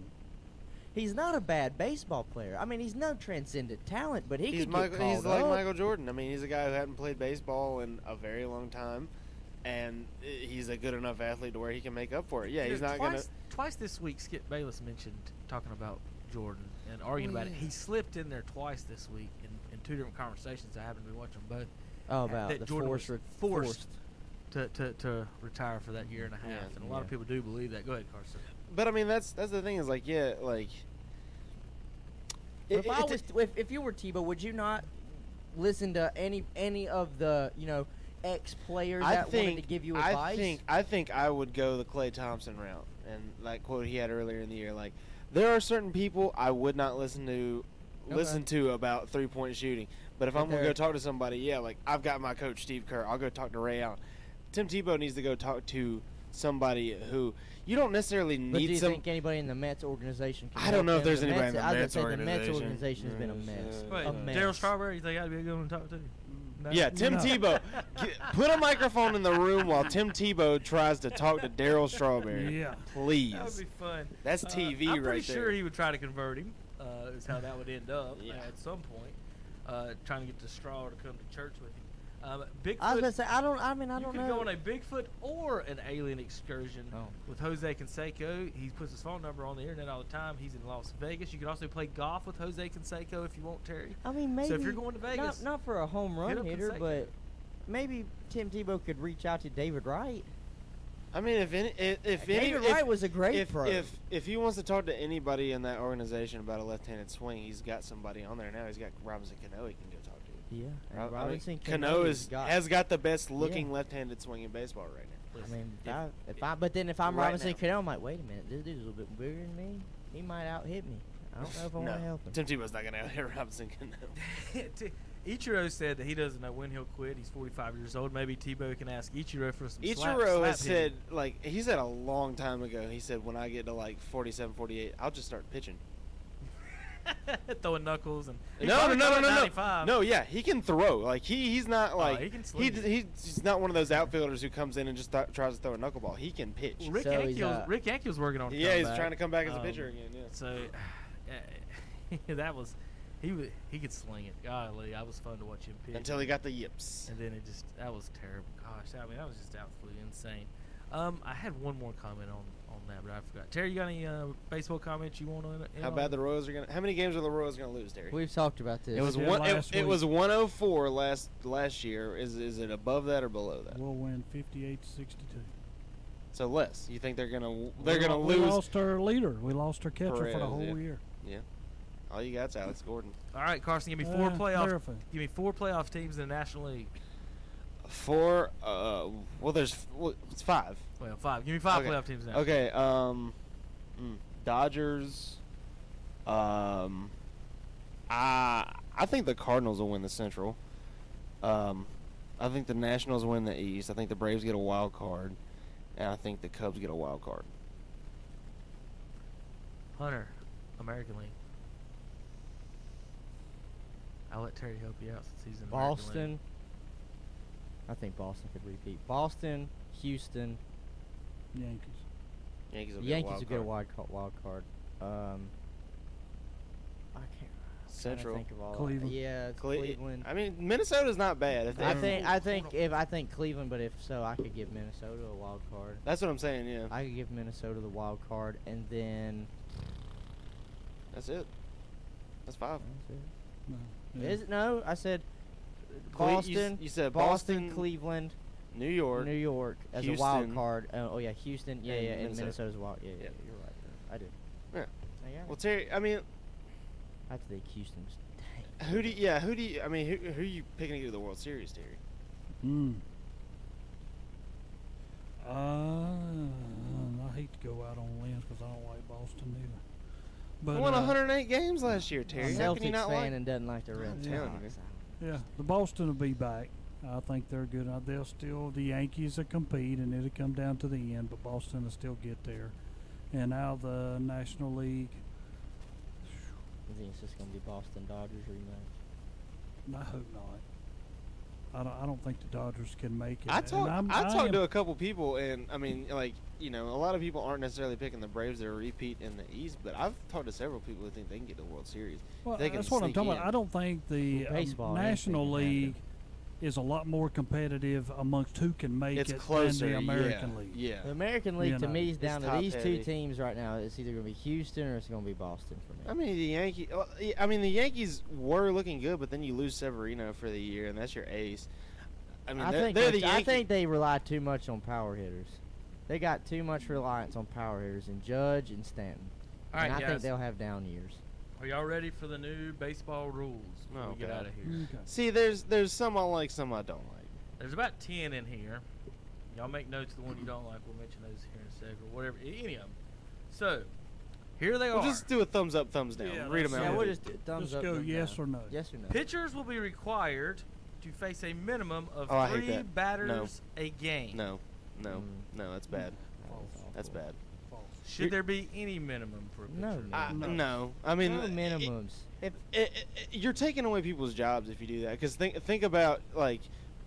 he's not a bad baseball player. I mean, he's no transcendent talent, but he's like Michael Jordan. I mean, he's a guy who hadn't played baseball in a very long time, and he's a good enough athlete to where he can make up for it. Yeah, he's not going to... Twice this week, Skip Bayless mentioned talking about Jordan and arguing about it. He slipped in there twice this week in two different conversations. I happened to be watching both. Oh, about that the Jordan was forced to retire for that year and a half, and a lot of people do believe that. Go ahead, Carson. But I mean, that's the thing is, like, yeah, like... If you were Tebow, would you not listen to any of the ex-players that wanted to give you advice? I think I would go the Klay Thompson route, and like quote he had earlier in the year, like, there are certain people I would not listen to about 3-point shooting. But if I'm going to go talk to somebody, like, I've got my coach, Steve Kerr. I'll go talk to Ray Allen. Tim Tebow needs to go talk to somebody who you don't necessarily need. But do you think anybody in the Mets organization can I don't know if there's anybody in the Mets organization. The Mets organization has been a mess. Daryl Strawberry, you think I'd be a good one to talk to? No. Yeah, Tim Tebow. Put a microphone in the room while Tim Tebow tries to talk to Daryl Strawberry. Yeah. Please. That would be fun. That's TV I'm pretty there. sure he would try to convert him, is how that would end up at some point. Trying to get the straw to come to church with him. Bigfoot. I was going to say, I don't know. You could go on a Bigfoot or an alien excursion with Jose Canseco. He puts his phone number on the internet all the time. He's in Las Vegas. You could also play golf with Jose Canseco if you want, Terry. I mean, maybe. So if you're going to Vegas, not for a home run hitter, but maybe Tim Tebow could reach out to David Wright. I mean, if David Wright was a great pro. If he wants to talk to anybody in that organization about a left-handed swing, he's got somebody on there now. He's got Robinson Cano he can go talk to. Yeah, Robinson Cano has got the best-looking left-handed swing in baseball right now. I mean, if I'm Robinson Cano, I'm like, wait a minute, this dude's a little bit bigger than me. He might out-hit me. I don't know if I want to help him. Tim Tebow's not going to out-hit Robinson Cano. Ichiro said that he doesn't know when he'll quit. He's 45 years old. Maybe Tebow can ask Ichiro for some Ichiro has said, like, he said a long time ago, he said, when I get to, like, 47, 48, I'll just start pitching. Throwing knuckles and no, yeah, he can throw. Like he's not like he can swing. He's not one of those outfielders who comes in and just tries to throw a knuckleball. He can pitch. Rick Ankiel's working on. Yeah, he's trying to come back as a pitcher again. Yeah. So that was he could sling it. Golly, I was fun to watch him pitch until he got the yips, and then that was terrible. Gosh, I mean that was just absolutely insane. I had one more comment on that, but I forgot. Terry, you got any baseball comments you want on it? How bad the Royals are gonna? How many games are the Royals gonna lose, Terry? We've talked about this. It was it was 104 last year. Is it above that or below that? We'll win 58-62. So less. You think they're gonna lose? We lost our leader. We lost our catcher for the whole year. Yeah. All you got's Alex Gordon. All right, Carson, give me four playoff. Give me 4 playoff teams in the National League. 4. It's 5. Well, 5. Give me 5 playoff teams now. Okay. Dodgers. I think the Cardinals will win the Central. I think the Nationals win the East. I think the Braves get a wild card, and I think the Cubs get a wild card. Hunter, American League. I'll let Terry help you out since he's in Boston. I think Boston could repeat. Boston, Houston, Yankees. Yankees will get a wild card. I can't. Central. Think of all Cleveland. Yeah, Cleveland. I mean, Minnesota's not bad. I think Cleveland, but if so, I could give Minnesota a wild card. That's what I'm saying. Yeah. I could give Minnesota the wild card, and then. That's it. That's 5. That's it. No. Yeah. Is it? No, I said Boston. You said Boston, Cleveland, New York as Houston, a wild card. Houston. Yeah, and Minnesota's wild. Yeah, you're right. I did. Yeah. Well, Terry, I mean, I have to think Houston's. Who do you? I mean, who are you picking to go to the World Series, Terry? I hate to go out on limbs because I don't like Boston either. But won 108 games last year, Terry. How can you Celtics not fan like? and doesn't like the Red Sox. Yeah, the Boston will be back. I think they're good. They'll still, the Yankees will compete, and it'll come down to the end, but Boston will still get there. And now the National League. I think it's just going to be Boston Dodgers rematch. I hope not. I don't think the Dodgers can make it. I talked to a couple people, and I mean, like, you know, a lot of people aren't necessarily picking the Braves to repeat in the East, but I've talked to several people who think they can get the World Series. Well, they can that's what I'm talking in. about. I don't think the National League is a lot more competitive amongst who can make it closer, than the American League. Yeah, the American League to me is down to these heavy. two teams right now. It's either going to be Houston or it's going to be Boston for me. I mean, the Yankees were looking good, but then you lose Severino for the year, and that's your ace. I mean, I think they rely too much on power hitters. They got too much reliance on power hitters in Judge and Stanton. All right, and I guys. think they'll have down years. Are y'all ready for the new baseball rules? Before we get out of here. Okay. See, there's some I like, some I don't like. There's about 10 in here. Y'all make notes of the one you don't like. We'll mention those here in a second, or whatever, any of them. So, here they We'll are. just do a thumbs up, thumbs down. Yeah, Read them out. Yeah, we'll just do thumbs up. Go thumbs yes down. or no. Yes or no. Pitchers will be required to face a minimum of I hate 3 that. batters a game. No, that's bad. That's bad. Should there be any minimum for a pitcher? No. I mean, no minimums. You're taking away people's jobs if you do that. Because think about, like,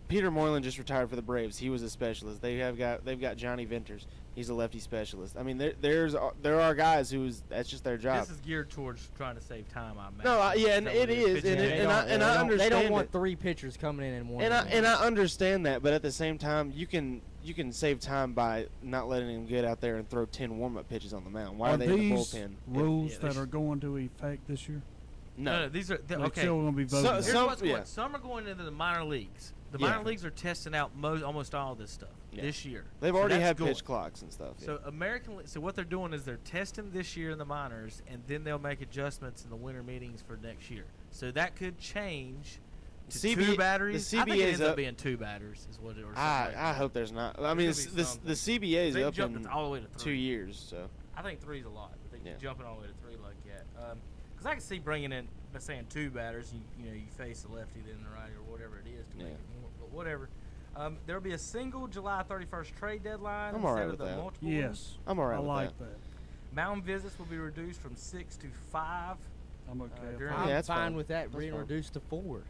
Peter Moylan just retired for the Braves. He was a specialist. They've got Johnny Venters. He's a lefty specialist. I mean, there are guys that's just their job. This is geared towards trying to save time. I imagine. No, and it is, and I understand. They don't want 3 pitchers coming in one. And I understand that, but at the same time, you can save time by not letting them get out there and throw 10 warm-up pitches on the mound. Why are they in the bullpen? Rules that are going to effect this year? No, these are They're okay. still going to be voted. Here's what's going. Some are going into the minor leagues. The minor leagues are testing out almost all of this stuff this year. They've already had pitch clocks and stuff. So So what they're doing is they're testing this year in the minors, and then they'll make adjustments in the winter meetings for next year. So that could change to 2 batteries. The CBA I think it ends up up being 2 batters is what it. Or I hope there's not. I mean, the CBA is up in all the way to 3. 2 years. So I think 3 is a lot. But they keep jumping all the way to 3 like that. Because I can see bringing in, let's saying 2 batters. You face the lefty, then the righty, or whatever it is to make it more. But whatever. There will be a single July 31st trade deadline I'm all right instead with of the that. multiple. Yes, I'm all right with like that. Mound visits will be reduced from 6 to 5. I'm okay. I'm fine with that being reduced to 4.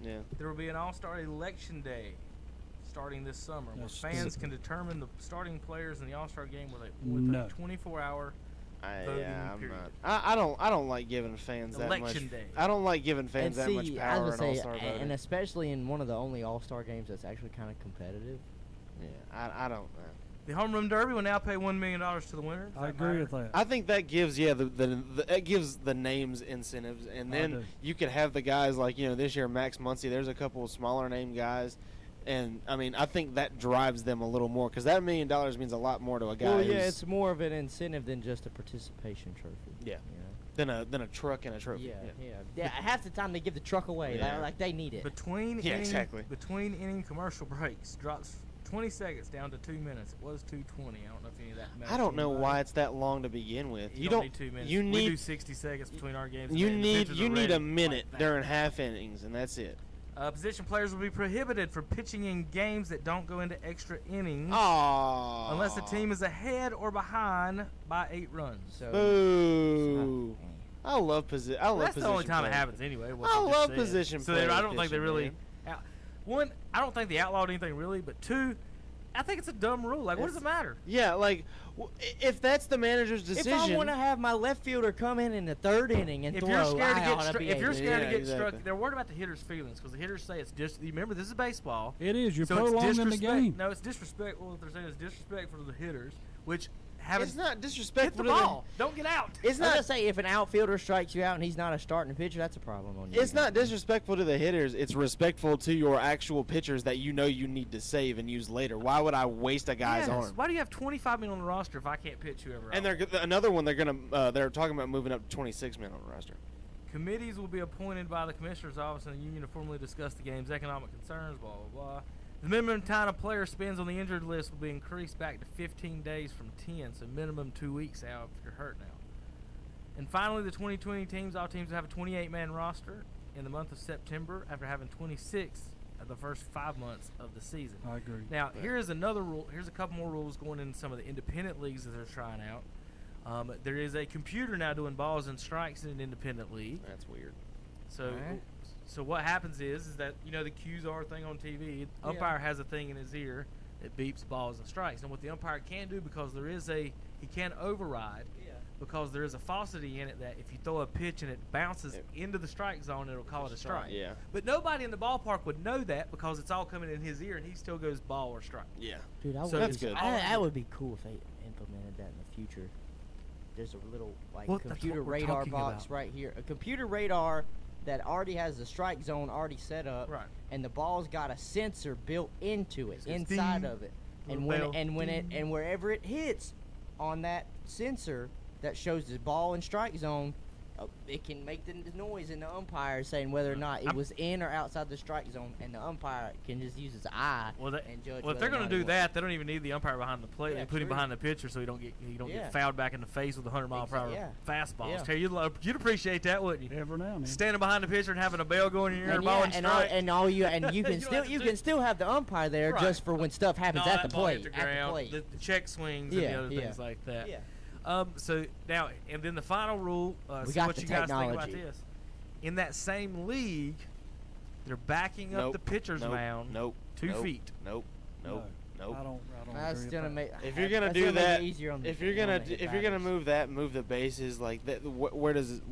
Yeah. There will be an All-Star Election Day starting this summer, where fans can determine the starting players in the All-Star game with a 24-hour voting period. I don't like giving fans that much. Election Day. I don't like giving fans that much power in All-Star voting. And especially in one of the only All-Star games that's actually kind of competitive. Yeah, I don't. The Home Run Derby will now pay $1 million to the winner. I agree with that. I think that gives it gives the names incentives, and then you could have the guys like this year Max Muncy. There's a couple of smaller name guys, and I mean I think that drives them a little more because that $1 million means a lot more to a guy. Well, yeah, it's more of an incentive than just a participation trophy. Yeah. Than a truck and a trophy. Yeah. Half the time they give the truck away, like they need it. Between inning commercial breaks drops 20 seconds down to 2 minutes. It was 2:20. I don't know if any of that matters. I don't know why it's that long to begin with. You don't need 2 minutes. We do 60 seconds between our games. You need a minute during half innings, and that's it. Position players will be prohibited from pitching in games that don't go into extra innings unless the team is ahead or behind by 8 runs. Boo! I love position. That's the only time it happens anyway. I love position. So I don't think they really. One, I don't think they outlawed anything really, but 2, I think it's a dumb rule. Like, what does it matter? Yeah, like, if that's the manager's decision. If I want to have my left fielder come in the 3rd inning and throw, if you're scared to get struck, they're worried about the hitter's feelings because the hitters say it's just. Remember, this is baseball. It is. You're so prolonging the game. No, it's disrespectful. They're saying it's disrespectful to the hitters, which. It's not disrespectful. Hit the ball. Don't get out. It's not to say if an outfielder strikes you out and he's not a starting pitcher, that's a problem on you. It's not disrespectful to the hitters. It's respectful to your actual pitchers that you need to save and use later. Why would I waste a guy's arm? Why do you have 25 men on the roster if I can't pitch whoever? And they're talking about moving up to 26 men on the roster. Committees will be appointed by the Commissioner's Office and the union to formally discuss the game's economic concerns, blah, blah, blah. The minimum time a player spends on the injured list will be increased back to 15 days from 10, so minimum 2 weeks out if you're hurt now. And finally, the 2020 teams, all teams will have a 28-man roster in the month of September after having 26 of the first 5 months of the season. I agree. Now, here is another rule. Here's a couple more rules going into some of the independent leagues that they're trying out. There is a computer now doing balls and strikes in an independent league. That's weird. So what happens is that, you know, the QZR thing on TV, umpire has a thing in his ear that beeps balls and strikes. And what the umpire can do, because there is he can override, because there is a falsity in it that if you throw a pitch and it bounces into the strike zone, it'll call it a strike. Yeah. But nobody in the ballpark would know that because it's all coming in his ear and he still goes ball or strike. Yeah. Dude, that's good. That would be cool if they implemented that in the future. There's a little computer radar box right here. A computer radar that already has the strike zone already set up, right? And the ball's got a sensor built into it, inside of it. And wherever it hits on that sensor that shows the ball and strike zone, it can make the noise in the umpire saying whether or not it was in or outside the strike zone, and the umpire can just use his eye and judge. Well, if they're going to do that, they don't even need the umpire behind the plate. They put him behind the pitcher so you don't get fouled back in the face with 100-mile-per-hour fastballs. Yeah. Terry, you'd appreciate that, wouldn't you? Every now and then. Standing behind the pitcher and having a bell going in your ear, ball and strike. You can still have the umpire there just for when stuff happens at the plate. The check swings and the other things like that. Yeah. So now, and then the final rule. We see got what the you guys technology. think about this. In that same league, they're backing up the pitcher's mound 2 feet. Nope. I don't That's agree gonna with make. If you're gonna do that, if you're gonna move the bases like that, where does it?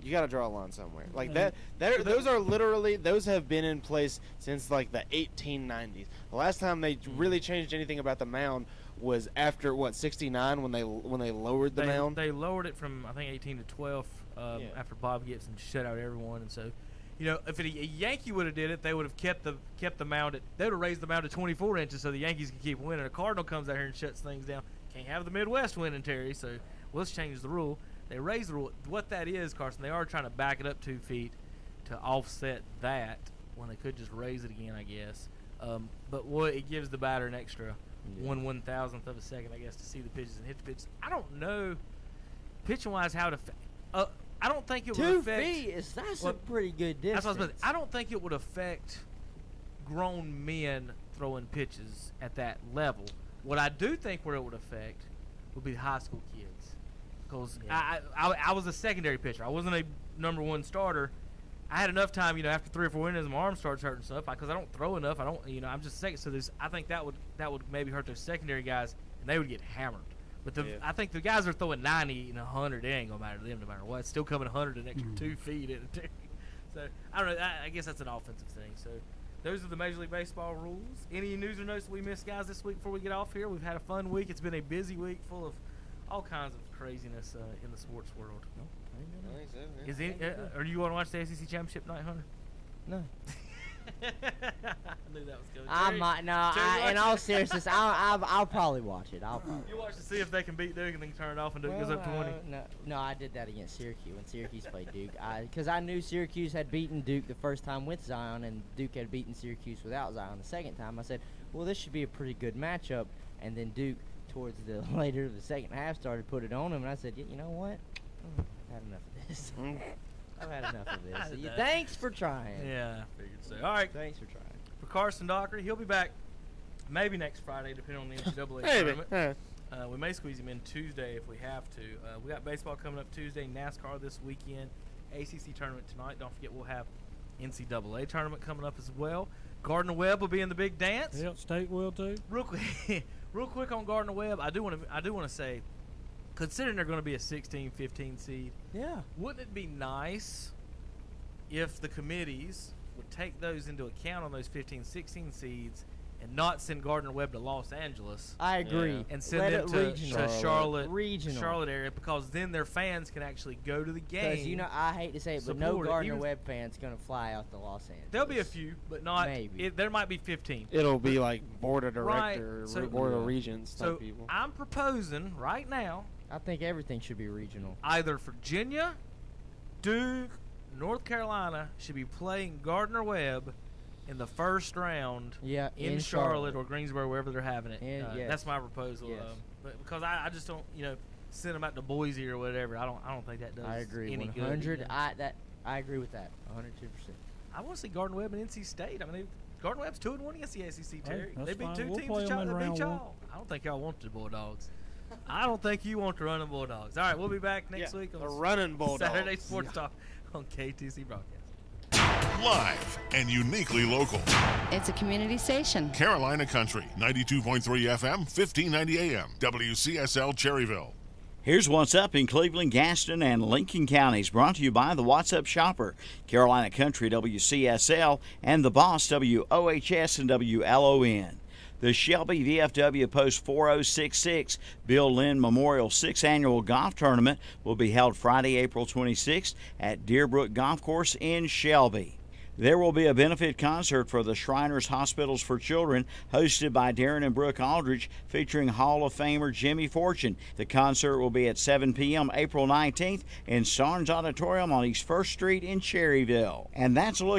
You got to draw a line somewhere. Like that. Those are literally have been in place since like the 1890s. The last time they really changed anything about the mound was after 69 when they lowered the mound. They lowered it from I think 18 to 12 after Bob Gibson shut out everyone, and so. You know, if a Yankee would have did it, they would have kept the mound at. They would have raised the mound to 24 inches so the Yankees could keep winning. A Cardinal comes out here and shuts things down. Can't have the Midwest winning, Terry. So let's change the rule. They raised the rule. What that is, Carson, they are trying to back it up 2 feet to offset that when they could just raise it again, I guess. But it gives the batter an extra 1/1000th of a second, I guess, to see the pitches and hit the pitches. I don't know, pitching wise, how to. I don't think it would 2 affect. feet that's a pretty good distance. That's what I was about to say. I don't think it would affect grown men throwing pitches at that level. What I do think where it would affect would be the high school kids, because I was a secondary pitcher. I wasn't a number one starter. I had enough time, after 3 or 4 innings, my arm starts hurting stuff because I don't throw enough. I don't, I'm just second. So I think that would maybe hurt those secondary guys, and they would get hammered. But I think the guys are throwing 90 and 100. It ain't gonna matter to them no matter what. It's still coming 100 an extra 2 feet in it. So I don't know. I guess that's an offensive thing. So those are the Major League Baseball rules. Any news or notes that we missed, guys, this week before we get off here? We've had a fun week. It's been a busy week full of all kinds of craziness in the sports world. Are you going to watch the SEC Championship tonight, Hunter? No. I knew that was going. I might no. In all seriousness, I'll probably watch it. You watch to see if they can beat Duke and then turn it off and Duke goes up 20. No, I did that against Syracuse when Syracuse played Duke. Because I knew Syracuse had beaten Duke the first time with Zion, and Duke had beaten Syracuse without Zion the second time. I said, well, this should be a pretty good matchup. And then Duke, towards the later of the second half, started to put it on him, and I said, you know what? I've had enough of this. I've had enough of this. Thanks for trying. Yeah, I figured so. All right. Thanks for trying. For Carson Dockery, he'll be back maybe next Friday, depending on the NCAA tournament. We may squeeze him in Tuesday if we have to. We got baseball coming up Tuesday, NASCAR this weekend, ACC tournament tonight. Don't forget we'll have NCAA tournament coming up as well. Gardner Webb will be in the big dance. Yep, State will too. Real quick on Gardner Webb, I do want to say, considering they're going to be a 16, 15 seed, wouldn't it be nice if the committees would take those into account on those 15, 16 seeds and not send Gardner Webb to Los Angeles? I agree. And send them to Charlotte area, because then their fans can actually go to the game. Because, I hate to say it, but no Gardner Webb fan's going to fly out to Los Angeles. There'll be a few, but not. Maybe. There might be 15. It'll be like board of director, board of regents type so people. I'm proposing right now, I think everything should be regional. either Virginia North Carolina should be playing Gardner-Webb in the first round in Charlotte or Greensboro, wherever they're having it. Yes. That's my proposal. Yes. But because I just don't, send them out to Boise or whatever. I don't think that does I agree. any 100. good. I agree with that. 102%. I want to see Gardner-Webb and NC State. I mean, Gardner-Webb's 2-1 against the SEC, Terry. Hey, they beat fine. two We'll teams play that 'em in beat round y'all. I don't think y'all want the Bulldogs. I don't think you want to run the Bulldogs. All right, we'll be back next week on the running Bulldogs. Saturday Sports Talk on KTC Broadcast. Live and uniquely local. It's a community station. Carolina Country, 92.3 FM, 1590 AM, WCSL Cherryville. Here's what's up in Cleveland, Gaston, and Lincoln counties, brought to you by the What's Up Shopper, Carolina Country, WCSL, and the Boss, WOHS and WLON. The Shelby VFW Post 4066 Bill Lynn Memorial 6th Annual Golf Tournament will be held Friday, April 26th at Deerbrook Golf Course in Shelby. There will be a benefit concert for the Shriners Hospitals for Children, hosted by Darren and Brooke Aldridge, featuring Hall of Famer Jimmy Fortune. The concert will be at 7 p.m. April 19th in Starnes Auditorium on East 1st Street in Cherryville. And that's a look